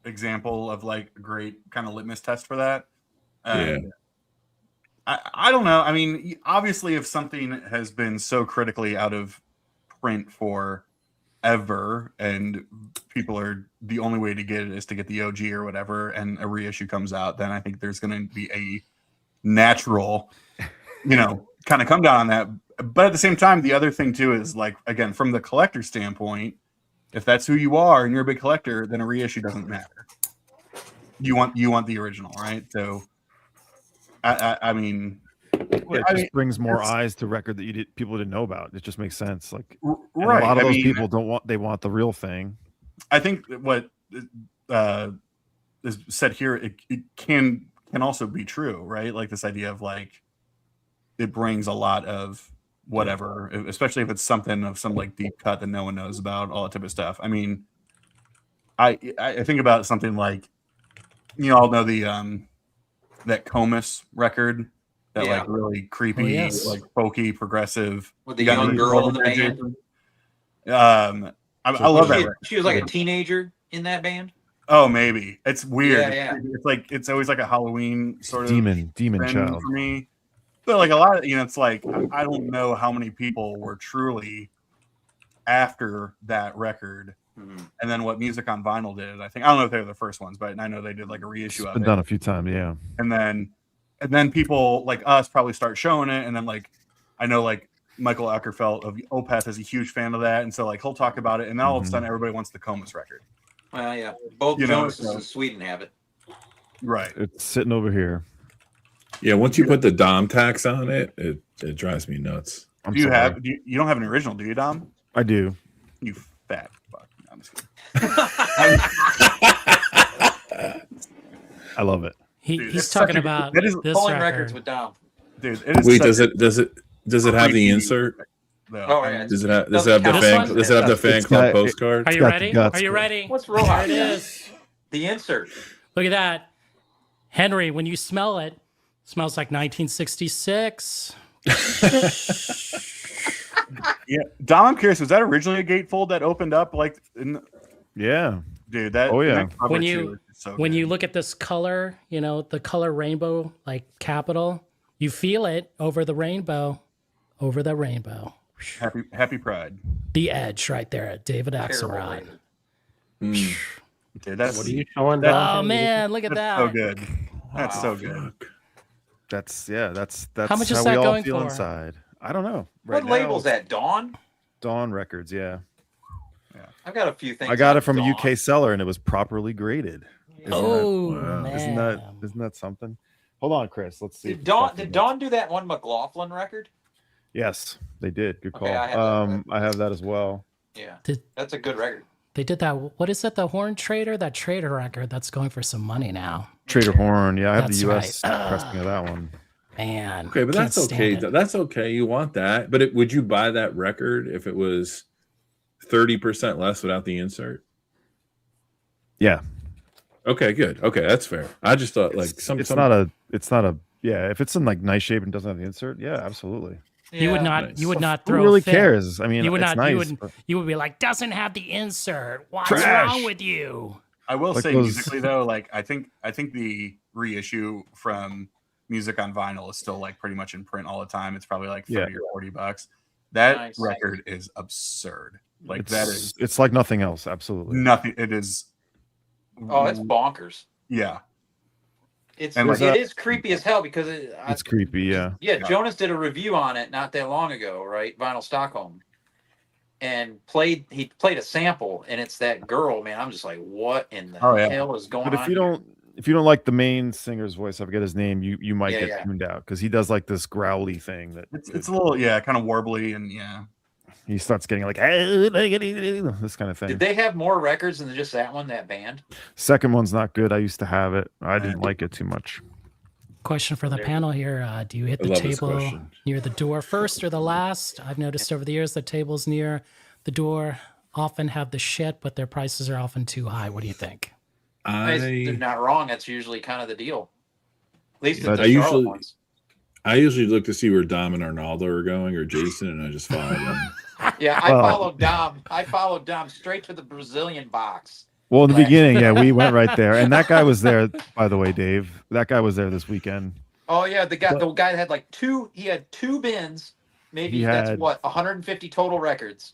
example of like a great kind of litmus test for that. Yeah. I don't know. I mean, obviously, if something has been so critically out of print for ever, and people are the only way to get it is to get the OG or whatever, and a reissue comes out, then I think there's going to be a natural, kind of come down on that. But at the same time, the other thing too is like, again, from the collector standpoint, if that's who you are and you're a big collector, then a reissue doesn't matter. You want the original, right? So, I mean, It just brings more eyes to record that people didn't know about. It just makes sense. Like, right? A lot of those people they want the real thing. I think what is said here, it can also be true, right? Like this idea of like it brings a lot of whatever, especially if it's something of some like deep cut that no one knows about, all that type of stuff. I mean, I think about something like, all know the that Comus record, that like really creepy, like folky, progressive with the young girl in the band. I love that record. She was like a teenager in that band. Oh, maybe it's weird. Yeah. It's like it's always like a Halloween sort of demon thing child for me. But like a lot of it's like I don't know how many people were truly after that record, and then what Music on Vinyl did. I don't know if they were the first ones, but I know they did like a reissue of it. Been done a few times, yeah. And then people like us probably start showing it, and then like I know like Michael Eckerfeld of Opeth is a huge fan of that, and so like he'll talk about it, and then all of a sudden everybody wants the Comus record. Well, yeah, both Jonases and Sweden have it. Right, it's sitting over here. Yeah, once you put the Dom tax on it, it drives me nuts. You don't have an original, do you, Dom? I do. You fat fuck. I'm just kidding. I love it. He's talking about this pulling record. records with Dom. Dude, it is. Wait, does it have the insert? No. Oh yeah. Does it have the fan club postcard? Are you ready? Are you ready? What's wrong? There it is. The insert. Look at that, Henry. When you smell it, smells like 1966. Yeah, Dom, I'm curious. Was that originally a gatefold that opened up like? Yeah, dude. That. Oh yeah. That When you look at this color, the color rainbow, like capital, you feel it over the rainbow, Happy Pride. The edge right there, David Axelrod. Dude, that's What are you showing? Oh man, look at that's that. so good. That's so good. That's How much is how that we all going feel for? inside. I don't know. What label's that? Dawn. Dawn Records, yeah. I've got a few things. I got on it from Dawn. a UK seller, and it was properly graded. Man. Isn't that something? Hold on, Chris. Let's see. Did Dawn do that one McLaughlin record? Yes, they did. Good call. Okay, I have that as well. Yeah, that's a good record. They did that. What is it? The Horn Trader? That Trader record that's going for some money now. Trader Horn. Yeah, I have That's the US right. pressing of that one. Man. Okay, but that's okay. That's okay. You want that, but would you buy that record if it was 30% less without the insert? Yeah. Okay, good. Okay, that's fair. I just thought like it's not a yeah. If it's in like nice shape and doesn't have the insert, yeah, absolutely. You would not. Nice. You would not Who throw. really a fit. cares? I mean, you would it's not. nice. You would be like, doesn't have the insert. What's Trash. wrong with you? I will Like say those- musically though, like I think the reissue from Music on Vinyl is still like pretty much in print all the time. It's probably like 30 or $40. That Nice. record is absurd. Like It's, that is it's like nothing else. Absolutely. nothing. It is. Oh, it's bonkers. Yeah. It's And like it is creepy as hell because It's creepy. Yeah. Yeah, Jonas did a review on it not that long ago, right? Vinyl Stockholm, and he played a sample, and it's that girl, man. I'm just like, what in the hell is going on? But if you don't like the main singer's voice, I forget his name, you might Yeah, get tuned out because he does like this growly thing that It's a little kind of warbly and he starts getting like this kind of thing. Did they have more records than just that one? That band? Second one's not good. I used to have it. I didn't like it too much. Question for the panel here: do you hit I the love this table question. near the door first or the last? I've noticed over the years that tables near the door often have the shit, but their prices are often too high. What do you think? They're not wrong. That's usually kind of the deal. At least But the I Charlotte usually- ones. I usually look to see where Dom and Arnaldo are going or Jason, and I just follow them. Yeah, I Well- followed Dom. I followed Dom straight to the Brazilian box. Well, in the Last- beginning, yeah, we went right there, and that guy was there. By the way, Dave, that guy was there this weekend. Oh yeah, the guy had like two. He had two bins. Maybe He that's had- 150 total records,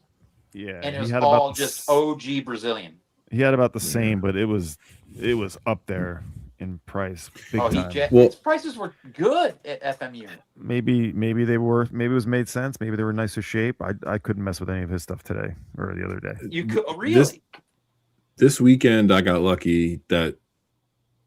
Yeah, and it he was had all about the just OG Brazilian. He had about the same, but it was up there in price, big time. His prices were good at FMU. Maybe they were. Maybe it was made sense. Maybe they were nicer shape. I couldn't mess with any of his stuff today or the other day. You could really. This weekend, I got lucky that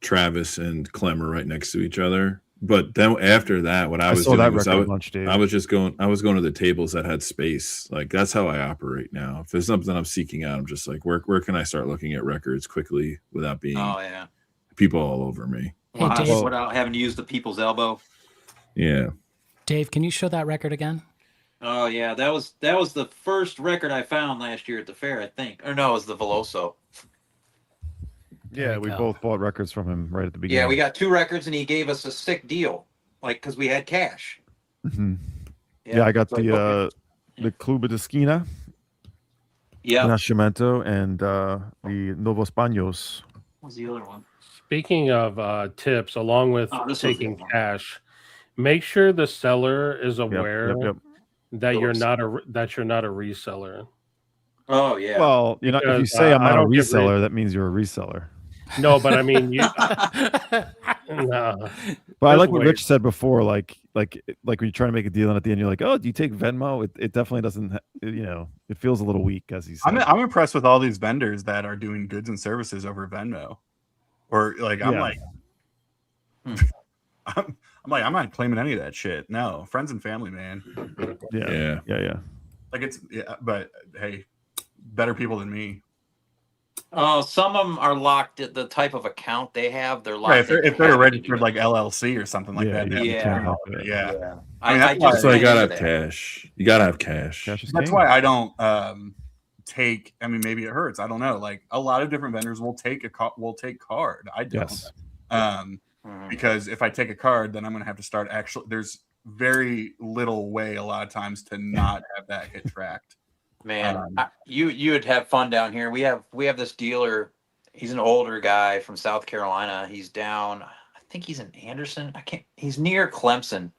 Travis and Clem are right next to each other. But then after that, what I was saw doing that was record lunch, Dave. I was going to the tables that had space. Like that's how I operate now. If there's something I'm seeking out, I'm just like, where can I start looking at records quickly without being people all over me? Hey, Dave. Without having to use the people's elbow. Yeah. Dave, can you show that record again? Oh yeah, that was the first record I found last year at the fair, I think. Or no, it was the Veloso. Yeah, we both bought records from him right at the beginning. Yeah, we got two records, and he gave us a sick deal, like because we had cash. Mhm. Yeah, I got the Clube de Esquina. Yeah. Nascimento and the Novos Baños. What's the other one? Speaking of tips, along with Oh, this was the taking other one. cash, make sure the seller is Yep, aware yep. that you're Oops. not a reseller. Oh yeah. Well, if you Because, say I'm I not a don't get reseller, that means you're a reseller. No, but I mean, you. No. But I There's like what ways. Rich said before, like when you're trying to make a deal and at the end you're like, oh, do you take Venmo? It definitely doesn't, it feels a little weak, as he said. I'm impressed with all these vendors that are doing goods and services over Venmo, or like I'm Yeah. like, I'm like I'm not claiming any of that shit. No, friends and family, man. Yeah. Like but hey, better people than me. Some of them are locked at the type of account they have. They're locked. Right, if they're a registered like LLC or something like that. you Yeah. can't help it. Yeah. I mean, mean, that's So you went gotta into have that. cash. You gotta have cash. Cash is That's king. why I don't take. I mean, maybe it hurts. I don't know. Like a lot of different vendors will take card. I don't. Yes. Because if I take a card, then I'm going to have to start actually. There's very little way a lot of times to not have that get tracked. Man, you would have fun down here. We have this dealer. He's an older guy from South Carolina. He's down. I think he's in Anderson. He's near Clemson,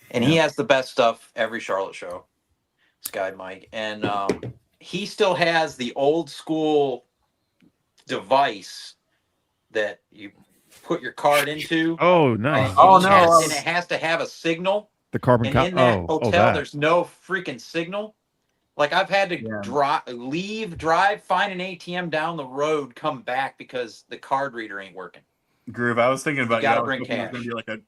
and he has the best stuff every Charlotte show. This guy Mike, and he still has the old school device that you put your card into. Oh, nice. And it has to have a signal. The carbon And copy. in that hotel, that. there's no freaking signal. Like I've had to drive, find an ATM down the road, come back because the card reader ain't working. Groove, I was thinking about You gotta I was bring hoping it was cash. gonna be like a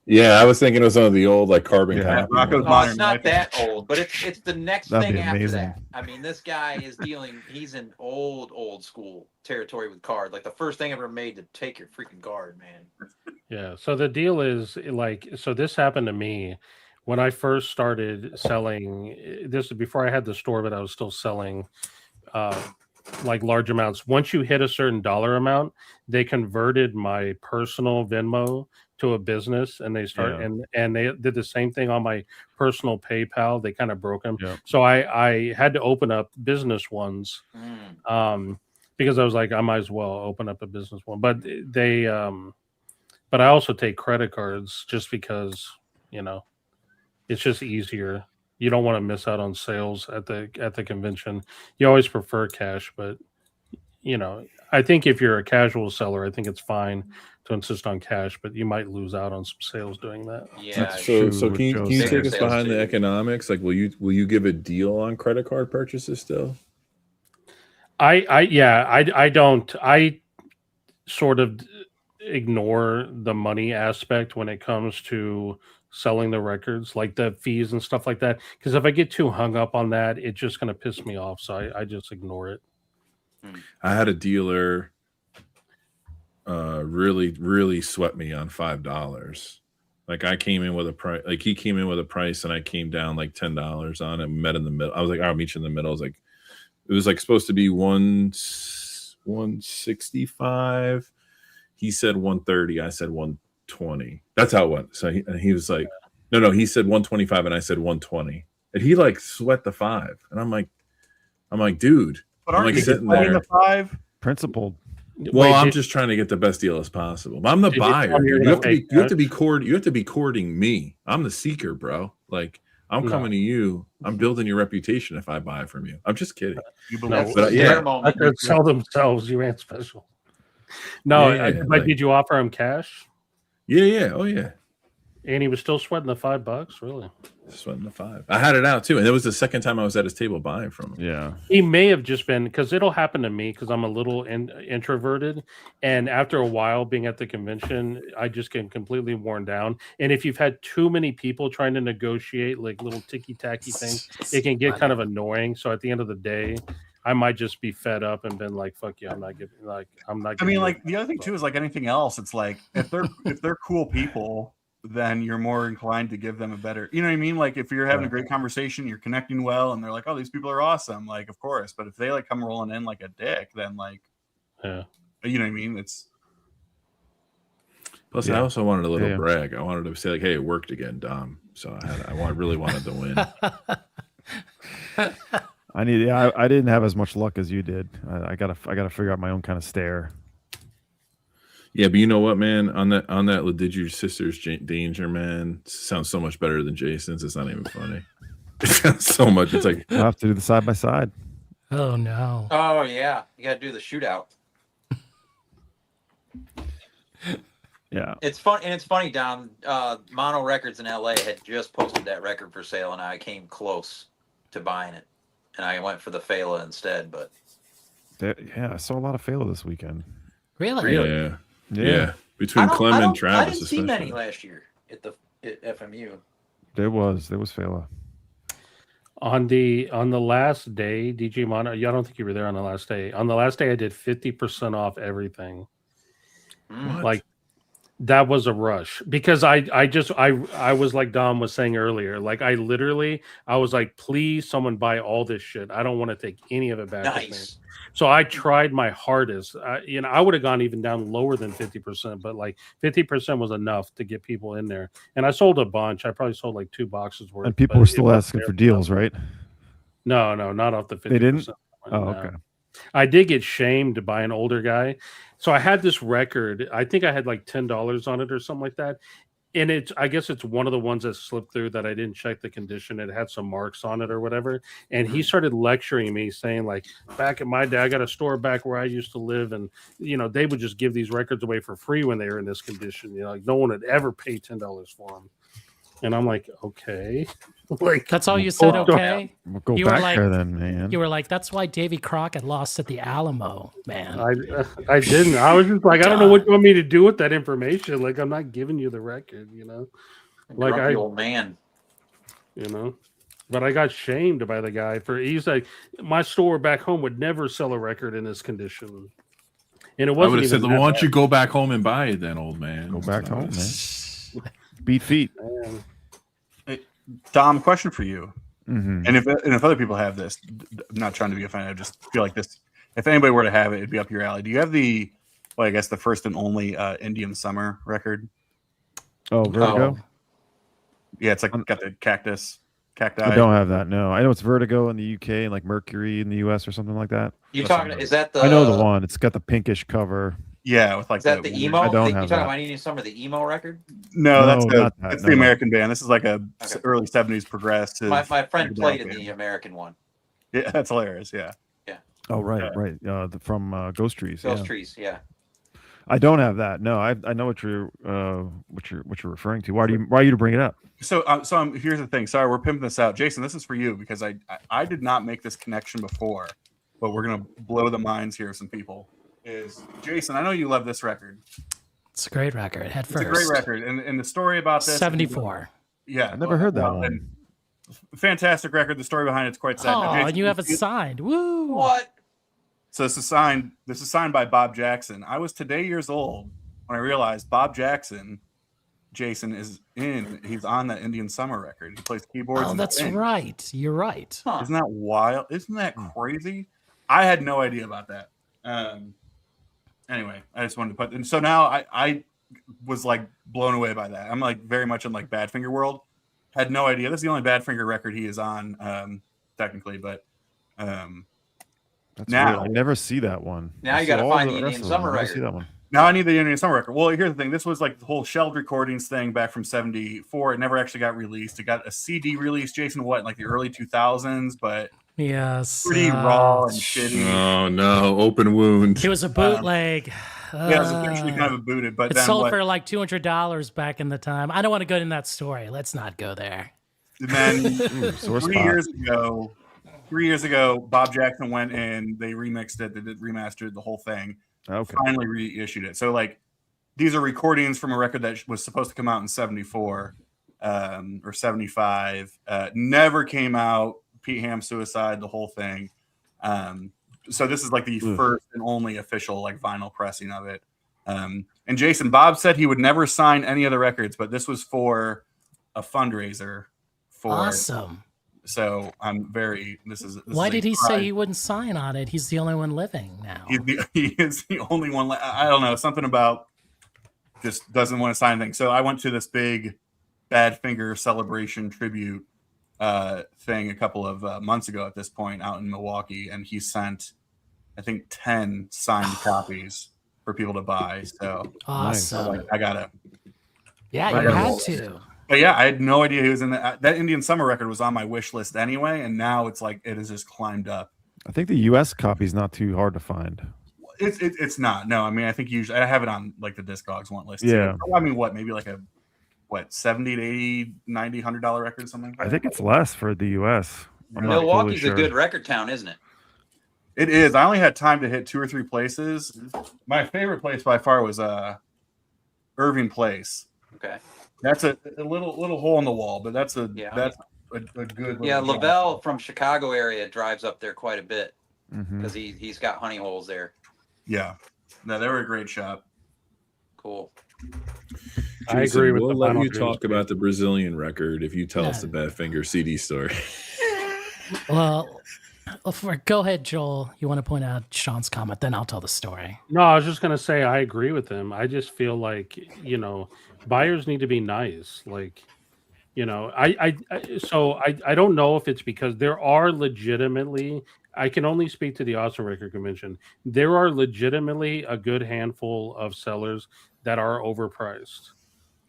Yeah, I was thinking it was one of the old like carbon Yeah. copy. Rocco's ones. No, Modern it's not Life. that old, but it's the next That'd thing be after amazing. that. I mean, this guy is he's in old school territory with card. Like the first thing ever made to take your freaking card, man. Yeah. So the deal is so this happened to me when I first started selling. This is before I had the store, but I was still selling like large amounts. Once you hit a certain dollar amount, they converted my personal Venmo to a business, and they and they did the same thing on my personal PayPal. They kind of broke them. Yeah. So I had to open up business ones. Because I was like, I might as well open up a business one. But but I also take credit cards just because, it's just easier. You don't want to miss out on sales at the convention. You always prefer cash, but I think if you're a casual seller, I think it's fine to insist on cash, but you might lose out on some sales doing that. Yeah. So can you Joe's take us sales behind the too. economics? Like, will you give a deal on credit card purchases still? I don't. I sort of ignore the money aspect when it comes to selling the records, like the fees and stuff like that. Because if I get too hung up on that, it's just going to piss me off. So I just ignore it. I had a dealer really sweat me on $5. Like I came in with a price, like he came in with a price and I came down like $10 on it. Met in the middle. I was like, I'll meet you in the middle. I was like, it was like supposed to be 165. He said 130. I said 120. That's how it went. So he was like, no, he said 125 and I said 120. And he like sweat the 5. And I'm like, dude, but I'm aren't like you sitting playing there. the 5? Principled. Well, I'm just trying to get the best deal as possible. I'm the buyer. You have to be courting me. I'm the seeker, bro. Like I'm coming to you. I'm building your reputation if I buy from you. I'm just kidding. You No, believe but yeah. moment. I could sell themselves. You ain't special. No, but did you offer him cash? Yeah. Oh yeah. And he was still sweating the $5, really. Sweating the 5. I had it out too, and it was the second time I was at his table buying from him. Yeah. He may have just been, because it'll happen to me because I'm a little introverted, and after a while being at the convention, I just get completely worn down. And if you've had too many people trying to negotiate like little ticky-tacky things, it can get kind of annoying. So at the end of the day, I might just be fed up and been like, "Fuck you, I'm not giving." I mean, like the other thing too is like anything else. It's like if they're cool people, then you're more inclined to give them a better, you know what I mean? Like if you're having a great conversation, you're connecting well, and they're like, "Oh, these people are awesome." Like, of course. But if they like come rolling in like a dick, then like, you know what I mean? It's. Plus, I also wanted a little brag. I wanted to say like, "Hey, it worked again, Dom." So really wanted to win. I I didn't have as much luck as you did. I gotta figure out my own kind of stare. Yeah, but you know what, man? On that, did your sister's danger, man? Sounds so much better than Jason's. It's not even funny. It sounds so much. It's like I'll have to do the side by side. Oh no. Oh yeah, you got to do the shootout. Yeah. It's fun, and it's funny, Dom. Mono Records in LA had just posted that record for sale, and I came close to buying it, and I went for the Fela instead. But Yeah, I saw a lot of Fela this weekend. Really? Yeah. Between Clem and Travis, I didn't see many especially. last year at FMU. There was Fela. On the last day, DJ Mono, I don't think you were there on the last day. On the last day, I did 50% off everything. Mm. Like that was a rush because I was like Dom was saying earlier. Like I was like, please, someone buy all this shit. I don't want to take any of it back. With me. Nice. So I tried my hardest. I would have gone even down lower than 50%, but like 50% was enough to get people in there. And I sold a bunch. I probably sold like 2 boxes worth. And people were still asking for deals, right? No, not off the 50%. They didn't? No. Oh, okay. I did get shamed by an older guy. So I had this record. I think I had like $10 on it or something like that. And I guess it's one of the ones that slipped through that I didn't check the condition. It had some marks on it or whatever. And he started lecturing me saying like, back in my day, I got a store back where I used to live. And, they would just give these records away for free when they were in this condition. Like no one would ever pay $10 for them. And I'm like, okay. Like That's all you said, okay? We'll go You were back like- there then, man. You were like, that's why Davy Crockett lost at the Alamo, man. I didn't. I was just like, I don't know what you want me to do with that information. Like, I'm not giving you the record, Like Grumpy old man. But I got shamed by the guy he's like, my store back home would never sell a record in this condition. And it I wasn't would have said, even "Why that don't you go back home and buy it, then, old man? Go back home, man. Beat feet. bad. Dom, question for you. Mm-hmm. And if other people have this, I'm not trying to be offended. I just feel like this. If anybody were to have it, it'd be up your alley. Do you have the first and only Indian Summer record? Oh, Vertigo? Yeah, it's like got the cacti. I don't have that. No, I know it's Vertigo in the UK and like Mercury in the US or something like that. You talking? Is that the? I know the one. It's got the pinkish cover. Yeah, with like Is that the emo? I don't You have talking that. about Indian Summer, the emo record? No, that's not that. it's No, the no. American band. This is like a Okay. early '70s progressive. My friend played in band. the American one. Yeah, that's hilarious. Yeah. Oh, right. From Ghost Trees. Those yeah. trees, yeah. I don't have that. No, I know what you're referring to. Why are you to bring it up? So here's the thing. Sorry, we're pimping this out, Jason. This is for you because I did not make this connection before, but we're gonna blow the minds here of some people. Is Jason? I know you love this record. It's a great record. Head It's first. a great record, and the story about this. 74. Yeah, I never heard that one. and fantastic record. The story behind it's quite sad. Oh, Now, Jason, and you have it signed. Woo! What? So this is signed by Bob Jackson. I was today years old when I realized Bob Jackson, Jason, he's on that Indian Summer record. He plays keyboards. Oh, and that's sings. right. You're right. Huh. Isn't that wild? Isn't that crazy? I had no idea about that. Anyway, I just wanted to put. And so now I was like blown away by that. I'm like very much in like Badfinger world. Had no idea. This is the only Badfinger record he is on, technically, but. That's Now- weird. I never see that one. Now I you see gotta all find the the rest Indian of them. Summer I never see record. that one. Now I need the Indian Summer record. Well, here's the thing. This was like the whole Shelled Recordings thing back from '74. It never actually got released. It got a CD release, Jason, in like the early 2000s, but Yes. pretty raw and shitty. Oh no, open wound. It was a bootleg. Yeah, it was essentially kind of a booted, but It then sold what? for like $200 back in the time. I don't want to go in that story. Let's not go there. And then Ooh, sore 3 spot. years ago, Bob Jackson went in, they remixed it, they did remastered the whole thing, Okay. finally reissued it. So like these are recordings from a record that was supposed to come out in 74 or 75, never came out. Pete Ham suicide, the whole thing. So this is like the first and only official like vinyl pressing of it. And Jason, Bob said he would never sign any other records, but this was for a fundraiser for Awesome. So I'm very. This Why is did a he say pride. he wouldn't sign on it? He's the only one living now. He is the only one. I don't know, something about just doesn't want to sign anything. So I went to this big Badfinger celebration tribute thing a couple of months ago at this point out in Milwaukee, and he sent, I think, 10 signed copies for people to buy. So Awesome. I'm like, I gotta. Yeah, I you gotta had roll. to. But yeah, I had no idea he was in that Indian Summer record was on my wish list anyway, and now it's like it has just climbed up. I think the U.S. copy is not too hard to find. It's not. No, I mean, I think usually I have it on like the Discogs want list. Yeah. Too. I mean, maybe like a $70 to $80, $90, $100 record or something like that? I think it's less for the U.S. I'm not Milwaukee's totally a good record town, isn't it? It is. I only had time to hit 2 or 3 places. My favorite place by far was Irving Place. Okay. That's a little hole in the wall, but that's a good. Yeah, Lavelle from Chicago area drives up there quite a bit Mhm. because he's got honey holes there. Yeah, no, they were a great shop. Cool. I Jason, agree with we'll the let final you talk James about the Brazilian record if you tell us the Yeah. Badfinger CD story. Well, go ahead, Joel. You want to point out Sean's comment, then I'll tell the story. No, I was just gonna say I agree with him. I just feel like buyers need to be nice. Like, I don't know if it's because there are legitimately. I can only speak to the Austin Record Convention. There are legitimately a good handful of sellers that are overpriced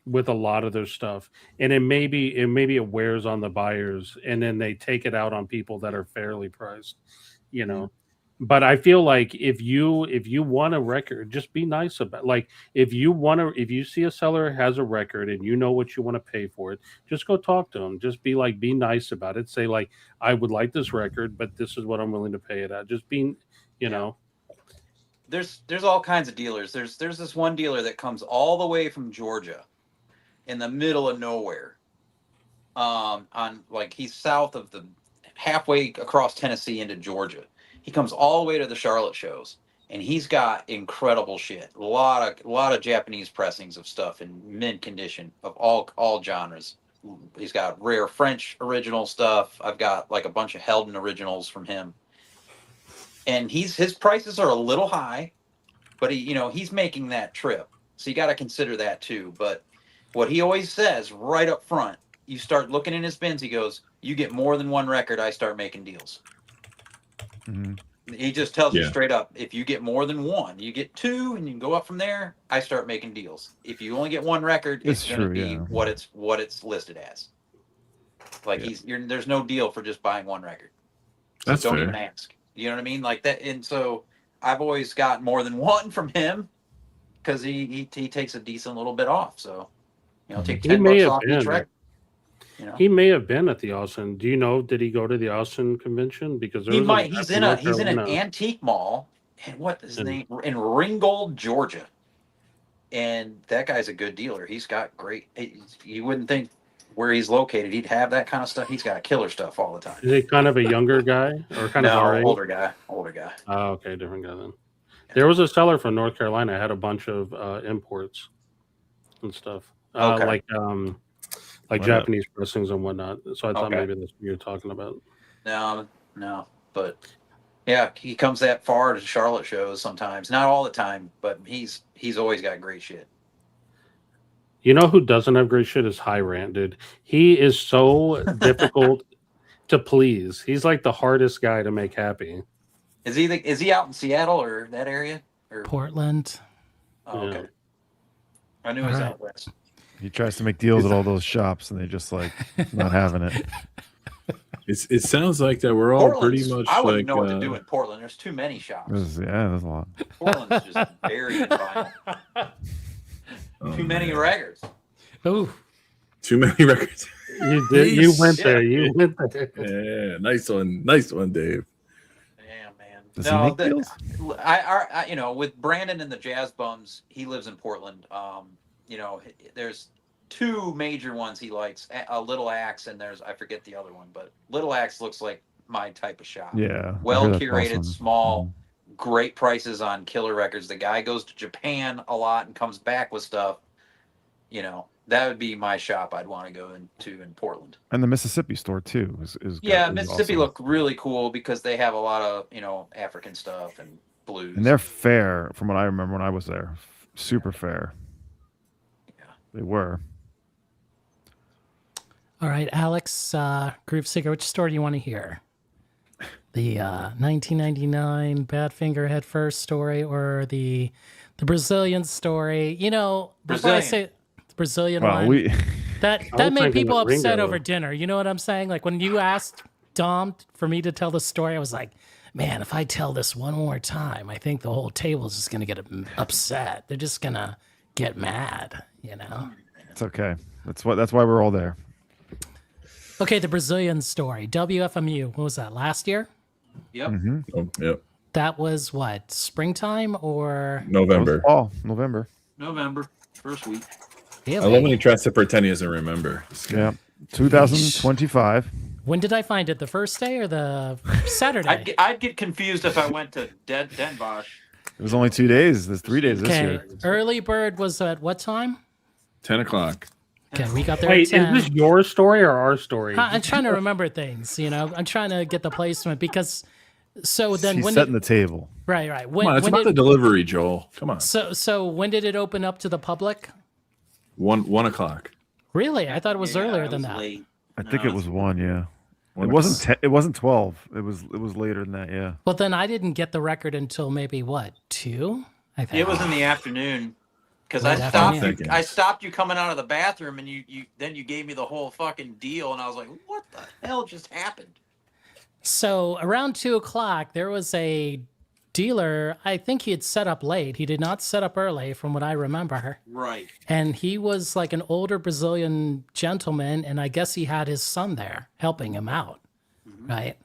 with a lot of their stuff, and it maybe it wears on the buyers, and then they take it out on people that are fairly priced. But I feel like if you want a record, just be nice about like if you see a seller has a record and you know what you want to pay for it, just go talk to them. Just be nice about it. Say like, I would like this record, but this is what I'm willing to pay it at. Just being, There's all kinds of dealers. There's this one dealer that comes all the way from Georgia, in the middle of nowhere. On like he's south of halfway across Tennessee into Georgia. He comes all the way to the Charlotte shows, and he's got incredible shit. A lot of Japanese pressings of stuff in mint condition of all genres. He's got rare French original stuff. I've got like a bunch of Helden originals from him, and his prices are a little high, but he's making that trip, so you got to consider that too. But what he always says right up front, you start looking in his bins, he goes, "You get more than one record, I start making deals." Mhm. He just tells you Yeah. straight up, if you get more than one, you get two, and you can go up from there, I start making deals. If you only get one record, it's going to be yeah. what it's listed as. Like there's no deal for just buying one record. So That's don't fair. even ask. You know what I mean? Like that. And so I've always got more than one from him because he takes a decent little bit off. So take He $10 may have off each been. record. He may have been at the Austin. Do you know? Did he go to the Austin convention? Because He might. He's in an antique mall, and what is his name? In Ringgold, Georgia. And that guy's a good dealer. He's got great. You wouldn't think where he's located he'd have that kind of stuff. He's got killer stuff all the time. Is he kind of a younger guy or kind of our age? Older guy? Oh, okay, different guy then. There was a seller from North Carolina had a bunch of imports and stuff, Okay. like Japanese pressings and whatnot. So I thought Okay. maybe that's what you're talking about. No, but yeah, he comes that far to Charlotte shows sometimes. Not all the time, but he's always got great shit. You know who doesn't have great shit is High Rant, dude. He is so difficult to please. He's like the hardest guy to make happy. Is he out in Seattle or that area? Or Portland. oh, okay. Yeah. I knew he was All right. out west. He tries to make deals at all those shops, and they just like not having it. It sounds like that we're all pretty much I wouldn't like know what to do in Portland. There's too many shops. There's a lot. Portland's just buried in vinyl. oh, Too many man. records. Ooh. Too many records. You did. You went there. Yeah. You went there. Yeah, nice one, Dave. Yeah, man. Does he make deals? I with Brandon and the Jazz Bums, he lives in Portland. There's two major ones he likes, a Little Axe, and I forget the other one, but Little Axe looks like my type of shop. Yeah. Well I hear that's curated, awesome. small, great prices on killer records. The guy goes to Japan a lot and comes back with stuff. That would be my shop I'd want to go into in Portland. And the Mississippi store too is Mississippi awesome. look really cool because they have a lot of African stuff and blues. And they're fair, from what I remember when I was there. Super fair. Yeah. They were. All right, Alex, Groove Seeker, which story do you want to hear? The 1999 Badfinger Head First story or the Brazilian story? You know, before I Brazilian. say the Brazilian Well, one, we that was made thinking people of upset Ringo. over dinner. You know what I'm saying? Like when you asked Dom for me to tell the story, I was like, man, if I tell this one more time, I think the whole table's just gonna get upset. They're just gonna get mad, you know? it's okay. That's why we're all there. Okay, the Brazilian story. WFMU, what was that, last year? Yep. Oh, yep. That was what, springtime or November. Oh, November. November, first week. I love when he tries to pretend he doesn't remember. Yeah, 2025. When did I find it? The first day or the Saturday? I'd get confused if I went to Den Bosch. It was only 2 days. There's 3 days this Okay, year. early bird was at what time? 10 o'clock. Okay, we got there Wait, at 10. is this your story or our story? I'm trying to remember things, you know. I'm trying to get the placement because. So then, He's when setting did, the table. right? Come on, it's about the delivery, Joel. Come on. So when did it open up to the public? 1 o'clock. Really, I thought it was earlier than that. Late. I think it was 1. Yeah. 1 It wasn't. It wasn't 12. It was later than that. Yeah. Well, then I didn't get the record until maybe what 2? I think It was in the afternoon because Late I afternoon. stopped. I stopped you coming out of the bathroom, and you then you gave me the whole fucking deal, and I was like, "What the hell just happened?" So around 2:00, there was a dealer. I think he had set up late. He did not set up early, from what I remember. Right. And he was like an older Brazilian gentleman, and I guess he had his son there helping him out, right?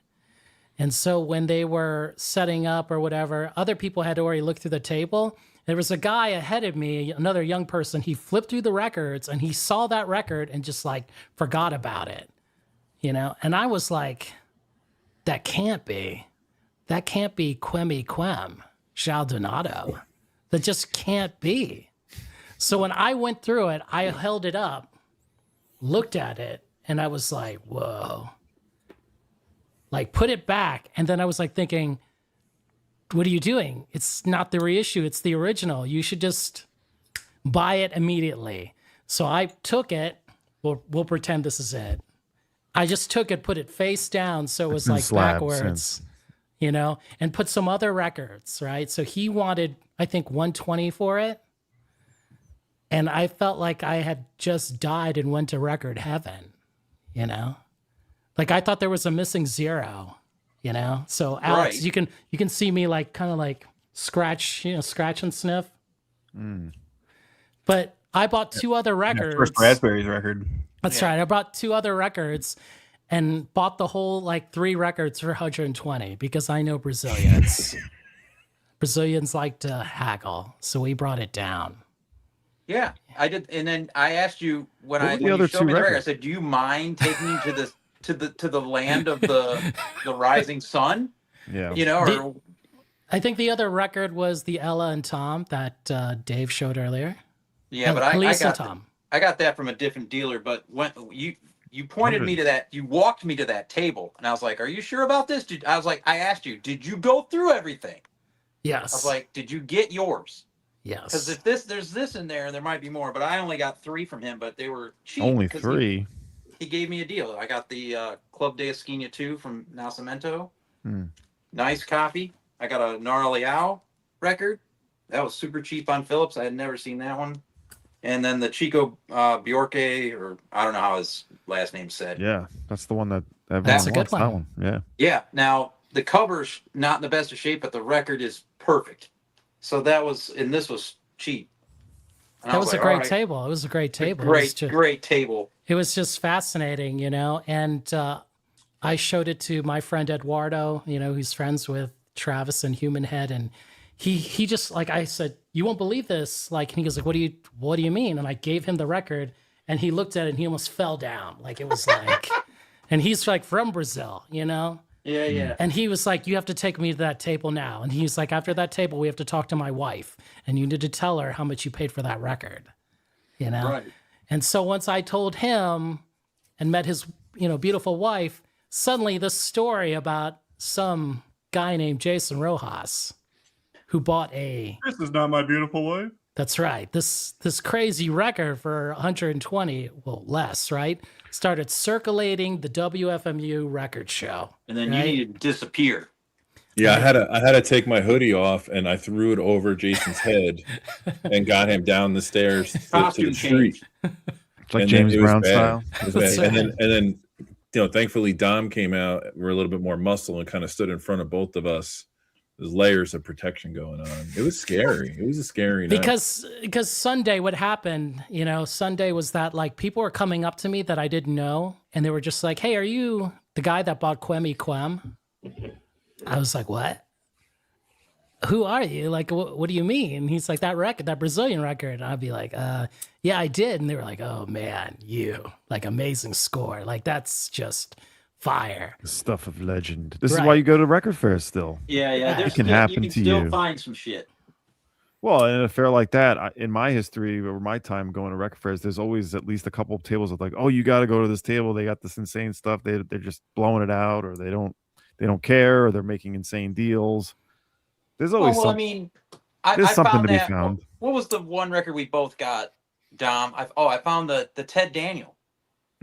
And so when they were setting up or whatever, other people had already looked through the table. There was a guy ahead of me, another young person. He flipped through the records, and he saw that record and just like forgot about it, you know? And I was like, that can't be Quemi Quem, João Donato. That just can't be. So when I went through it, I held it up, looked at it, and I was like, whoa. Like, put it back. And then I was like thinking, what are you doing? It's not the reissue, it's the original. You should just buy it immediately. So I took it. We'll pretend this is it. I just took it, put it face down, so it was in like slabs, backwards, you know, and put some other records, right? So he wanted, I think, 120 for it. And I felt like I had just died and went to record heaven, you know? Like I thought there was a missing 0, you know? So Alex, Right. you can see me like kind of like scratch and sniff. But I bought 2 other records. First Raspberries record. That's right. I bought 2 other records and bought the whole like 3 records for 120 because I know Brazilians. Brazilians like to haggle, so we brought it down. Yeah, I did. And then I asked you when What were the when other you showed 2 me the record, I records? said, "Do you mind taking me to the land of the rising sun?" Yeah. You know, or I think the other record was the Ella and Tom that Dave showed earlier. yeah, but I Elise and got Tom. I got that from a different dealer. But when you pointed me to that, you walked me to that table, and I was like, "Are you sure about this?" I was like, I asked you, "Did you go through everything?" Yes. I was like, "Did you get yours?" Because yes. if there's this in there, and there might be more, but I only got 3 from him, but they were cheap. Only 'cause 3. He gave me a deal. I got the Club de Esquina 2 from Nascimento. Hmm. Nice copy. I got a Gnarly Owl record. That was super cheap on Phillips. I had never seen that one. And then the Chico Bjorke, or I don't know how his last name's said. Yeah, that's the one that everyone That's a good wants. one. That one. Yeah. Yeah. Now the cover's not in the best of shape, but the record is perfect. So that was, and this was cheap. And I That was a like, great all right, table. It was a great table. It was Great, just- great table. It was just fascinating, you know, and I showed it to my friend Eduardo, you know, who's friends with Travis and Human Head, and he just, like, I said, you won't believe this, like, and he goes like, what do you mean? And I gave him the record, and he looked at it and he almost fell down, like it was like, and he's like from Brazil, you know. Yeah, yeah. And he was like, you have to take me to that table now. And he's like, after that table, we have to talk to my wife. And you need to tell her how much you paid for that record. You know? Right. And so once I told him and met his, you know, beautiful wife, suddenly this story about some guy named Jason Rojas who bought a, This is not my beautiful wife. That's right. This crazy record for 120, well, less, right? Started circulating the WFMU record show. And then right? you need to disappear. Yeah, I had to take my hoodie off and I threw it over Jason's head and got him down the stairs to the Costume street. change. It's like And then James it was Brown bad. style. It was That's bad. right. And then thankfully Dom came out. We're a little bit more muscle and kind of stood in front of both of us. There's layers of protection going on. It was scary. It was a scary night. Because Sunday, what happened, Sunday was that like people were coming up to me that I didn't know, and they were just like, "Hey, are you the guy that bought Quemi Quem?" I was like, "What? Who are you? Like, what do you mean?" He's like, "That record, that Brazilian record." And I'd be like, yeah, I did." And they were like, "Oh man, you like amazing score. Like that's just fire." The stuff of legend. This is Right. why you go to record fairs still. Yeah, It there's can still, happen you can to still you. find some shit. Well, in a fair like that, in my history or my time going to record fairs, there's always at least a couple of tables of like, oh, you got to go to this table. They got this insane stuff. They're just blowing it out, or they don't care, or they're making insane deals. There's always I some, mean, there's I something found to be that. found. What was the one record we both got, Dom? I found the Ted Daniel,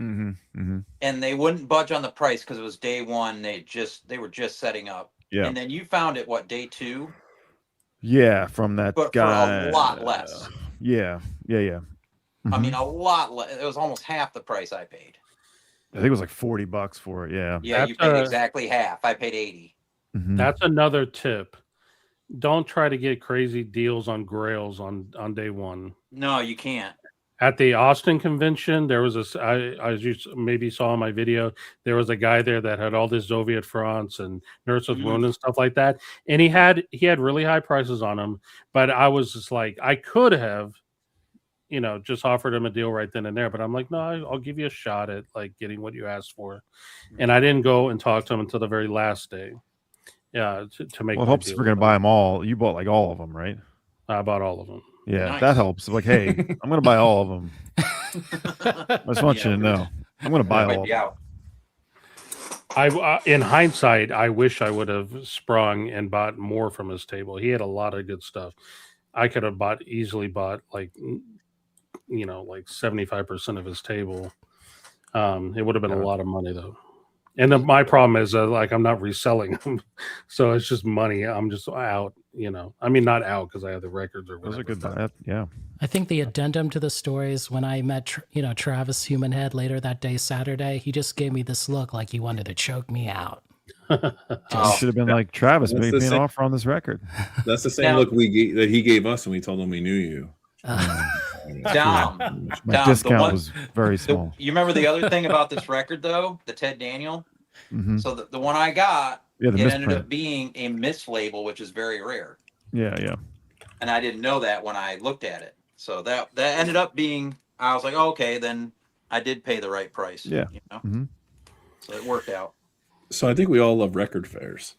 Mm-hmm, mm-hmm. and they wouldn't budge on the price because it was day one. They were just setting up. Yeah, And then you found it day two? yeah, from that But guy. for a lot less. Yeah. I Mhm. mean, a lot less. It was almost half the price I paid. I think it was like $40 for it. Yeah. Yeah, you paid exactly half. I paid 80. Mhm. That's another tip. Don't try to get crazy deals on grails on day one. No, you can't. At the Austin convention, there was as you maybe saw in my video, there was a guy there that had all this Soviet France and Nurse with Wound and stuff like that. And he had really high prices on them. But I was just like, I could have, just offered him a deal right then and there. But I'm like, no, I'll give you a shot at like getting what you asked for. And I didn't go and talk to him until the very last day. Yeah, to make. Well, it my helps deal if we're gonna with buy him. them all. You bought like all of them, right? I bought all of them. Yeah, Nice. that helps. Like, hey, I'm gonna buy all of them. I just want you to know, I'm gonna buy all Might of be them. out. In hindsight, I wish I would have sprung and bought more from his table. He had a lot of good stuff. I could have easily bought like 75% of his table. It would have been a lot of money though. And my problem is like I'm not reselling them, so it's just money. I'm just out. I mean, not out because I have the records or Those are whatever. good. Yeah. I think the addendum to the story is when I met, Travis Humanhead later that day, Saturday, he just gave me this look like he wanted to choke me out. You should have been like, Travis, That's make the me an same- offer on this record. That's the same Now- look that he gave us when we told him we knew you. Dom, My Dom, discount was very small. you remember the other thing about this record, though? The Ted Daniel? Mhm. So the one I got, Yeah, the it ended misprint. up being a mislabel, which is very rare. Yeah. And I didn't know that when I looked at it. So that ended up being, I was like, oh, okay, then I did pay the right price. Yeah. Mhm. So it worked out. So I think we all love record fairs.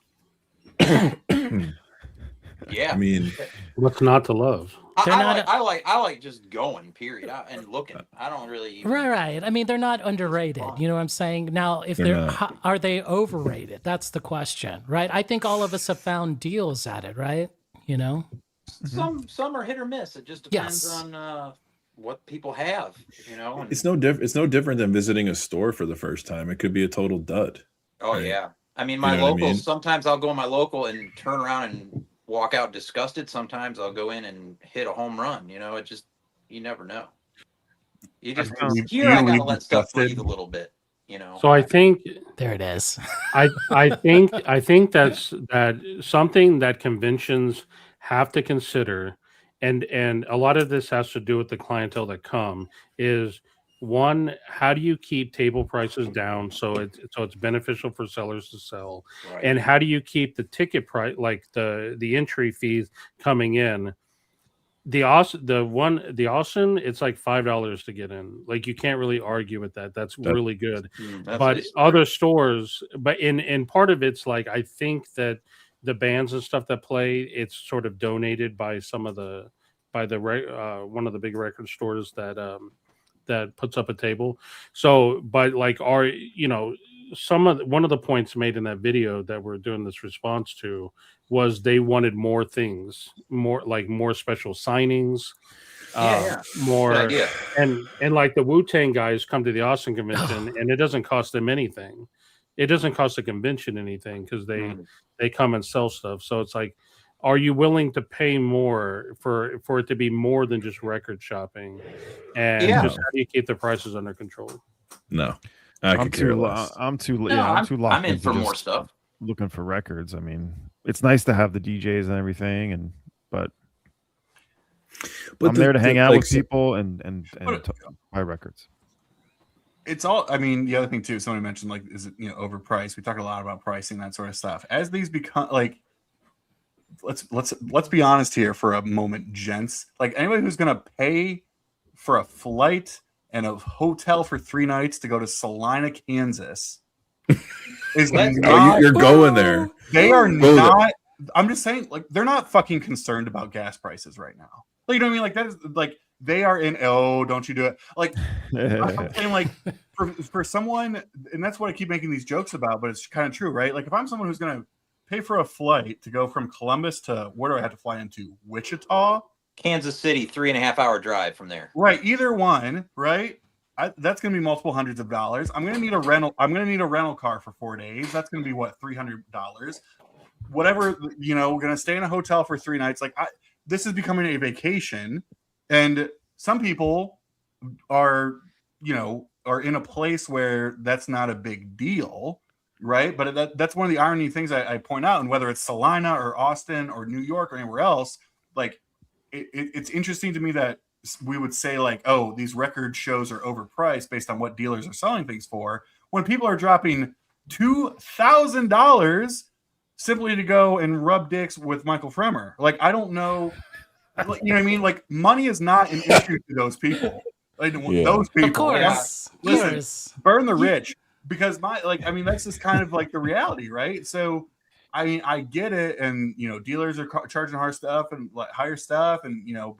Yeah. I mean, What's not to love? They're I not like just going, period, and looking. I don't really even, Right. I mean, they're not underrated. You know what I'm saying? Now, if They're are they overrated? That's the question, right? I think all of us have found deals at it, right? some are hit or miss. It just depends Yes. on what people have, and- it's no different than visiting a store for the first time. It could be a total dud. Oh Right. yeah. I mean, my You know what I locals, mean? sometimes I'll go in my local and turn around and walk out disgusted. Sometimes I'll go in and hit a home run. It just, you never know. You just, here I gotta let stuff breathe a little bit, So I think There it is. I think that's something that conventions have to consider, and a lot of this has to do with the clientele that come. Is one, how do you keep table prices down so it's beneficial for sellers to sell, Right. and how do you keep the ticket price, like the entry fees coming in? The Austin, it's like $5 to get in. Like you can't really argue with that. That's really good. But other stores, but in part of it's like I think that the bands and stuff that play, it's sort of donated by one of the big record stores that puts up a table. So, but like one of the points made in that video that we're doing this response to was they wanted more things, more special signings, more Good idea. and like the Wu-Tang guys come to the Austin convention and it doesn't cost them anything. It doesn't cost the convention anything because they come and sell stuff. So it's like, are you willing to pay more for it to be more than just record shopping? And just how do you keep the prices under control? No, I'm too locked I'm in into for more just stuff. looking for records. I mean, it's nice to have the DJs and everything, but I'm there to hang out with people and buy records. It's all. I mean, the other thing too, somebody mentioned like, is it overpriced? We talk a lot about pricing, that sort of stuff. As these become like, let's be honest here for a moment, gents. Like anybody who's gonna pay for a flight and a hotel for 3 nights to go to Salina, Kansas, is not, you're going there. They are not. I'm just saying, like they're not fucking concerned about gas prices right now. Like, you know what I mean? Like that is like they are in. Oh, don't you do it? Like I'm saying, like for someone, and that's what I keep making these jokes about, but it's kind of true, right? Like if I'm someone who's gonna pay for a flight to go from Columbus to where do I have to fly into? Wichita, Kansas City, 3.5-hour drive from there. Right, either one, right? That's going to be multiple hundreds of dollars. I'm going to need a rental. I'm going to need a rental car for 4 days. That's going to be what, $300. Whatever, we're going to stay in a hotel for 3 nights. Like this is becoming a vacation, and some people are in a place where that's not a big deal. Right. But that's one of the irony things I point out. And whether it's Salina or Austin or New York or anywhere else, like it's interesting to me that we would say like, oh, these record shows are overpriced based on what dealers are selling things for, when people are dropping $2,000 simply to go and rub dicks with Michael Fremer. Like, I don't know. You know what I mean? Like money is not an issue to those people. Like, those people. Of course. Listen, burn the rich. Because that's just kind of like the reality, right? So, I get it, and dealers are charging higher stuff, and but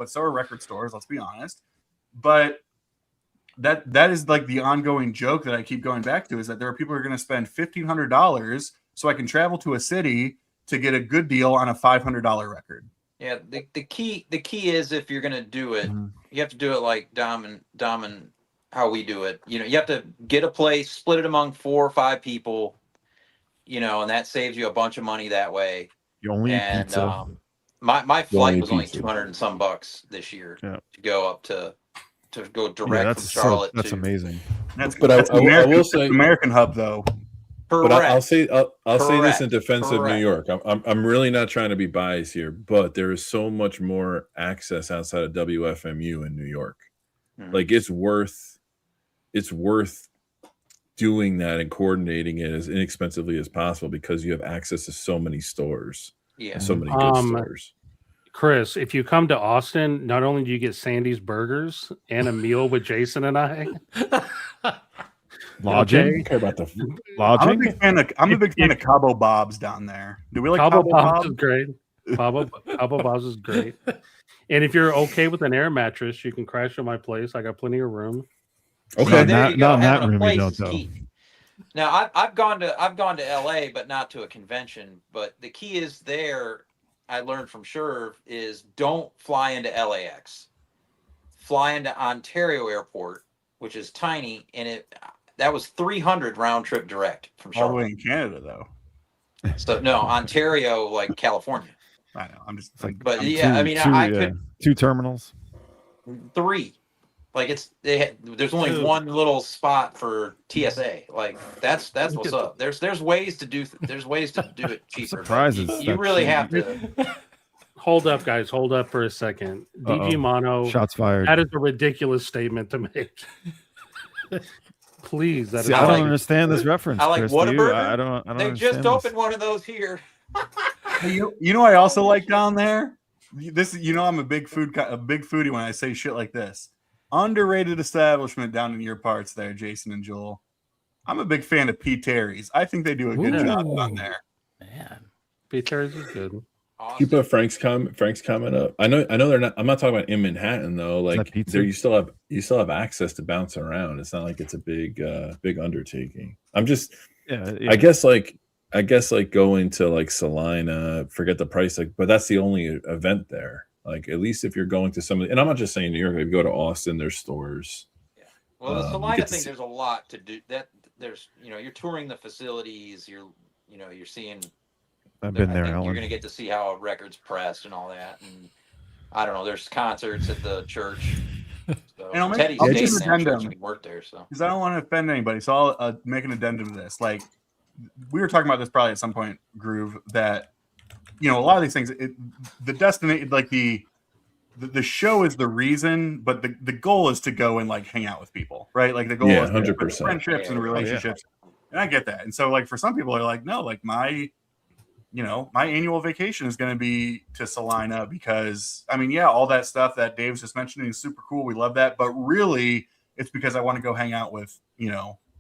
so are record stores. Let's be honest. But that is like the ongoing joke that I keep going back to, is that there are people who are going to spend $1,500 so I can travel to a city to get a good deal on a $500 record. Yeah, the key is, if you're going to do it, you have to do it like Dom and how we do it. You have to get a place, split it among 4 or 5 people, and that saves you a bunch of money that way. You only eat pizza. My flight was only $200 and some bucks this year to go up to go direct from Charlotte. That's amazing. That's I will say American Hub though. Correct. But I'll say this in defense of New York. I'm really not trying to be biased here, but there is so much more access outside of WFMU in New York. Like it's worth doing that and coordinating it as inexpensively as possible, because you have access to so many stores. Yeah, so many good stores. Chris, if you come to Austin, not only do you get Sandy's Burgers and a meal with Jason and I. Lodging? Care about the food. Lodging? I'm a big fan of Cabo Bob's down there. Do we like Cabo Bob's? Is great. Cabo Bob's is great. And if you're okay with an air mattress, you can crash at my place. I got plenty of room. Okay, not in that room. You don't though. Now I've gone to LA, but not to a convention. But the key is there. I learned from Sherv is don't fly into LAX. Fly into Ontario Airport, which is tiny, and that was $300 round trip direct from Charlotte. All the way in Canada though. So no, Ontario, like California. I know. I'm just like, but I could 2 terminals. 3. Like there's only 1 little spot for TSA. Like that's what's up. There's ways to do it cheaper. Surprises. You really have to. Hold up, guys. Hold up for a second. DG Mono. Shots fired. That is a ridiculous statement to make. Please. I don't understand this reference. I like Chris, Whataburger. I don't They just opened one of those here. You know I also like down there? This I'm a big foodie when I say shit like this. Underrated establishment down in your parts there, Jason and Joel. I'm a big fan of P. Terry's. I think they do a good job on there. Man, P. Terry's is good. Awesome. Keep up Frank's comment up. I know they're not. I'm not talking about in Manhattan though. Like there, you still have access to bounce around. It's not like it's a big undertaking. Yeah, I guess like going to like Salina, forget the price, like, but that's the only event there. Like at least if you're going to some, and I'm not just saying New York. If you go to Austin, there's stores. Well, the You Salina get to thing, see- there's a lot to do. That there's, you're touring the facilities. You're seeing. I've been I there, think Alan. you're going to get to see how a record's pressed and all that. And I don't know. There's concerts at the church. So And I'll make Teddy's an staying in that church addendum and worked there. So because I don't want to offend anybody. So I'll make an addendum to this. Like we were talking about this probably at some point, Groove. That a lot of these things, the destination, like the show is the reason, but the goal is to go and like hang out with people, right? Like the goal is 100%. friendships and relationships. And I get that. And so like for some people are like, no, like my annual vacation is going to be to Salina because I mean, all that stuff that Dave's just mentioning is super cool. We love that. But really it's because I want to go hang out with,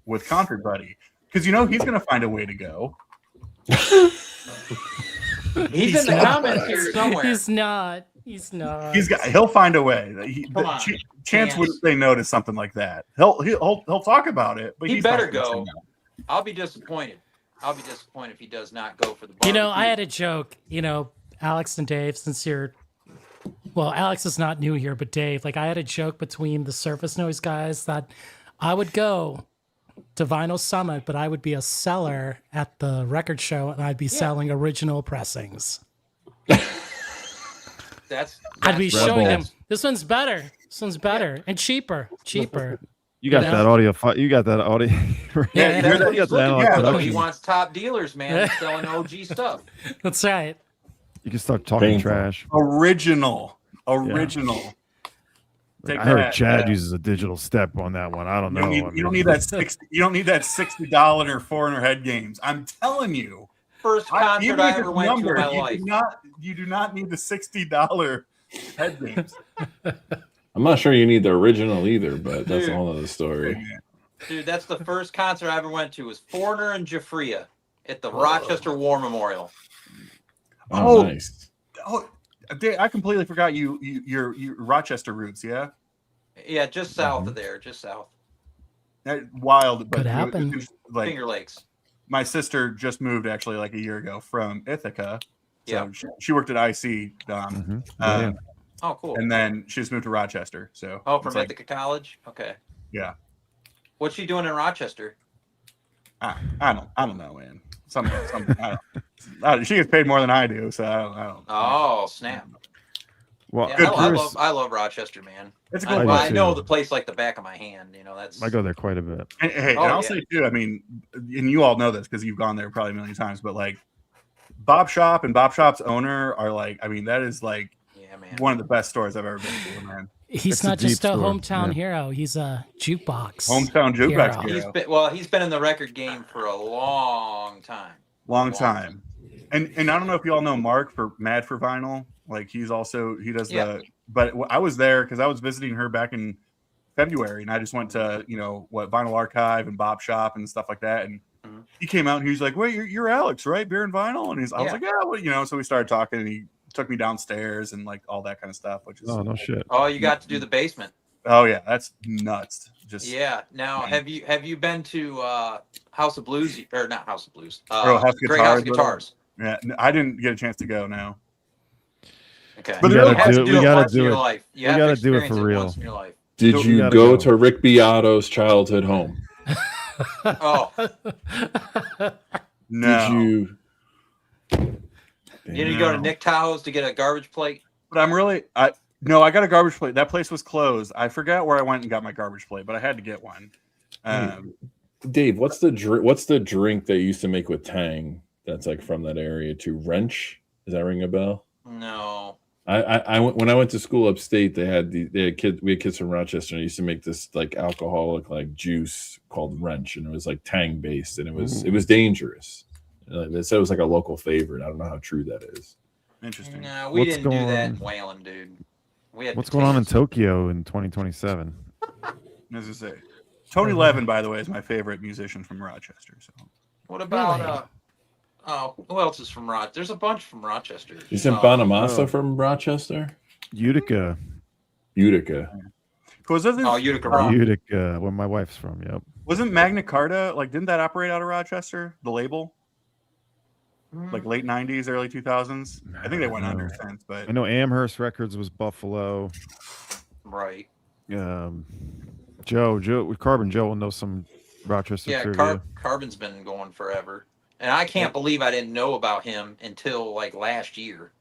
with Concert Buddy. Because he's going to find a way to go. he's in the comments here somewhere. He's not. He'll find a way. Chance wouldn't say no to something like that. He'll talk about it, but he he's better not gonna go. say no. I'll be disappointed. If he does not go for the barbecue. I had a joke, Alex and Dave, since Alex is not new here, but Dave, like I had a joke between the Surface Noise guys that I would go to Vinyl Summit, but I would be a seller at the record show and I'd be selling original pressings. I'd be showing them, this one's better. This one's better and cheaper. You got that audio. You got that audio. Yeah, that's what he's looking for. production. He wants top dealers, man, selling OG stuff. That's right. You can start talking Painful. trash. Original. Like, I heard Chad uses a digital step on that one. I don't know. You don't need that $60 foreigner head games. I'm telling you. First concert I ever went to in my life. You do not need the $60 head games. I'm not sure you need the original either, but that's a whole other story. Dude, that's the first concert I ever went to. Was Foreigner and Jafria at the Rochester War Memorial. Oh, nice. Oh, I completely forgot your Rochester roots. Yeah. Yeah, just south of there, just south. Wild, but Could happen. Like Finger Lakes. my sister just moved actually like a year ago from Ithaca. So Yeah. she worked at IC, Dom. Oh, cool. And then she just moved to Rochester. So from Ithaca College. Okay. Yeah. What's she doing in Rochester? I don't know, man. Something. She gets paid more than I do, so I don't. Oh, snap. Well, Yeah, I love Rochester, man. It's a good good place. I know the place like the back of my hand. That's. I go there quite a bit. And, hey, and I'll say too. I mean, and you all know this because you've gone there probably a million times. But like, Bob Shop and Bob Shop's owner are like, I mean, that is like one of the best stores I've ever been to, man. He's not just a hometown hero. He's a jukebox. Hometown jukebox hero. He's been in the record game for a long time. Long time. And I don't know if you all know Mark for Mad for Vinyl. Like he does the. But I was there because I was visiting her back in February, and I just went to Vinyl Archive and Bob Shop and stuff like that. And he came out and he was like, "Wait, you're Alex, right? Beer and Vinyl?" And I was like, "Yeah, well, So we started talking, and he took me downstairs and like all that kind of stuff. Which is no shit. Oh, you got to do the basement. Oh yeah, that's nuts. Now have you been to House of Blues or not House of Blues? House Great House Guitars. Yeah, I didn't get a chance to go now. Okay, but we gotta do it. You we gotta do it for once real. in your life. Did you go to Rick Beato's childhood home? Oh, no. Did you? You didn't go to Nick Tahoe's to get a garbage plate? But I got a garbage plate. That place was closed. I forgot where I went and got my garbage plate, but I had to get one. Dave, what's the drink they used to make with Tang? That's like from that area too. Wrench? Does that ring a bell? No. When I went to school upstate, we had kids from Rochester, and they used to make this like alcoholic like juice called Wrench, and it was like Tang based, and it was dangerous. They said it was like a local favorite. I don't know how true that is. Interesting. No, we didn't do that in Wayland, dude. What's going on in Tokyo in 2027? As I say, Tony Levin, by the way, is my favorite musician from Rochester. So, what about who else is from Rochester? There's a bunch from Rochester. Isn't Bonamassa from Rochester? Utica. Utica. Utica Rock. Utica, where my wife's from. Yep. Wasn't Magna Carta like? Didn't that operate out of Rochester? The label, like late '90s, early 2000s. I think they went under since, but I know Amherst Records was Buffalo. Right. Carbon Joe will know some Rochester Yeah, trivia. Carbon's been going forever, and I can't believe I didn't know about him until like last year.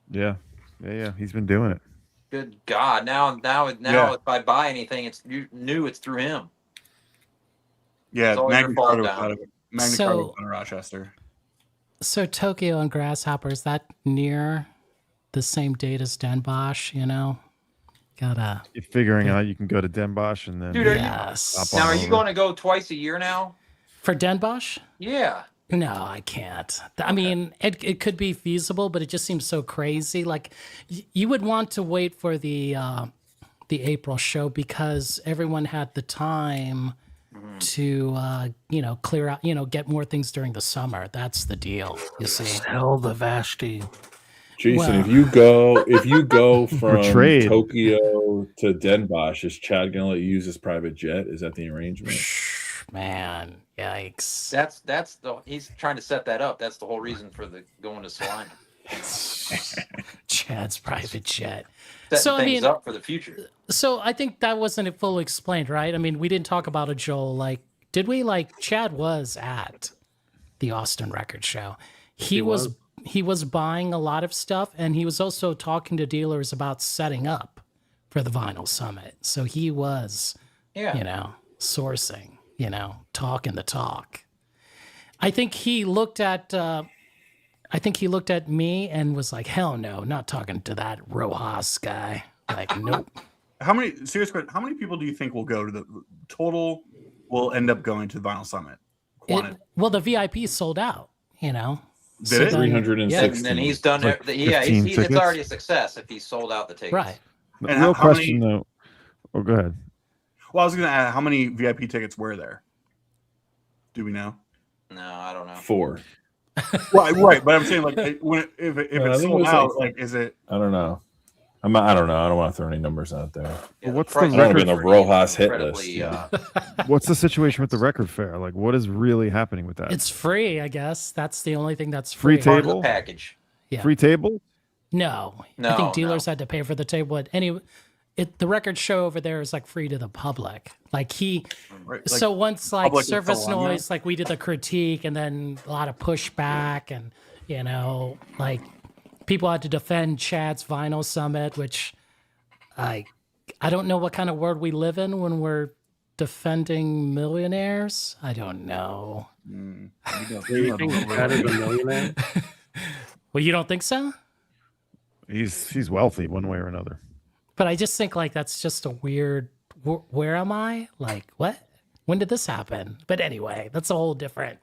Yeah. He's been doing it. Good God! Now, Yeah. if I buy anything, it's through him. yeah, It's all Magna your fault, Carta was Dom. out of Magna So- Carta was out of Rochester. So Tokyo and Grasshopper, is that near the same date as Den Bosch, you know? Gotta You're figuring out you can go to Den Bosch and then Dude, are you- yes. Up Now, on are you over. going to go twice a year now? For Den Bosch? Yeah. No, I can't. I mean, it could be feasible, but it just seems so crazy. Like you would want to wait for the April show because everyone had the time to clear out, get more things during the summer. That's the deal. You see. Tell the Vashti. Jason, Well- if you go from trade. Tokyo to Den Bosch, is Chad gonna let you use his private jet? Is that the arrangement? Man, yikes. That's he's trying to set that up. That's the whole reason for the going to Salina. Chad's private jet. Setting So, I things mean- up for the future. So I think that wasn't fully explained, right? I mean, we didn't talk about it, Joel. Like, did we? Like, Chad was at the Austin Record Show. He was buying a lot of stuff, and he was also talking to dealers about setting up for the Vinyl Summit. So he was, Yeah. sourcing, talking the talk. I think he looked at me and was like, "Hell no, not talking to that Rojas guy." Like, nope. Serious question, how many people do you think will go to the total will end up going to the Vinyl Summit? Well, the VIP sold out, Did So it? then- 360. And then he's done Like it. Yeah, 15 it's tickets? already a success if he's sold out the tickets. Right. The And real how many- question though. Oh, go ahead. Well, I was going to ask, how many VIP tickets were there? Do we know? No, I don't know. 4. Right. But I'm saying, like, if I it's think it sold was out, like- is it? I don't know. I don't know. I don't want to throw any numbers out there. Yeah, What's the price I don't want to be is on the Rojas hit incredibly, list. What's the situation with the record fair? Like, what is really happening with that? It's free, I guess. That's the only thing that's Free free. part of the table? package. Yeah. Free table? No. I No, think dealers no. had to pay for the table. The record show over there is like free to the public. Like Right, like, so once like public Surface Solana? Noise, like we did the critique and then a lot of pushback and like people had to defend Chad's Vinyl Summit, which I don't know what kind of world we live in when we're defending millionaires. I don't know. Do you think Chad is a millionaire? Well, you don't think so? He's wealthy one way or another. But I just think like that's just a weird. Where am I? Like what? When did this happen? But anyway, that's a whole different.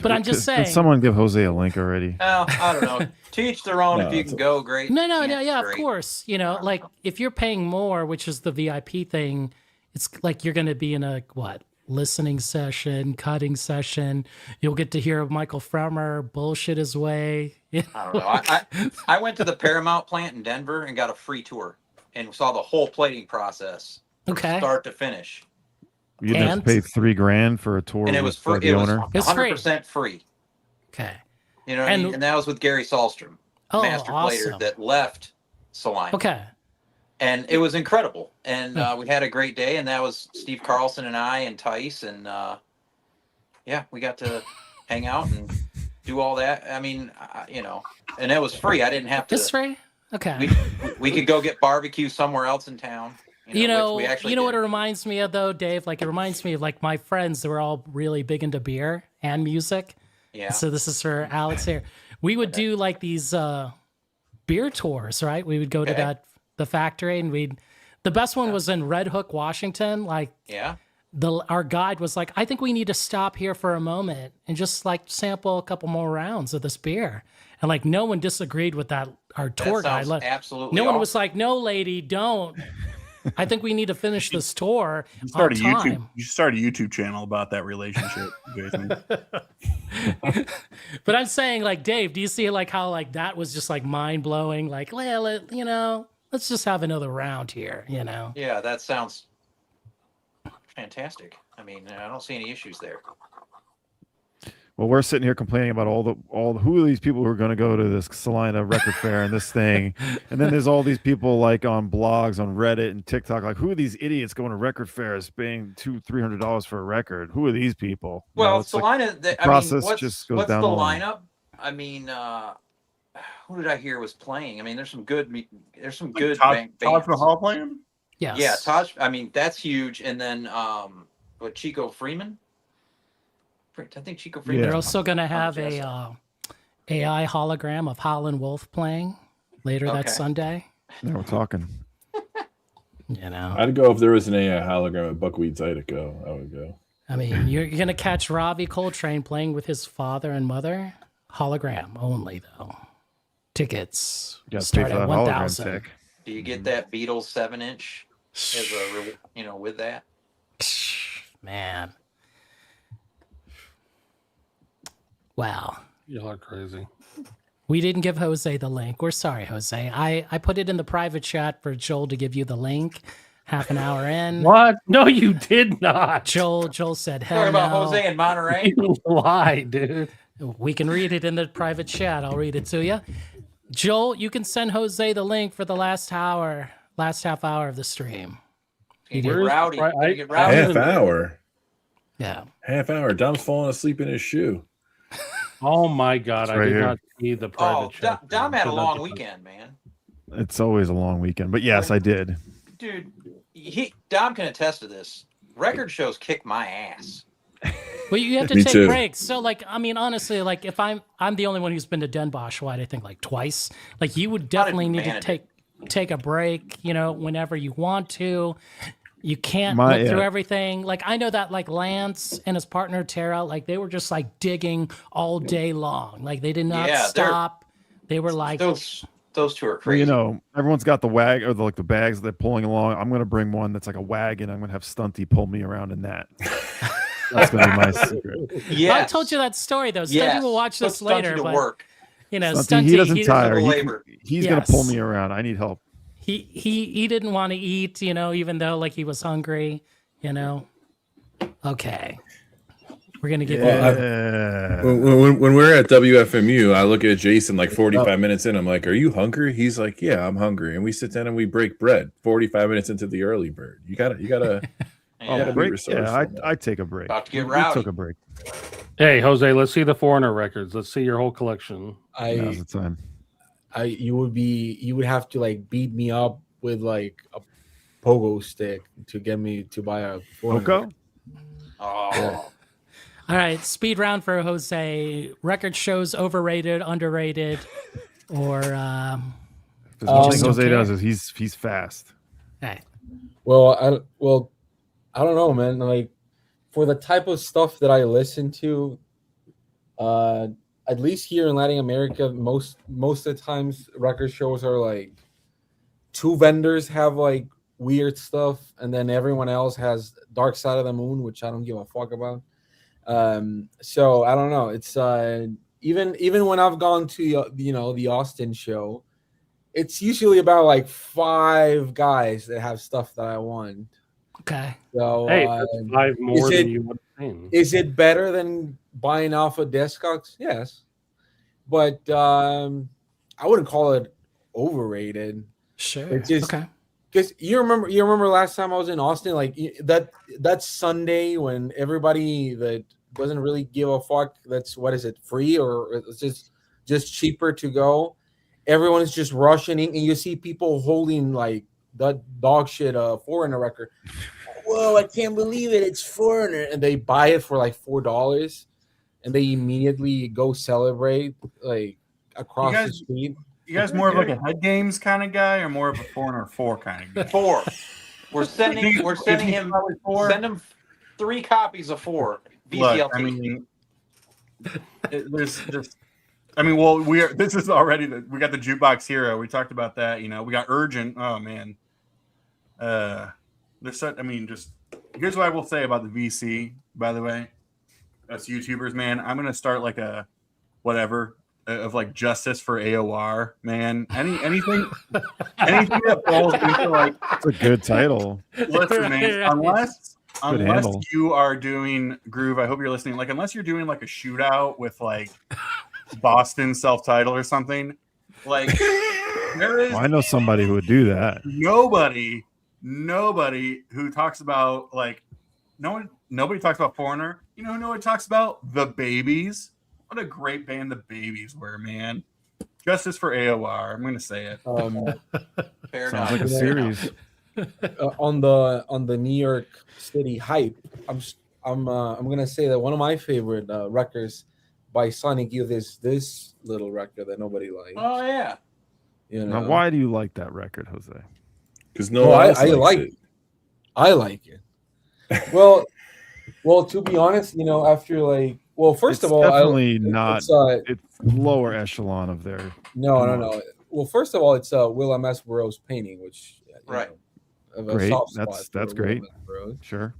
But I'm just Did saying. someone give Jose a link already? Well, I don't know. To each their own. No, If you it's can go, great. No, If you can't, yeah, of great. course. Like if you're paying more, which is the VIP thing, it's like you're going to be in a listening session, cutting session. You'll get to hear Michael Fremer bullshit his way. I don't know. I went to the Paramount plant in Denver and got a free tour and saw the whole plating process from Okay. start to finish. You didn't have to pay $3,000 for a tour And it with was free. the It was owner. It's free. 100% free. Okay. You know what I And- mean? And that was with Gary Sahlstrom, Oh, master plater awesome. that left Salina. Okay. And it was incredible. And we had a great day. And that was Steve Carlson and I and Tice. And we got to hang out and do all that. I mean, and it was free. I didn't have to. It's free. Okay. We could go get barbecue somewhere else in town. Which we actually what it did. reminds me of though, Dave? Like it reminds me of like my friends that were all really big into beer and music. Yeah. So this is for Alex here. We would do like these beer tours, right? We would go Okay. to the factory and the best one was in Red Hook, Washington. Like Yeah. our guide was like, I think we need to stop here for a moment and just like sample a couple more rounds of this beer. And like no one disagreed with that. Our tour That guide, sounds like, absolutely no one awesome. was like, no, lady, don't. I think we need to finish this tour You start on a YouTube. time. You start a YouTube channel about that relationship. Jason. But I'm saying, like, Dave, do you see like how like that was just like mind blowing? Like, well, let's just have another round here. Yeah, that sounds fantastic. I mean, I don't see any issues there. Well, we're sitting here complaining about all the who are these people who are going to go to this Salina record fair and this thing, and then there's all these people like on blogs on Reddit and TikTok, like who are these idiots going to record fairs paying $200-$300 for a record? Who are these people? Well, it's like Salina, the I mean, process what's just goes the down the line. lineup? I mean, who did I hear was playing? I mean, there's some good Taj bands. Mahal playing? Yes. Yeah, Taj. I mean, that's huge. And then, what, Chico Freeman? I think Chico Freeman. They're Yeah. also going to have Jazz. a AI hologram of Howlin' Wolf playing later that Okay. Sunday. Now we're talking. You know, I'd go if there was an AI hologram at Buckwheat Zydeco. I would go. I mean, you're going to catch Robbie Coltrane playing with his father and mother. Hologram only, though. Tickets You got to pay start for at that hologram 1,000. tech. Do you get that Beatles 7-inch as a, with that? Man. Wow. Y'all are crazy. We didn't give Jose the link. We're sorry, Jose. I put it in the private chat for Joel to give you the link half an hour in. What? No, you did not. Joel said, hell Talking about no. Jose in Monterey. You lied, dude. We can read it in the private chat. I'll read it to you. Joel, you can send Jose the link for the last half hour of the stream. You get Where's- rowdy. I- You get rowdy. Half hour. Yeah. Half hour. Dom's falling asleep in his shoe. Oh my God, It's I right did here. not see the private Oh, chat. Dom had a Should not long be- weekend, man. It's always a long weekend, but yes, I did. Dude, Dom can attest to this. Record shows kick my ass. Well, you have to Me take too. breaks. So, like, I mean, honestly, like, if I'm the only one who's been to Den Bosch, what, I think like twice. Like, you would definitely need to manage take a break. Whenever you want to. You can't My- look through yeah. everything. Like, I know that like Lance and his partner Tara, like they were just like digging all day long. Like they did not Yeah, they're- stop. They were like, Those two are Well, crazy. everyone's got the wag or the bags they're pulling along. I'm gonna bring one that's like a wagon. I'm gonna have Stunty pull me around in that. That's gonna be my secret. Yes. I told you that story though. Stunty Yes. will watch Put this Stunty later, to but work. Stunty, Stunty, he doesn't he tire. He labor. he's gonna pull Yes. me around. I need help. He didn't want to eat, even though like he was hungry, Okay. We're gonna give Yeah. When we're at WFMU, I look at Jason like 45 minutes in. I'm like, "Are you hungry?" He's like, "Yeah, I'm hungry." And we sit down and we break bread. 45 minutes into the early bird. You gotta. Oh, Yeah. be break. resourceful, Yeah, man. I take a break. About to get We rowdy. took a break. Hey, Jose, let's see the Foreigner records. Let's see your whole collection. Now's the time. You would have to like beat me up with like a pogo stick to get me to buy a Oko? Oh, All right, speed round for Jose. Record shows overrated, underrated, or Because one thing just don't Jose care. does is he's fast. hey. Well, I don't know, man. Like for the type of stuff that I listen to, at least here in Latin America, most of the times record shows are like two vendors have like weird stuff, and then everyone else has Dark Side of the Moon, which I don't give a fuck about. So I don't know. It's even when I've gone to the Austin show, it's usually about like 5 guys that have stuff that I want. Okay. Oh, So Hey, that's 5 more is than it- you would have seen. is it better than buying off of Discogs? Yes, but I wouldn't call it overrated. Sure. It's just- okay. Because you remember last time I was in Austin, like that Sunday when everybody that doesn't really give a fuck, that's what is it, free or it's just cheaper to go. Everyone is just rushing in, and you see people holding like that dog shit Foreigner record. Whoa, I can't believe it! It's Foreigner, and they buy it for like $4, and they immediately go celebrate like across the guys- street. You guys more of like a head games kind of guy, or more of a Foreigner 4 kind of guy? 4. We're sending him. Probably 4. Send him 3 copies of 4 VCLT. Look, I mean, there's just. I mean, well, this is already we got the Jukebox Hero. We talked about that. We got Urgent. Oh man, there's such. I mean, just here's what I will say about the VC. By the way, us YouTubers, man, I'm gonna start like a whatever of like justice for AOR, man. Anything that falls into like It's a good title. listen, man. Right. unless handle. you are doing Groove, I hope you're listening. Like, unless you're doing like a shootout with like Boston self-title or something, like there is Well, I know somebody who would do that. nobody who talks about like nobody talks about Foreigner. You know who nobody talks about? The Babies. What a great band the Babies were, man. Justice for AOR. I'm gonna say it. Fair Sounds enough. like a Fair enough. series. On the New York City hype, I'm gonna say that one of my favorite records by Sonic Youth is this little record that nobody likes. Oh yeah. You know? Now, why do you like that record, Jose? Because no No, one I else likes like it. I like it. Well, to be honest, after first It's of all, definitely not. It's, It's lower echelon of their. no. Well, first of all, it's Will M.S. Burroughs painting, which Right. Of a Great. soft spot That's for great. Will M.S. Burroughs. Sure.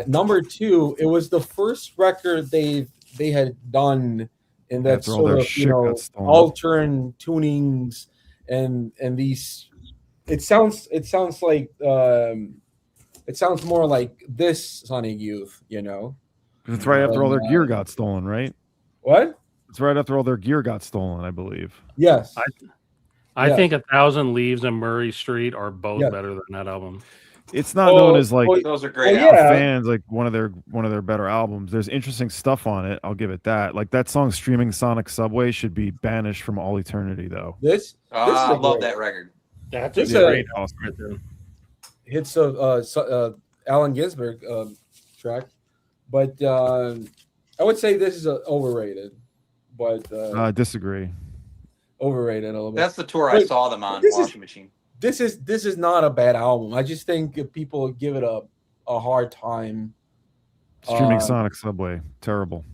Number two, it was the first record they had done in that After all their sort of shit got stolen. alternate tunings and these. It sounds like it sounds more like this Sonic Youth, 'Cause it's right after all their gear got stolen, right? What? It's right after all their gear got stolen, I believe. Yes. I Yeah. think 1,000 Leaves and Murray Street are both Yeah. better than that album. It's not known as like Those are great. Well, yeah. fans like one of their better albums. There's interesting stuff on it. I'll give it that. Like that song "Streaming Sonic Subway" should be banished from all eternity, though. This is I a love great- that record. That's This a is great awesome. album right there. hits of Allen Ginsberg track, but I would say this is overrated. But I disagree. overrated a little bit. That's the tour I Wait, saw them on. this is- Washing Machine. This is not a bad album. I just think people give it a hard time. Streaming Sonic Subway, terrible.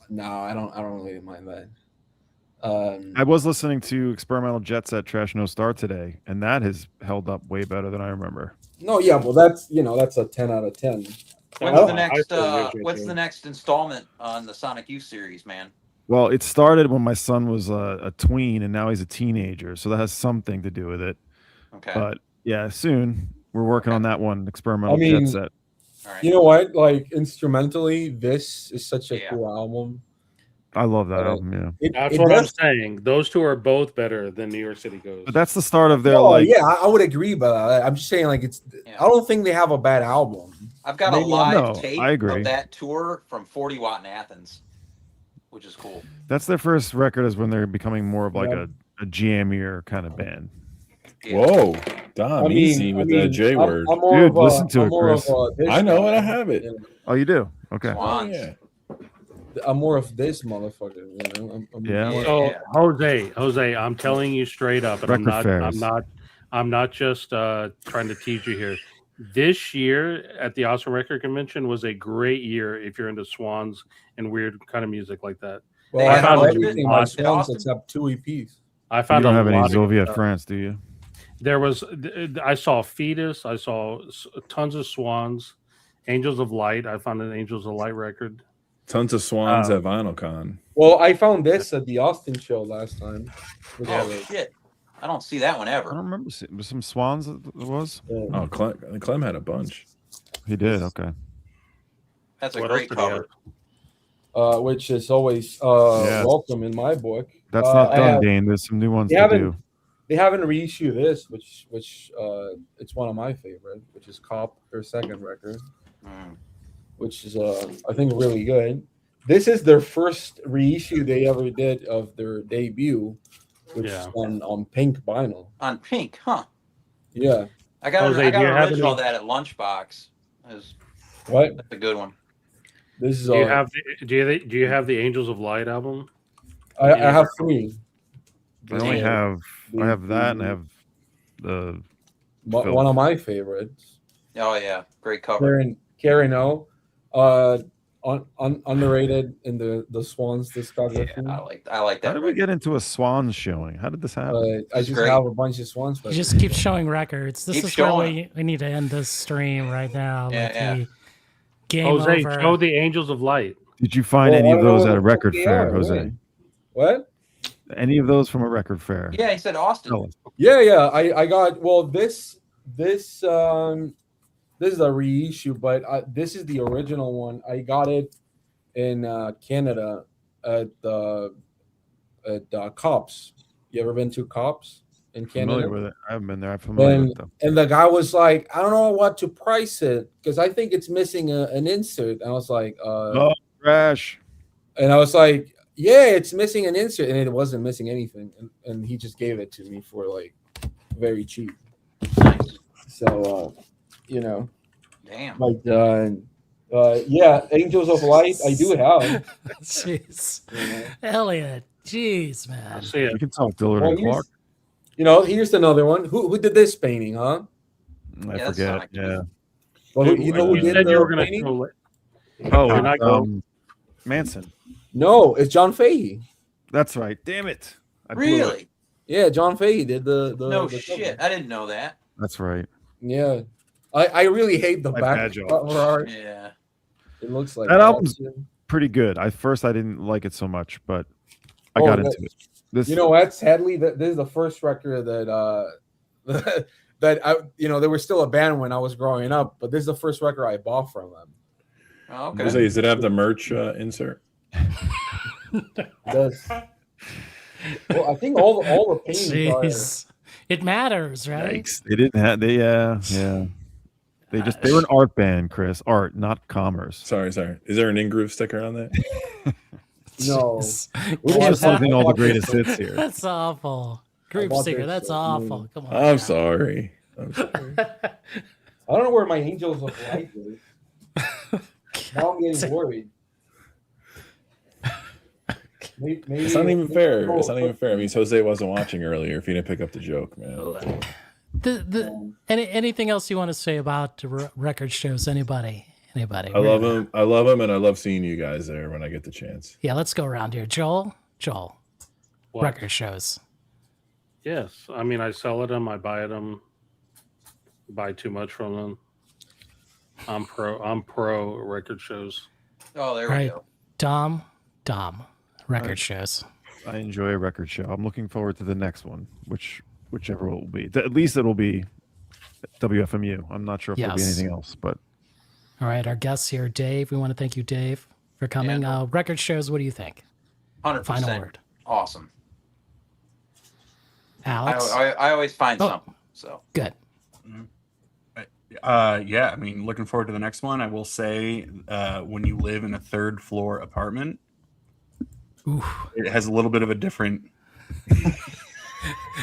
No, I don't really mind that. I was listening to Experimental Jet Set Trash No Star today, and that has held up way better than I remember. No, yeah, well that's a 10 out of 10. When's Oh, the next? I What's the next installment on the Sonic Youth series, man? Well, it started when my son was a tween, and now he's a teenager, so that has something to do with it. Okay. But yeah, soon we're working on that one. Experimental I mean, Jet Set. All right. You know what? Like instrumentally, this is such a Yeah. cool album. I love that Uh, album. Yeah, That's It what I'm does- saying. Those two are both better than New York City Goes. but that's the start of their Oh like. yeah, I would agree, but I'm just saying like it's. Yeah. I don't think they have a bad album. I've got maybe a live no, tape I agree. of that tour from 40 Watt in Athens, which is cool. That's their first record. Is when they're becoming more of like Yeah. a jammier kind of band. Yeah. Whoa, Dom, easy with that J word. I'm more Dude, of a- listen to I'm it, more of Chris. a this I know it. guy, I have it. you Oh, you do? Okay. Oh, Swans. yeah. know? I'm more of this motherfucker. You know? I'm Yeah. more- So Yeah. Jose, I'm telling you straight up, and Record fairs. I'm not just trying to tease you here. This year at the Awesome Record Convention was a great year if you're into Swans and weird kind of music like that. Well, They I had have a- everything by Austin- Swans except 2 EPs. I You found don't a have any lot of Soviet stuff. France, do you? There was, I saw Fetus, I saw tons of Swans, Angels of Light. I found an Angels of Light record. Tons of swans at VinylCon. Well, I found this at the Austin show last time. Which Oh was- shit! I don't see that one I ever. don't remember. Was some Swans? It was. Oh, Clem had a bunch. He did. Okay. That's a What great else did he have? cover. which is always Yes. welcome in my book. That's Uh, not I done, have- Dane. There's some new ones They to haven't do. They haven't reissued this, which it's one of my favorite, which is Cop, their second record, Mm. which is I think really good. This is their first reissue they ever did of their debut, which Yeah. is on pink vinyl. On Pink, huh? Yeah. I got Jose, I got do you an have original of any- that at Lunchbox. That's What? a good one. This is Do you have do you have the Angels of Light album? I have three. I only have. I have that, and I have the. One of my favorites. Oh yeah, great cover. Karen O. Underrated in the Swans discography. Yeah, I like that. How did we record. get into a Swans showing? How did this happen? I It's just great. have a bunch of Swans. You records. just keep showing records. This Keep is where showing. we need to end this stream right now. Yeah, Like, yeah. Game Jose, over. show the Angels of Light. Did you find Well, any I of don't know those what at a the record fuck they fair, are, Jose? man. What? Any of those from a record fair? Yeah, he said Austin. Tell us. Yeah. I got this this is a reissue, but this is the original one. I got it in Canada at Cops. You ever been to Cops in Canada? Familiar with it? I haven't been there. I'm familiar with them. And the guy was like, I don't know what to price it because I think it's missing an insert. And I was like, Oh, trash. and I was like, yeah, it's missing an insert, and it wasn't missing anything. And he just gave it to me for like very cheap. Nice. So, you know, Damn. like, yeah, Angels of Light, I do have. Jeez. You know? Elliot. Jeez, man. See it. You can talk Dillard Well, and Clark. here's another one. Who did this painting, huh? I Yeah, that's forget. not- Yeah. Well, you know who You did said you were the going to painting? throw it. Oh, You're not going. Manson. No, it's John Fahey. That's right. Damn it. I blew it. Really? Yeah, John Fahey did the No the shit. cover. I didn't know that. That's right. Yeah. I really hate the My back bad job. cover art. Yeah. It looks like That album's action. pretty good. I didn't like it so much, but I Oh, got that- into it. This, You know what? Sadly, this is the first record that that I there were still a band when I was growing up, but this is the first record I bought from them. Oh, I was okay. like, does it have the merch insert? It does. Well, I think all the paintings are. Jeez. It matters, right? Yikes. They didn't have yeah. They were an art band, Chris. Art, not commerce. Sorry. Is there an in-groove sticker on that? No. Jeez. We We're want just looking all the want greatest this- hits here. That's awful. Group bought sticker. this, That's so, awful. Come on. I'm now. sorry. I don't know where my Angels of Light is. Now I'm getting worried. Maybe It's not even fair. Oh, It's not even fair. I mean, Jose wasn't watching earlier. If he didn't pick up the joke, man. Anything else you want to say about the record shows? Anybody? I love him. I love him, and I love seeing you guys there when I get the chance. Yeah, let's go around here. Joel, What? record shows. Yes. I mean, I sell at them. I buy at them. Buy too much from them. I'm pro record shows. Oh, there All we right, go. Dom, record shows. I enjoy a record show. I'm looking forward to the next one, whichever it will be. At least it'll be WFMU. I'm not sure if there'll be Yes. anything else, but All right, our guests here, Dave. We want to thank you, Dave, for coming. Yeah. Record shows. What do you think? 100%. Final word. Awesome. Alex, I always find Oh. something. So good. Yeah, I mean, looking forward to the next one. I will say, when you live in a third floor apartment, Ooh. it has a little bit of a different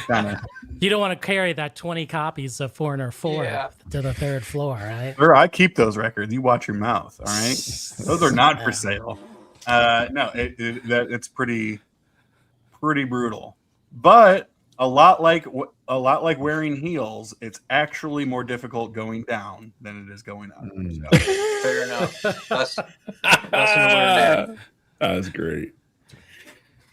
kind of. You don't want to carry that 20 copies of Foreigner 4 Yeah. to the third floor, right? Sir, I keep those records. You watch your mouth. All right, those are not for sale. No, it's pretty brutal, but a lot like wearing heels. It's actually more difficult going down than it is going up. So. fair enough. Lesson learned there. That's great.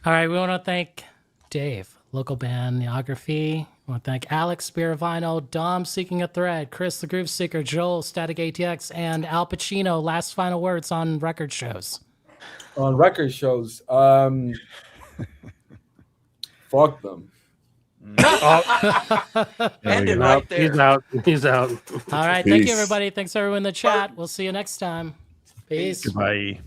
All right, we want to thank Dave, local band Neography. We want to thank Alex, Spirit Vinyl, Dom, Seeking a Thread, Chris, the Groove Seeker, Joel, Static ATX, and Al Pacino. Last final words on record shows. On record shows, fuck them. End it go. right there. He's out. All right, thank you, Peace. everybody. Thanks, everyone in the chat. We'll see you next time. Peace. goodbye.